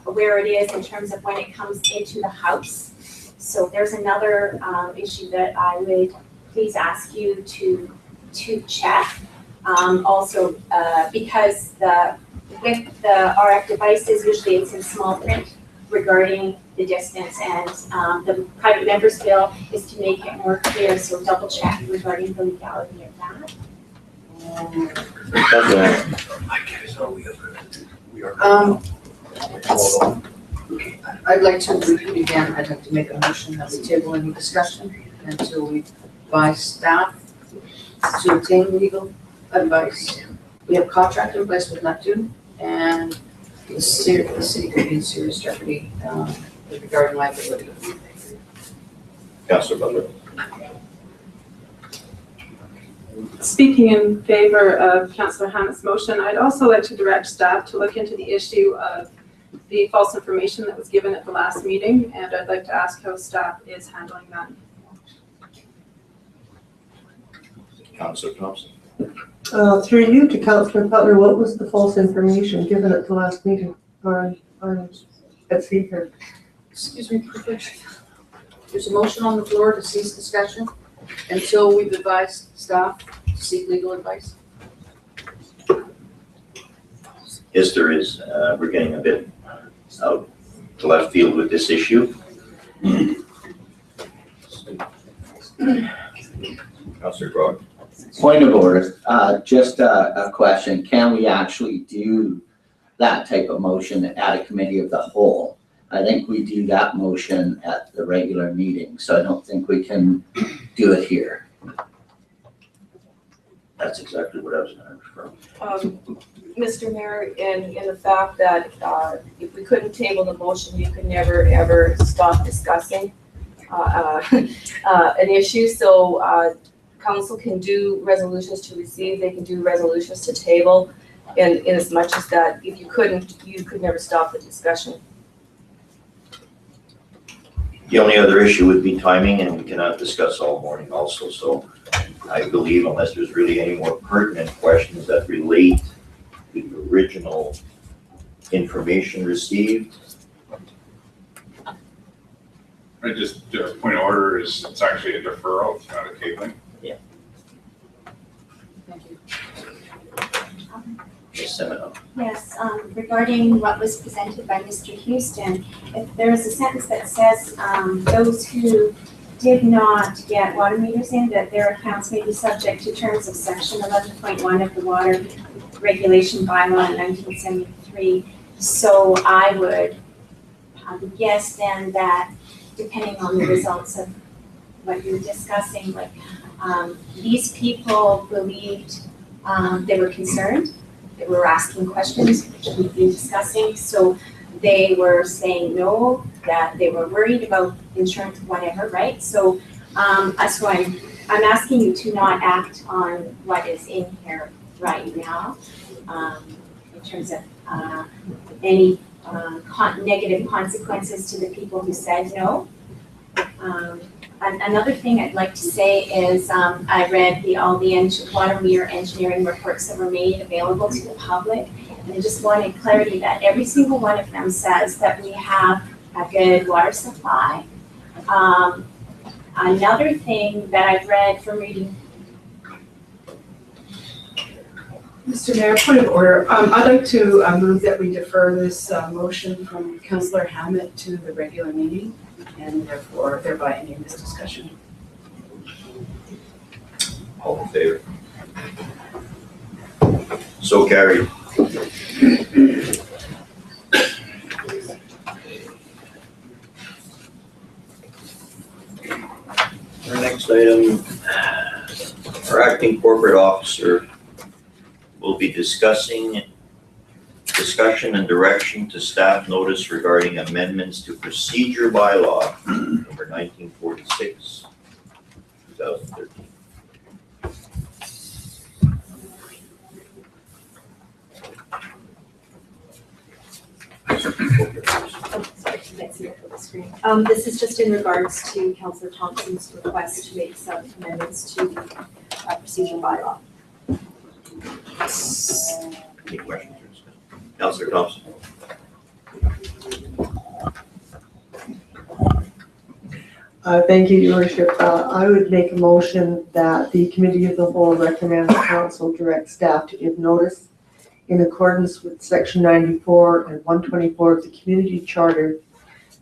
where it is in terms of when it comes into the house. So there's another issue that I would please ask you to check. Also, because with the RF devices, usually it's in small print regarding the distance, and the private members bill is to make it more clear, so double check regarding the legality of that. I'd like to repeat again, I'd like to make a motion that we table any discussion until we advise staff to obtain legal advice. We have contract in place with Neptune, and the city could be in serious jeopardy regarding liability. Councillor Butler. Speaking in favor of Councillor Hammett's motion, I'd also like to direct staff to look into the issue of the false information that was given at the last meeting, and I'd like to ask how staff is handling that. Councillor Thompson. Through you to Councillor Butler, what was the false information given at the last meeting? Let's see here. Excuse me, there's a motion on the floor to cease discussion until we've advised staff to seek legal advice. Yes, there is. We're getting a bit out to left field with this issue. Councillor Grog. Point of order, just a question. Can we actually do that type of motion at a committee of the whole? I think we do that motion at the regular meeting, so I don't think we can do it here. That's exactly what I was gonna refer. Mr. Mayor, in the fact that if we couldn't table the motion, you could never, ever stop discussing an issue. So council can do resolutions to receive, they can do resolutions to table, in as much as that, if you couldn't, you could never stop the discussion. The only other issue would be timing, and we cannot discuss all morning also, so I believe unless there's really any more pertinent questions that relate to the original information received. I just, point of order is, it's actually a deferral, it's not a cabling. Thank you. Yes, regarding what was presented by Mr. Houston, if there is a sentence that says, those who did not get water meters in, that their accounts may be subject to terms of section 11.1 of the water regulation bylaw in 1973. So I would guess then that depending on the results of what you're discussing, like these people believed they were concerned, they were asking questions, which we've been discussing. So they were saying no, that they were worried about insurance, whatever, right? So that's why I'm asking you to not act on what is in here right now in terms of any negative consequences to the people who said no. Another thing I'd like to say is I read all the water meter engineering reports that were made available to the public, and I just wanted clarity that every single one of them says that we have a good water supply. Another thing that I've read from reading. Mr. Mayor, point of order. I'd like to move that we defer this motion from Councillor Hammett to the regular meeting, and therefore thereby ending this discussion. All in favor? So carried. Our next item, our acting corporate officer will be discussion and direction to staff notice regarding amendments to procedure bylaw number 1946, 2013. This is just in regards to Councillor Thompson's request to make some amendments to the procedure bylaw. Any questions? Councillor Thompson. Thank you, Your Worship. I would make a motion that the Committee of the Whole recommends Council direct staff to give notice in accordance with Section 94 and 124 of the Community Charter,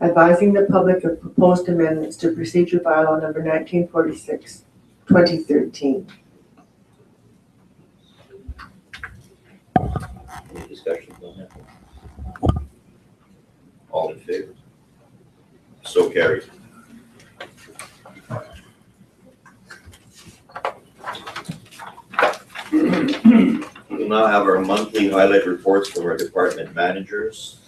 advising the public of proposed amendments to Procedure Bylaw number 1946, 2013. Any discussion on that? All in favor? So carried. We'll now have our monthly highlight reports from our department managers.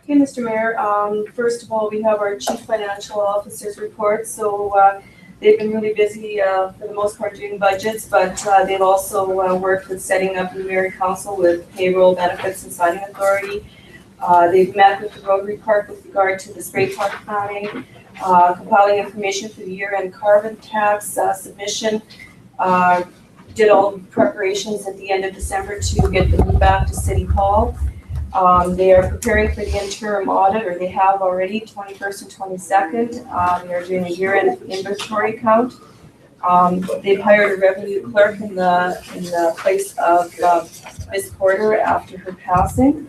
Okay, Mr. Mayor, first of all, we have our Chief Financial Officer's report. So they've been really busy for the most part doing budgets, but they've also worked with setting up the Mayor Council with payroll, benefits, and signing authority. They've met with the Rotary Park with regard to the spray park planning, compiling information for the year-end carbon tax submission. Did all the preparations at the end of December to get the move back to City Hall. They are preparing for the interim audit, or they have already, 21st and 22nd. They are doing a year-end inventory count. They've hired a revenue clerk in the place of Ms. Porter after her passing.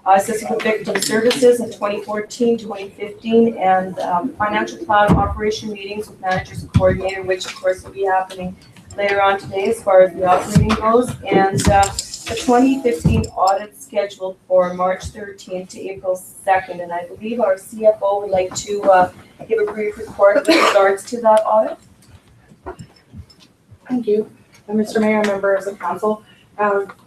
Assistant with Victim Services in 2014, 2015, and financial plan operation meetings with managers and coordinator, which of course will be happening later on today as far as the operating goes. And the 2015 audit scheduled for March 13th to April 2nd, and I believe our CFO would like to give a brief report with regards to that audit. Thank you, Mr. Mayor, members of council.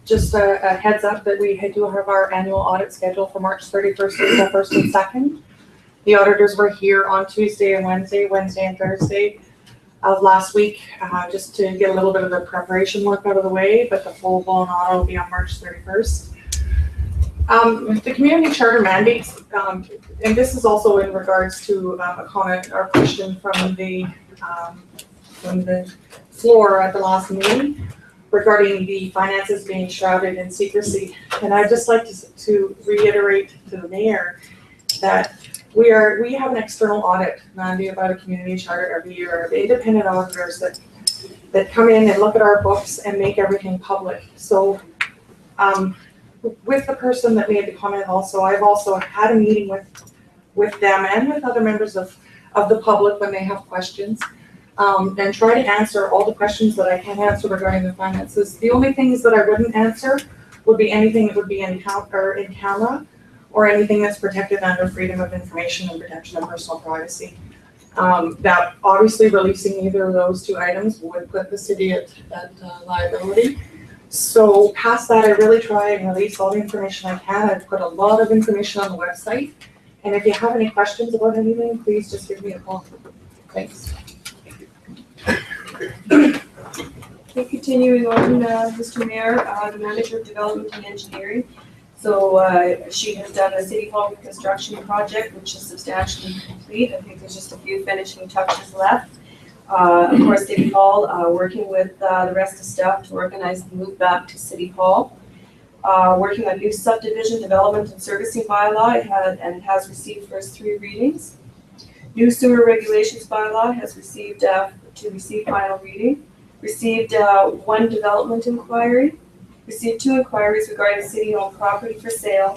Just a heads up that we do have our annual audit schedule for March 31st, April 1st and 2nd. The auditors were here on Tuesday and Wednesday and Thursday of last week, just to get a little bit of the preparation work out of the way, but the full-blown audit will be on March 31st. The community charter mandates, and this is also in regards to a comment or question from the floor at the last meeting regarding the finances being shrouded in secrecy. And I'd just like to reiterate to the mayor that we have an external audit mandate about a community charter every year of independent auditors that come in and look at our books and make everything public. So with the person that made the comment also, I've also had a meeting with them and with other members of the public when they have questions, and try to answer all the questions that I can answer regarding the finances. The only things that I wouldn't answer would be anything that would be in camera, or anything that's protected under freedom of information and protection of personal privacy. That obviously releasing either of those two items would put the city at liability. So past that, I really try and release all the information I can. I've put a lot of information on the website. And if you have any questions about anything, please just give me a call. Thanks. Okay, continuing on, Mr. Mayor, the Manager of Development and Engineering. So she has done a City Hall reconstruction project, which is substantially complete. I think there's just a few finishing touches left. Of course, City Hall, working with the rest of the staff to organize the move back to City Hall. Working on new subdivision development and servicing bylaw, it has received first 3 readings. New sewer regulations bylaw has received final reading. Received 1 development inquiry. Received 2 inquiries regarding city-owned property for sale.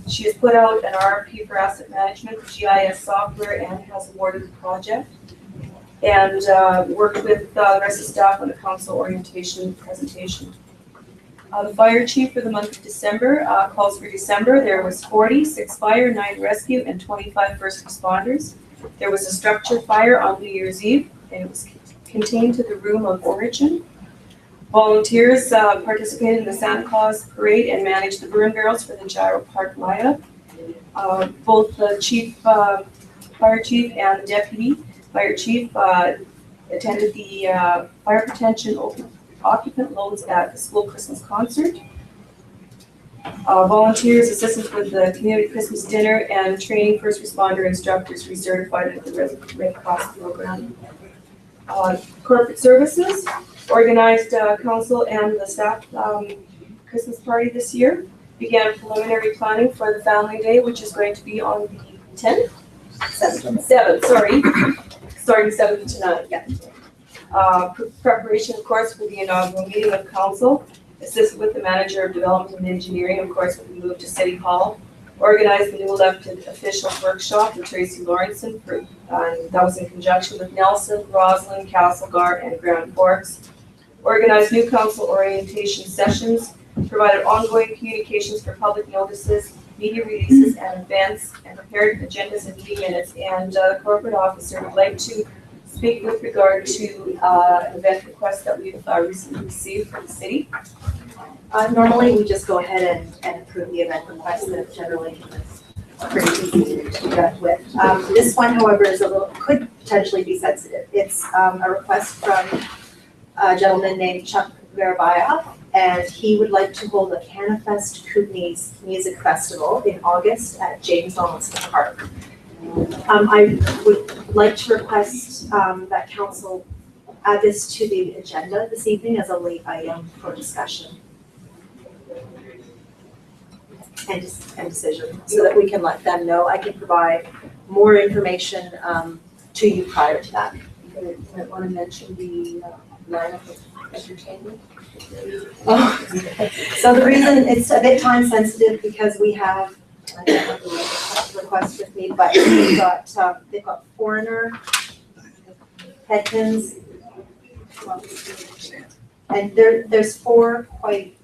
She has put out an RFP for asset management for GIS software and has awarded the project. And worked with the rest of the staff on the council orientation presentation. The fire chief for the month of December, calls for December, there was 40, 6 fire, 9 rescue, and 25 first responders. There was a structure fire on New Year's Eve, and it was contained to the room of origin. Volunteers participated in the Santa Claus parade and managed the burn barrels for the Gyro Park lineup. Both the fire chief and the deputy fire chief attended the fire protection occupant loads at the school Christmas concert. Volunteers, assistance with the community Christmas dinner, and training first responder instructors recertified at the Red Cross program. Corporate services, organized council and the staff Christmas party this year. Began preliminary planning for the family day, which is going to be on the 10th? 7th, sorry. Starting 7th to 9th, yeah. Preparation, of course, for the inaugural meeting of council. Assist with the Manager of Development and Engineering, of course, with the move to City Hall. Organized the new elected officials workshop with Tracy Lawrenson, that was in conjunction with Nelson, Roslyn, Castlegar, and Grand Forks. Organized new council orientation sessions, provided ongoing communications for public notices, media releases and events, and prepared agendas and meeting minutes. And the corporate officer would like to speak with regard to an event request that we've recently received from the city. Normally, we just go ahead and approve the event request that generally is pretty easy to get with. This one, however, could potentially be sensitive. It's a request from a gentleman named Chuck Verabaya, and he would like to hold a Canifest Kootenays Music Festival in August at James Donaldson Park. I would like to request that council add this to the agenda this evening as a late item for discussion and decision, so that we can let them know. I can provide more information to you prior to that. You might want to mention the lineup of entertainment. So the reason it's a bit time sensitive because we have, I don't have the request with me, but they've got Foreigner, Headpins, and there's 4 quite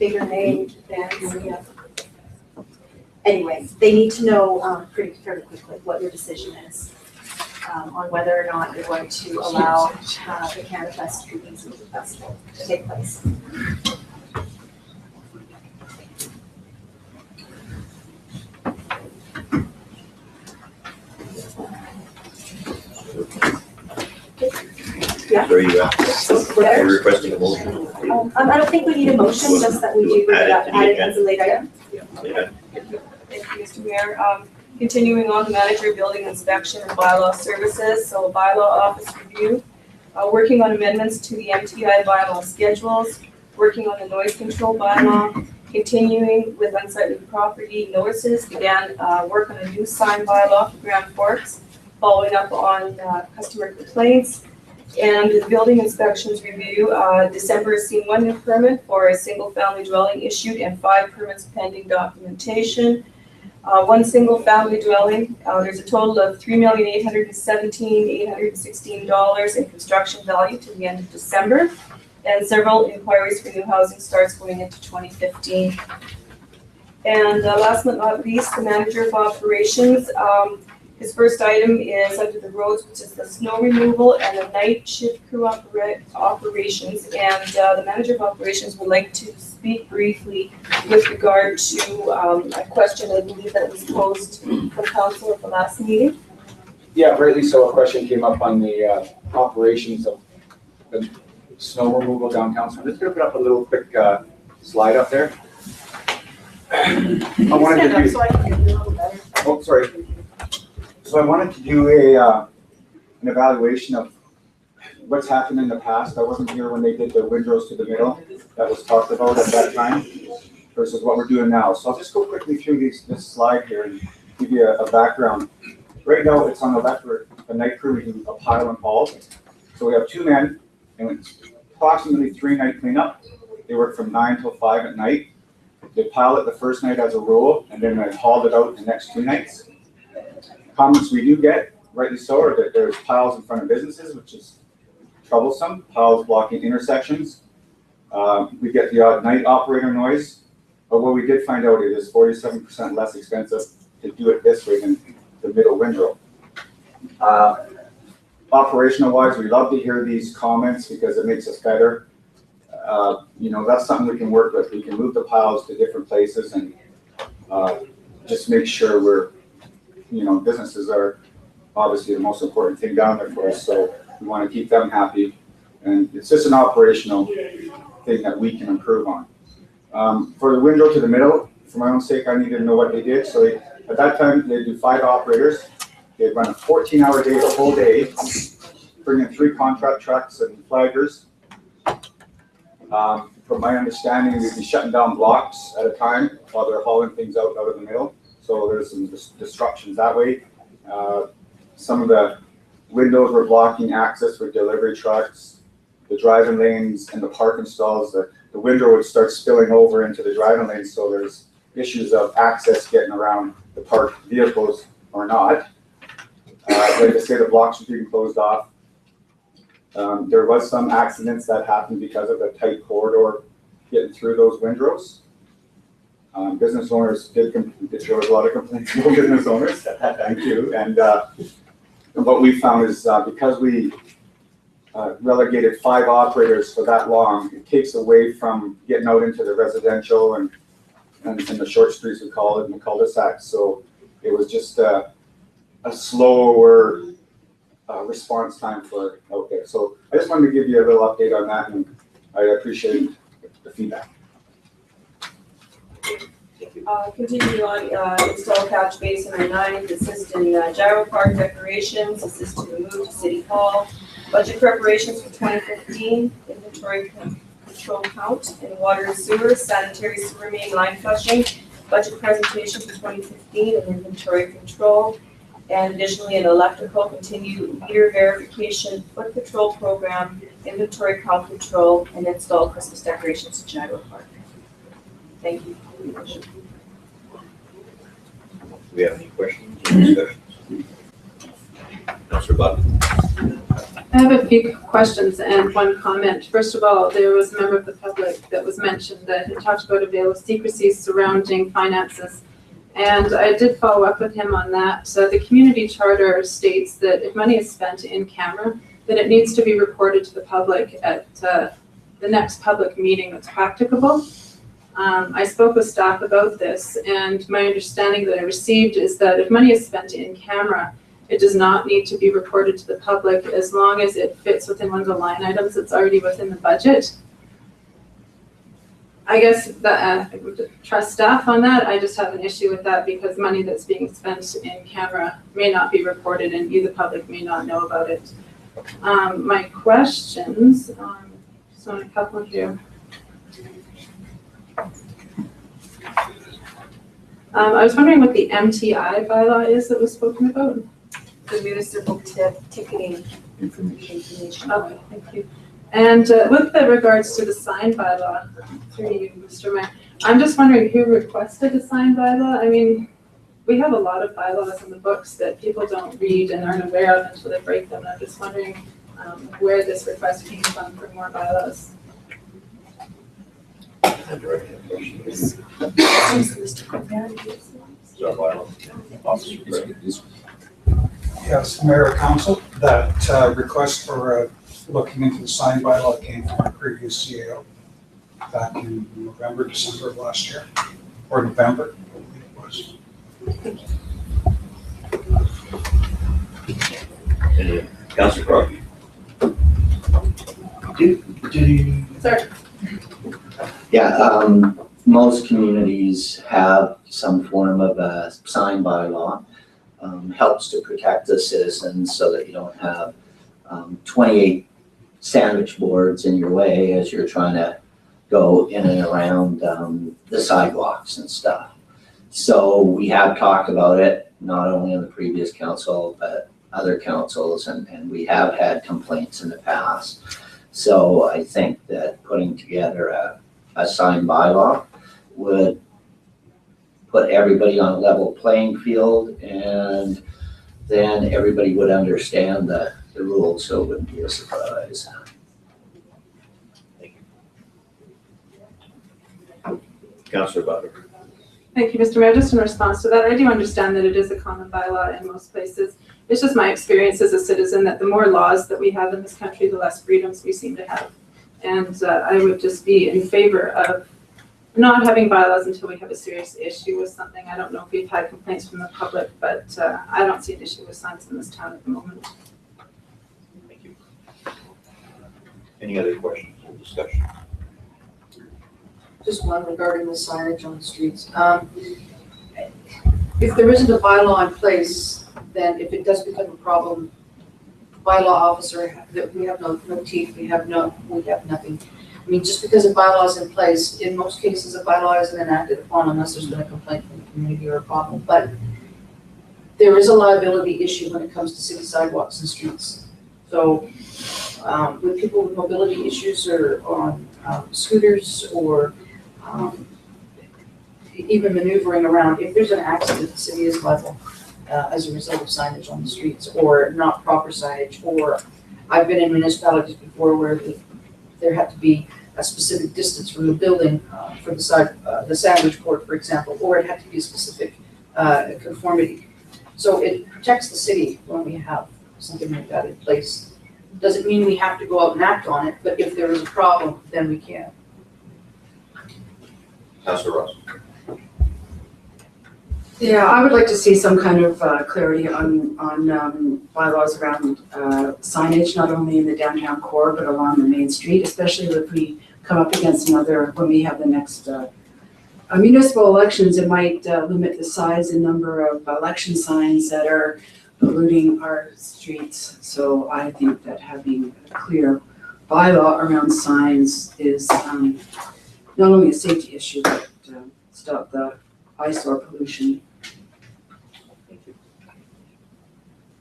bigger name than, yeah. Anyways, they need to know, pretty fairly quickly what your decision is, on whether or not you're going to allow, the Canada Fest Street Music Festival to take place. Yeah. Where are you at? Where? You're requesting a motion? I don't think we need a motion, just that we do bring it up, add it as a late item. Yeah. Thank you, Mr. Mayor. Continuing on the manager building inspection and bylaw services, so bylaw office review, working on amendments to the MTI bylaw schedules, working on the noise control bylaw, continuing with unsightly property notices, began work on a new sign bylaw for Grand Forks, following up on customer complaints, and the building inspections review, December has seen one new permit for a single family dwelling issued and 5 permits pending documentation. One single family dwelling, there's a total of $3,817,816 in construction value to the end of December, and several inquiries for new housing starts going into 2015. And last but not least, the manager of operations. His first item is under the roads, which is the snow removal and the night shift crew operations. And the manager of operations would like to speak briefly with regard to a question I believe that was posed from council at the last meeting. Yeah, rightly so. A question came up on the operations of the snow removal downtown. So I'm just gonna put up a little quick slide up there. I wanted to do. So I can get you a little better. Oh, sorry. So I wanted to do an evaluation of what's happened in the past. I wasn't here when they did the windrows to the middle. That was talked about at that time versus what we're doing now. So I'll just go quickly through this slide here and give you a background. Right now, it's on the left where the night crew, we do a pile and haul. So we have 2 men and it's approximately 3 night cleanup. They work from 9 till 5 at night. They pile it the first night as a roll and then they hauled it out the next 2 nights. Comments we do get, rightly so, are that there's piles in front of businesses, which is troublesome, piles blocking intersections. We get the odd night operator noise, but what we did find out, it is 47% less expensive to do it this way than the middle windrow. Operational wise, we love to hear these comments because it makes us better. You know, that's something we can work with. We can move the piles to different places and just make sure we're, you know, businesses are obviously the most important thing down there for us, so we want to keep them happy. And it's just an operational thing that we can improve on. For the window to the middle, for my own sake, I needed to know what they did. So at that time, they do 5 operators. They'd run a 14-hour day, the whole day, bring in 3 contract trucks and flaggers. From my understanding, we'd be shutting down blocks at a time while they're hauling things out of the middle. So there's some disruptions that way. Some of the windows were blocking access for delivery trucks, the driving lanes and the parking stalls. The window would start spilling over into the driving lanes, so there's issues of access getting around the parked vehicles or not. Like I say, the blocks were being closed off. There was some accidents that happened because of the tight corridor getting through those windrows. Business owners there was a lot of complaints from business owners at that time too. And what we found is because we relegated 5 operators for that long, it takes away from getting out into the residential and the short streets, we call it, and the cul-de-sacs. So it was just a slower response time for out there. So I just wanted to give you a little update on that, and I appreciate the feedback. Continuing on, install catch basin or 9, assist in gyro park decorations, assist to move to City Hall, budget preparations for 2015, inventory control count in water and sewer, sanitary sewer main line flushing, budget presentation for 2015 and inventory control, and additionally an electrical continued meter verification, foot patrol program, inventory count control, and install Christmas decorations in gyro park. Thank you. Do we have any questions or discussions? Councilor Button. I have a few questions and one comment. First of all, there was a member of the public that was mentioned that had talked about a veil of secrecy surrounding finances. And I did follow up with him on that. So the community charter states that if money is spent in camera, then it needs to be reported to the public at the next public meeting that's practicable. I spoke with staff about this, and my understanding that I received is that if money is spent in camera, it does not need to be reported to the public as long as it fits within one of the line items that's already within the budget. I guess that I would trust staff on that. I just have an issue with that because money that's being spent in camera may not be reported and you, the public, may not know about it. My questions, just on a couple here. I was wondering what the MTI bylaw is that was spoken about. The municipal ticketing information. Okay, thank you. And with regards to the sign bylaw, through you, Mr. Mayor, I'm just wondering who requested the sign bylaw? I mean, we have a lot of bylaws in the books that people don't read and aren't aware of until they break them. I'm just wondering where this request came from for more bylaws. Yes, Mayor, Council, that request for looking into the sign bylaw came from our previous CEO back in November, December of last year, or November, I believe it was. Any, Councilor Crowe? Sorry. Yeah, most communities have some form of a sign bylaw. Helps to protect the citizens so that you don't have 28 sandwich boards in your way as you're trying to go in and around the sidewalks and stuff. So we have talked about it, not only in the previous council, but other councils, and we have had complaints in the past. So I think that putting together a sign bylaw would put everybody on a level playing field, and then everybody would understand the rules, so it wouldn't be a surprise. Councilor Butler. Thank you, Mr. Mayor. Just in response to that, I do understand that it is a common bylaw in most places. It's just my experience as a citizen that the more laws that we have in this country, the less freedoms we seem to have. And I would just be in favor of not having bylaws until we have a serious issue with something. I don't know if we've had complaints from the public, but I don't see an issue with signs in this town at the moment. Thank you. Any other questions or discussion? Just one regarding the signage on the streets. If there isn't a bylaw in place, then if it does become a problem, bylaw officer, that we have no teeth, we have nothing. I mean, just because a bylaw is in place, in most cases, a bylaw isn't enacted upon unless there's been a complaint from the community or a problem. But there is a liability issue when it comes to city sidewalks and streets. So with people with mobility issues or on scooters or even maneuvering around, if there's an accident, the city is liable as a result of signage on the streets or not proper signage. Or I've been in municipalities before where there had to be a specific distance from the building for the sandwich court, for example, or it had to be a specific conformity. So it protects the city when we have something like that in place. Doesn't mean we have to go out and act on it, but if there is a problem, then we can. Councilor Ross. Yeah, I would like to see some kind of clarity on bylaws around signage, not only in the downtown core, but along the main street, especially if we come up against another, when we have the next municipal elections, it might limit the size and number of election signs that are polluting our streets. So I think that having a clear bylaw around signs is not only a safety issue, but stop the eyesore pollution.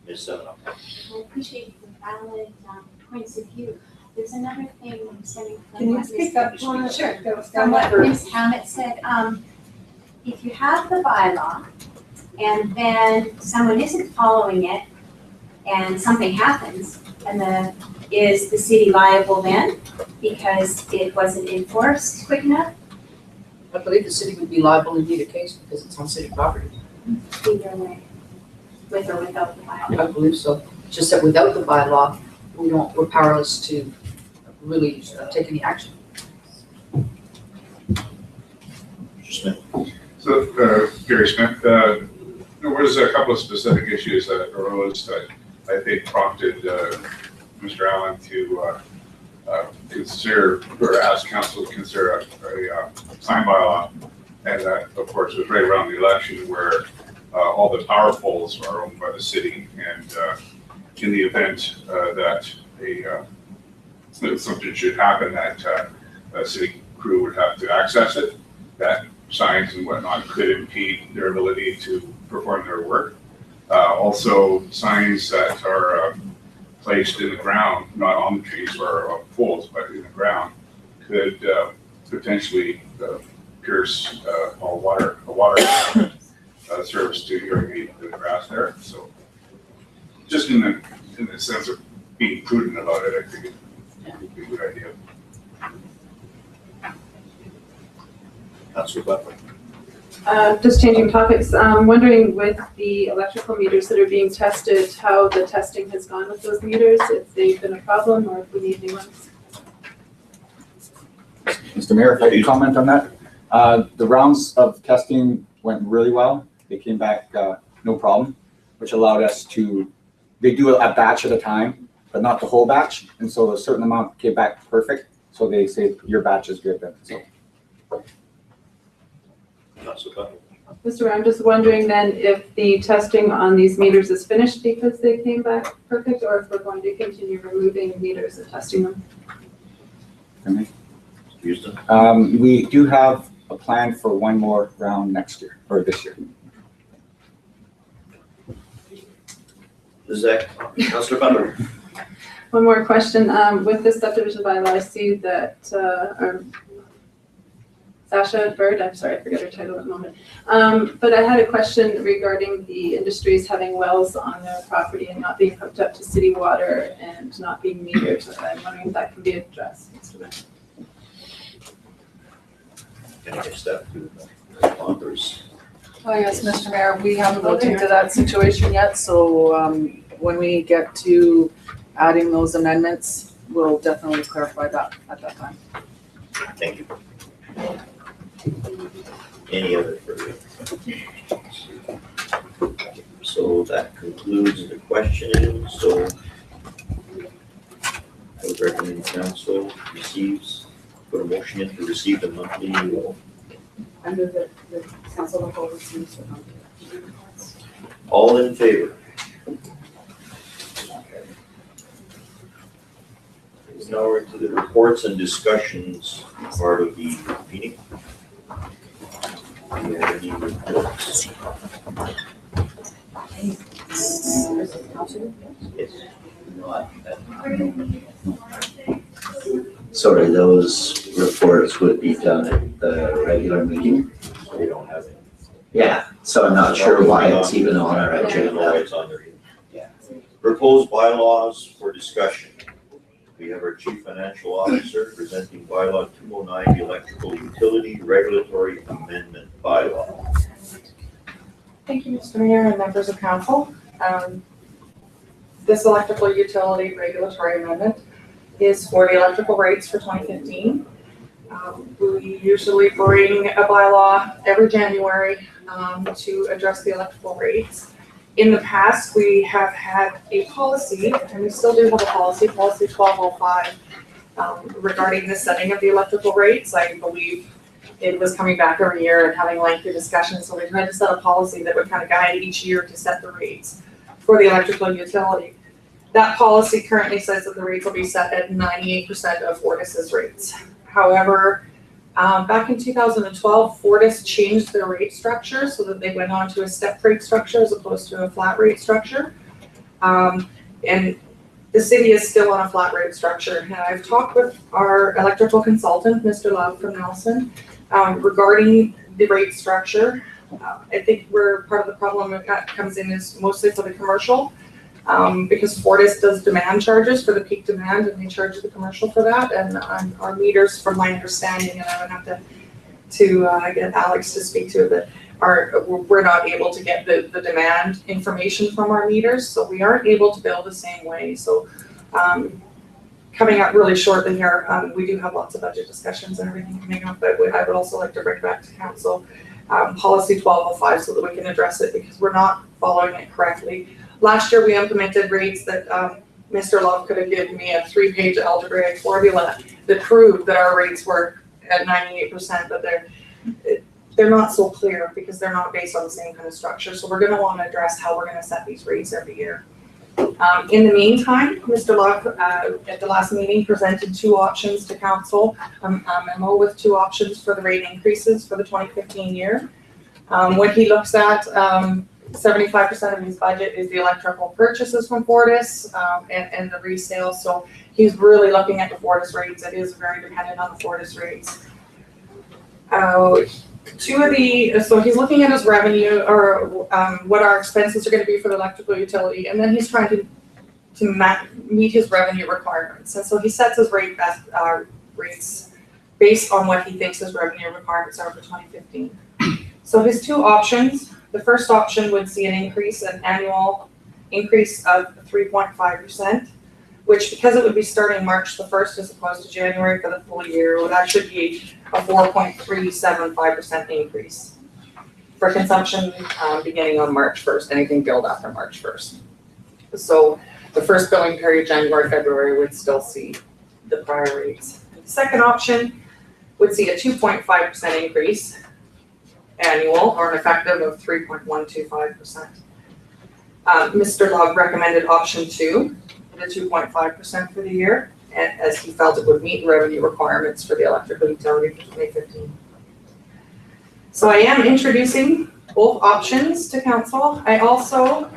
I appreciate the valid points of view. There's another thing I'm saying. Can you speak up? Sure. From what Ms. Hammett said, if you have the bylaw and then someone isn't following it, and something happens, and is the city liable then because it wasn't enforced quick enough? I believe the city would be liable in either case because it's on city property. Either way, with or without the bylaw. I believe so. Just that without the bylaw, we're powerless to really take any action. So, Gary Smith, there was a couple of specific issues that arose that I think prompted Mr. Allen to consider, or ask council to consider a sign bylaw. And that, of course, was right around the election where all the power poles are owned by the city. And in the event that something should happen, that a city crew would have to access it, that signs and whatnot could impede their ability to perform their work. Also, signs that are placed in the ground, not on the trees or poles, but in the ground, could potentially pierce a water service to irrigate the grass there. So, just in the sense of being prudent about it, I think it would be a good idea. Councilor Butler. Just changing topics, I'm wondering with the electrical meters that are being tested, how the testing has gone with those meters, if they've been a problem or if we need new ones. Mr. Mayor, if I could comment on that. The rounds of testing went really well. They came back no problem, which allowed us to, they do a batch at a time, but not the whole batch. And so a certain amount came back perfect. So they say your batch is good then. So. Mr. I'm just wondering then if the testing on these meters is finished because they came back perfect, or if we're going to continue removing meters and testing them. We do have a plan for one more round next year, or this year. Councilor Butler. One more question. With this subdivision bylaw, I see that Sasha Bird, I'm sorry, I forget her title at the moment. But I had a question regarding the industries having wells on their property and not being hooked up to city water and not being metered. So I'm wondering if that can be addressed, Mr. Mayor. Can I get that to the authors? Oh, yes, Mr. Mayor, we haven't looked into that situation yet, so when we get to adding those amendments, we'll definitely clarify that at that time. Thank you. Any other further? So that concludes the questioning. So I would recommend council put a motion in to receive the monthly renewal. I move that the council of the whole receives the monthly reports. All in favor? Now we're into the reports and discussions part of the meeting. Do you have any reports? Yes. Sorry, those reports would be done at the regular meeting. We don't have it. Yeah, so I'm not sure why it's even on our agenda. It's on there. Yeah. Proposed bylaws for discussion. We have our Chief Financial Officer presenting bylaw 209, the electrical utility regulatory amendment bylaw. Thank you, Mr. Mayor and members of council. This electrical utility regulatory amendment is for the electrical rates for 2015. We usually bring a bylaw every January to address the electrical rates. In the past, we have had a policy, and we still do have a policy 1205, regarding the setting of the electrical rates. I believe it was coming back every year and having lengthy discussions, so we tried to set a policy that would kind of guide each year to set the rates for the electrical utility. That policy currently says that the rates will be set at 98% of Fortis's rates. However, back in 2012, Fortis changed their rate structure so that they went on to a step rate structure as opposed to a flat rate structure. And the city is still on a flat rate structure. And I've talked with our electrical consultant, Mr. Love from Nelson, regarding the rate structure. I think where part of the problem that comes in is mostly for the commercial. Because Fortis does demand charges for the peak demand and they charge the commercial for that. And our meters, from my understanding, and I would have to get Alex to speak to it, we're not able to get the demand information from our meters, so we aren't able to bill the same way. So coming up really shortly here, we do have lots of budget discussions and everything coming up, but I would also like to bring back to council policy 1205 so that we can address it, because we're not following it correctly. Last year we implemented rates that Mr. Love could have given me a 3-page algebraic formula that proved that our rates were at 98%, but they're not so clear because they're not based on the same kind of structure. So we're going to want to address how we're going to set these rates every year. In the meantime, Mr. Love at the last meeting presented 2 options to council, a memo with 2 options for the rate increases for the 2015 year. What he looks at, 75% of his budget is the electrical purchases from Fortis and the resale. So he's really looking at the Fortis rates. It is very dependent on the Fortis rates. So he's looking at his revenue, or what our expenses are going to be for the electrical utility, and then he's trying to meet his revenue requirements. And so he sets his rates based on what he thinks his revenue requirements are for 2015. So his 2 options, the first option would see an annual increase of 3.5%, which, because it would be starting March the 1st as opposed to January for the full year, would actually be a 4.375% increase for consumption beginning on March 1st, anything billed after March 1st. So the first billing period, January, February, would still see the prior rates. The second option would see a 2.5% increase annual, or an effective of 3.125%. Mr. Love recommended option 2, the 2.5% for the year, as he felt it would meet revenue requirements for the electrical utility for 2015. So I am introducing both options to council. I also,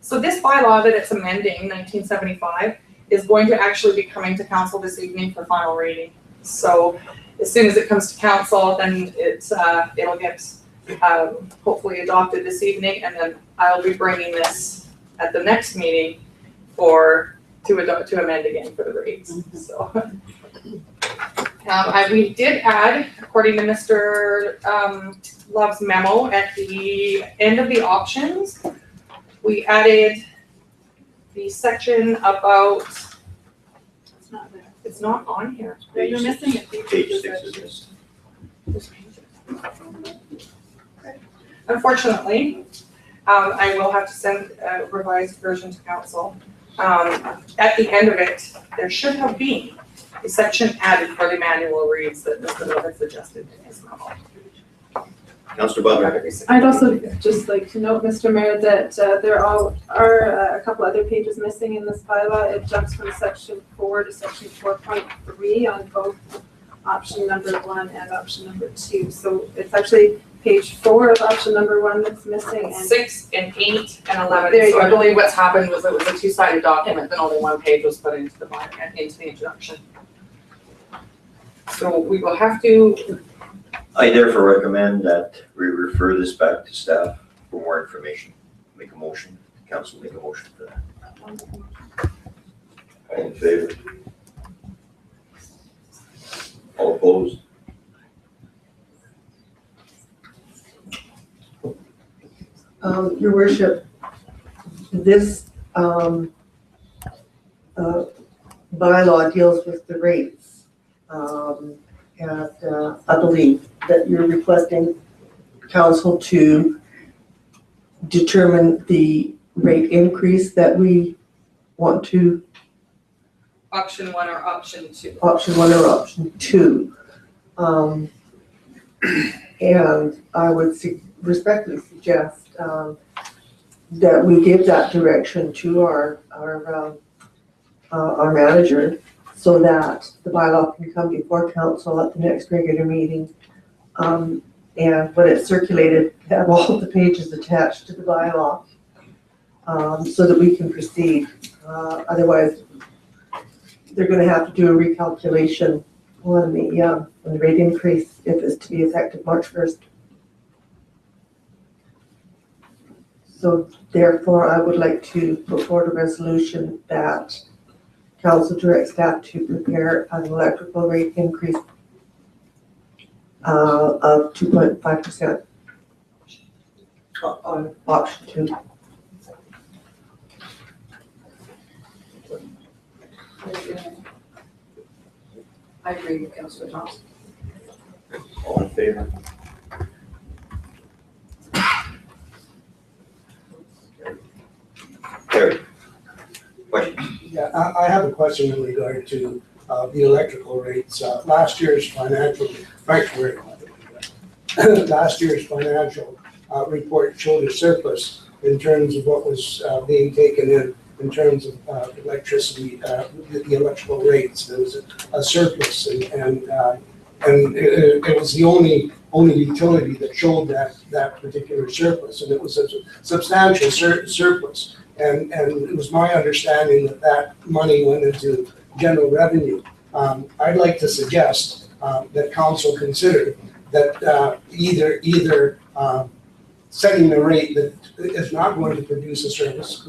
so this bylaw that it's amending, 1975, is going to actually be coming to council this evening for final reading. So as soon as it comes to council, then it'll get hopefully adopted this evening, and then I'll be bringing this at the next meeting to amend again for the rates. So we did add, according to Mr. Love's memo, at the end of the options, we added the section about, it's not on here. You're missing it. Page 6 is missing. Unfortunately, I will have to send a revised version to council. At the end of it, there should have been a section added for the manual reads that Mr. Love has adjusted in his memo. Councillor Butler. I'd also just like to note, Mr. Mayor, that there are a couple other pages missing in this bylaw. It jumps from section 4 to section 4.3 on both option number 1 and option number 2. So it's actually page 4 of option number 1 that's missing. And 6 and 8 and 11. There you So go. I believe what's happened was it was a 2-sided document, then only 1 page was put into the introduction. So we will have to. I therefore recommend that we refer this back to staff for more information. Make a motion. Council make a motion for that. All in favor? All opposed? Your worship, this bylaw deals with the rates. And I believe that you're requesting council to determine the rate increase that we want to. Option 1 or option 2. Option 1 or option 2. And I would respectfully suggest that we give that direction to our manager, so that the bylaw can come before council at the next regular meeting. And when it's circulated, have all the pages attached to the bylaw, so that we can proceed. Otherwise, they're going to have to do a recalculation on the rate increase if it's to be effective March 1st. So therefore, I would like to put forward a resolution that council directs staff to prepare an electrical rate increase of 2.5% on option 2. I agree with Councillor Thompson. All in favor? Carried. Question? Yeah, I have a question in regard to the electrical rates. Last year's financial, last year's financial report showed a surplus in terms of what was being taken in terms of electricity, the electrical rates. There was a surplus, and it was the only utility that showed that particular surplus, and it was a substantial surplus. And it was my understanding that money went into general revenue. I'd like to suggest that council consider that either setting the rate that is not going to produce a surplus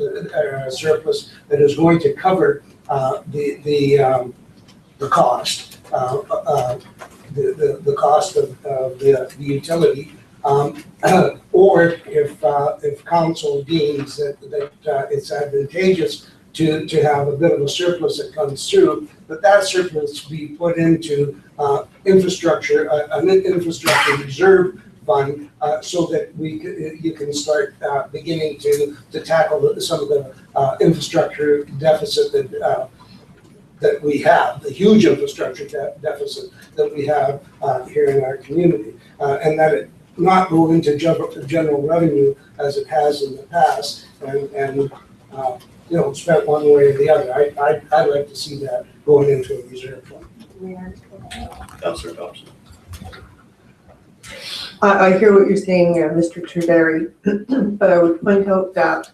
that is going to cover the cost, the cost of the utility, or if council deems that it's advantageous to have a bit of a surplus that comes through, that surplus be put into infrastructure, an infrastructure reserve fund, so that you can start beginning to tackle some of the infrastructure deficit that we have, the huge infrastructure deficit that we have here in our community, and that it not go into general revenue as it has in the past, and spent one way or the other. I'd like to see that going into a reserve fund. Councillor Thompson. I hear what you're saying, Mr. Truderi, but I would point out that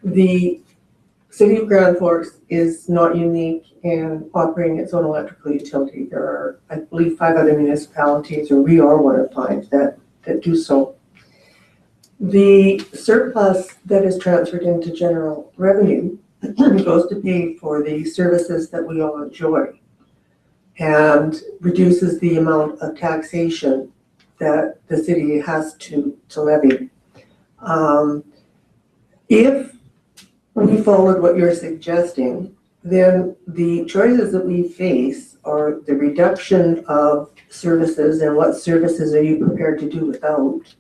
the City of Grand Forks is not unique in operating its own electrical utility. There are, I believe, 5 other municipalities, or we are one of 5 that do so. The surplus that is transferred into general revenue goes to pay for the services that we all enjoy and reduces the amount of taxation that the city has to levy. If we followed what you're suggesting, then the choices that we face are the reduction of services, and what services are you prepared to do without,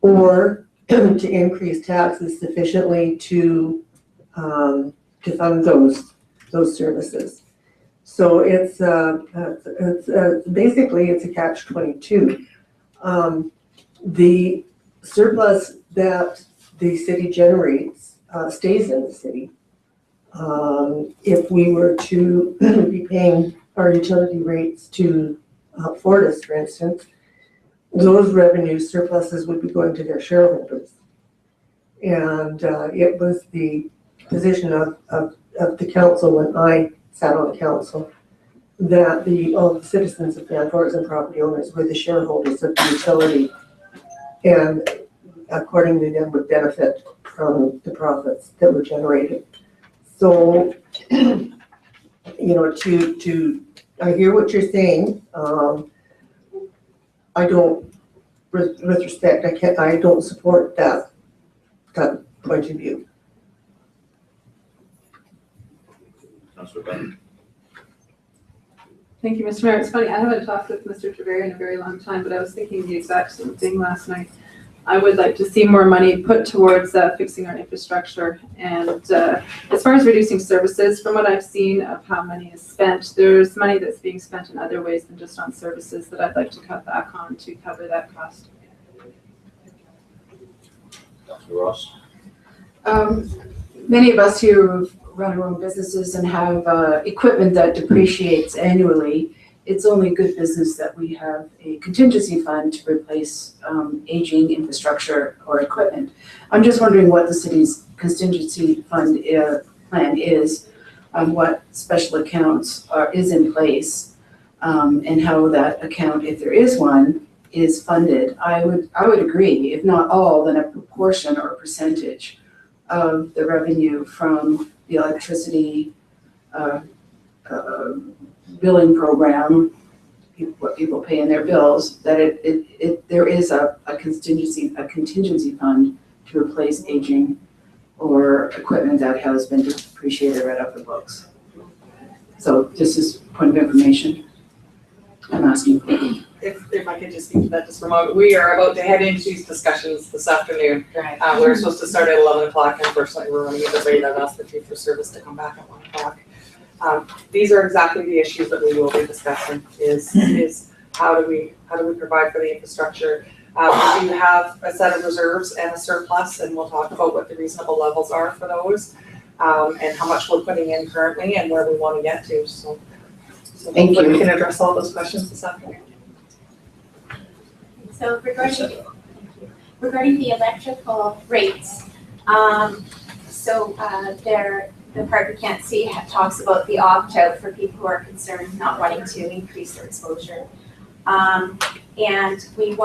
or to increase taxes sufficiently to fund those services. So it's basically it's a catch-22. The surplus that the city generates stays in the city. If we were to be paying our utility rates to Fortis, for instance, those revenue surpluses would be going to their shareholders. And it was the position of the council when I sat on council that all the citizens of Grand Forks and property owners were the shareholders of the utility, and accordingly then would benefit from the profits that were generated. So, I hear what you're saying. I don't, with respect, I don't support that point of view. Councillor Bennett. Thank you, Mr. Mayor. It's funny, I haven't talked with Mr. Treveri in a very long time, but I was thinking the exact same thing last night. I would like to see more money put towards fixing our infrastructure. And as far as reducing services, from what I've seen of how money is spent, there's money that's being spent in other ways than just on services that I'd like to cut back on to cover that cost. Councillor Ross. Many of us here run our own businesses and have equipment that depreciates annually. It's only good business that we have a contingency fund to replace aging infrastructure or equipment. I'm just wondering what the city's contingency fund plan is, what special accounts is in place, and how that account, if there is one, is funded, I would agree, if not all, then a proportion or percentage of the revenue from the electricity billing program, what people pay in their bills, that there is a contingency fund to replace aging or equipment that has been depreciated right off the books. So this is point of information I'm asking for. If I could just speak to that just for a moment, we are about to head into these discussions this afternoon. We're supposed to start at 11 o'clock, and unfortunately, we're running a bit late. I've asked the chief for service to come back at 1 o'clock. These are exactly the issues that we will be discussing, is how do we provide for the infrastructure. We do have a set of reserves and a surplus, and we'll talk about what the reasonable levels are for those, and how much we're putting in currently and where we want to get to. So Thank hopefully you. we can address all those questions this afternoon. So regarding the electrical rates, the part we can't see talks about the opt-out for people who are concerned, not wanting to increase their exposure. And we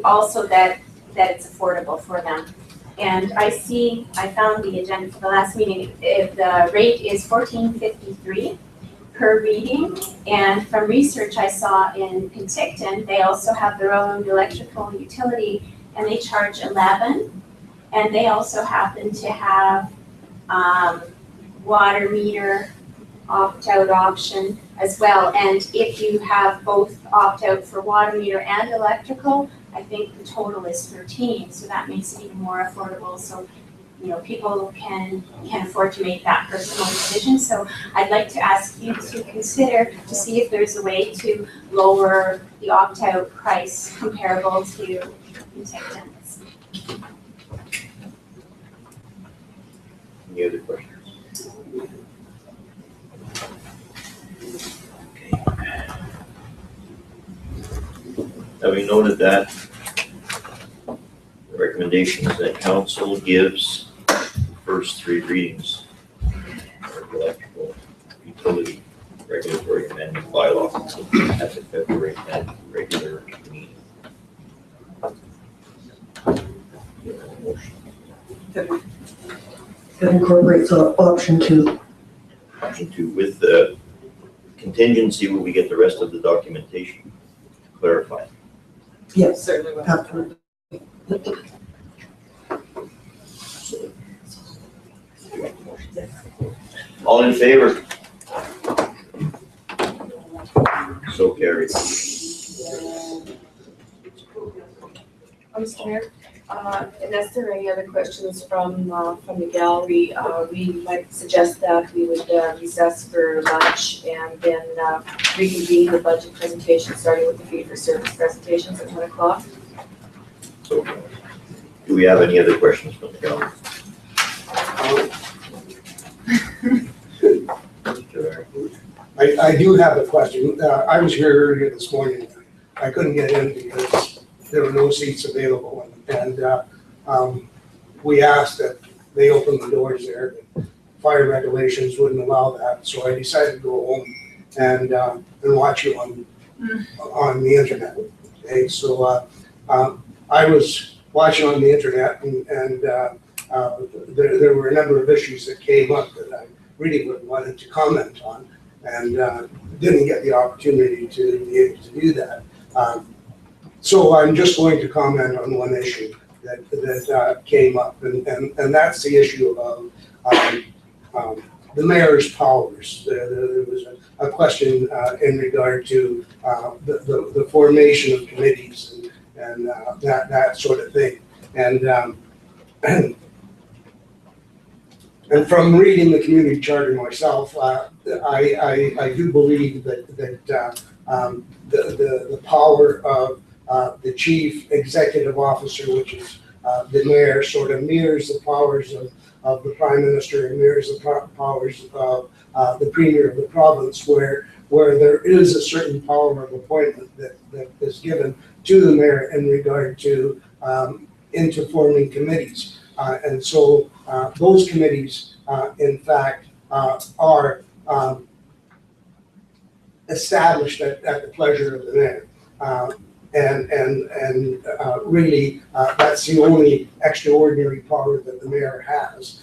also that it's affordable for them. And I found the agenda for the last meeting, the rate is $14.53 per reading. And from research I saw in Penticton, they also have their own electrical utility and they charge $11. And they also happen to have water meter opt-out option as well. And if you have both opt-out for water meter and electrical, I think the total is 13, so that makes it even more affordable. So, people can afford to make that personal decision. So I'd like to ask you to consider to see if there's a way to lower the opt-out price comparable to Penticton's. Any other questions? Having noted that, the recommendation is that council gives the first 3 readings of the electrical utility regulatory amendment bylaw at the February 10th regular meeting. That incorporates option 2. Option 2 with the contingency when we get the rest of the documentation to clarify. Yes, certainly will. absolutely. All in favor? So carried. Mr. Mayor, unless there are any other questions from the gallery, we might suggest that we would recess for lunch and then reconvene the budget presentation, starting with the fee-for-service presentations at 1 o'clock. So, do we have any other questions from the gallery? I do have a question. I was here earlier this morning. I couldn't get in because there were no seats available. And we asked that they open the doors there. Fire regulations wouldn't allow that. So I decided to go home and watch you on the internet. Okay, so I was watching on the internet and there were a number of issues that came up that I really wanted to comment on and didn't get the opportunity to be able to do that. So I'm just going to comment on one issue that came up, and that's the issue of the mayor's powers. There was a question in regard to the formation of committees and that sort of thing. And from reading the community charter myself, I do believe that the power of the chief executive officer, which is the mayor, sort of mirrors the powers of the prime minister and mirrors the powers of the premier of the province, where there is a certain power of appointment that is given to the mayor in regard to into forming committees. And so those committees, in fact, are established at the pleasure of the mayor. Really, that's the only extraordinary power that the mayor has.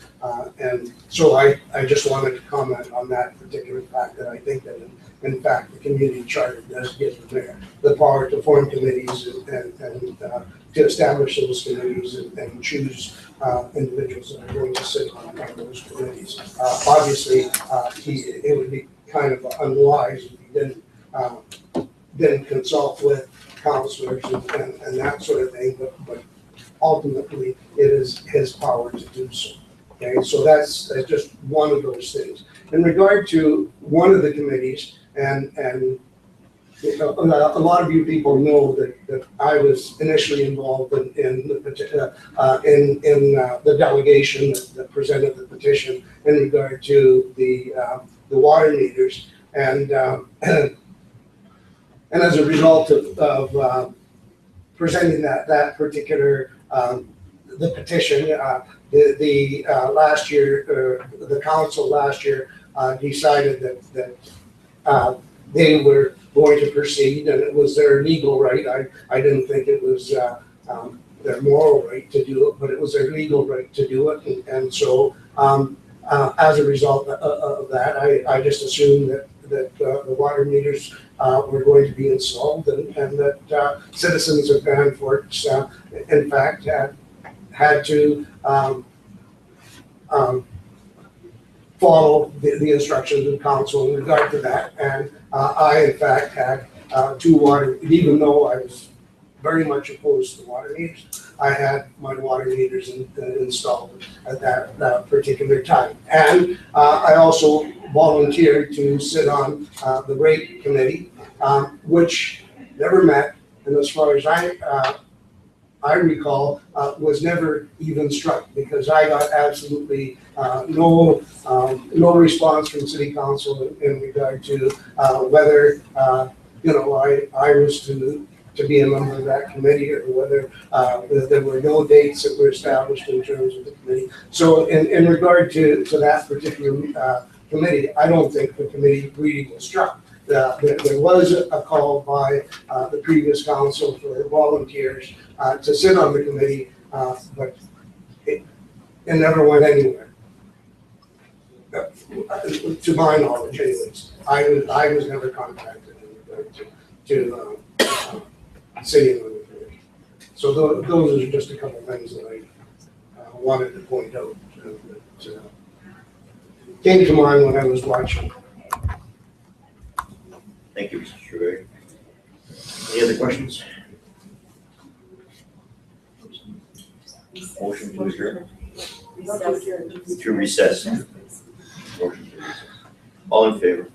And so I just wanted to comment on that particular fact, that I think that in fact, the community charter does give the mayor the power to form committees and to establish those committees and choose individuals that are going to sit on those committees. Obviously, it would be kind of unwise if he didn't consult with counselors and that sort of thing, but ultimately, it is his power to do so. Okay, so that's just one of those things. In regard to one of the committees, and a lot of you people know that I was initially involved in the delegation that presented the petition in regard to the water meters, and as a result of presenting that particular the petition, the last year, the council last year decided that they were going to proceed, and it was their legal right. I didn't think it was their moral right to do it, but it was their legal right to do it, and so as a result of that, I just assumed that the water meters were going to be installed, and that citizens of Grand Forks, in fact, had to follow the instructions of council in regard to that. And I, in fact, had two water, even though I was very much opposed to water meters, I had my water meters installed at that particular time. And I also volunteered to sit on the rate committee, which never met, and as far as I recall, was never even struck, because I got absolutely no response from city council in regard to whether I was to be a member of that committee, or whether there were no dates that were established in terms of the committee. So in regard to that particular committee, I don't think the committee really was struck. There was a call by the previous council for volunteers to sit on the committee, but it never went anywhere. To my knowledge, anyways, I was never contacted in regard to sitting on the committee. So those are just a couple of things that I wanted to point out that came to mind when I was watching. Thank you, Mr. Treveri. Any other questions? Motion to adjourn? To recess. Motion to recess. All in favor?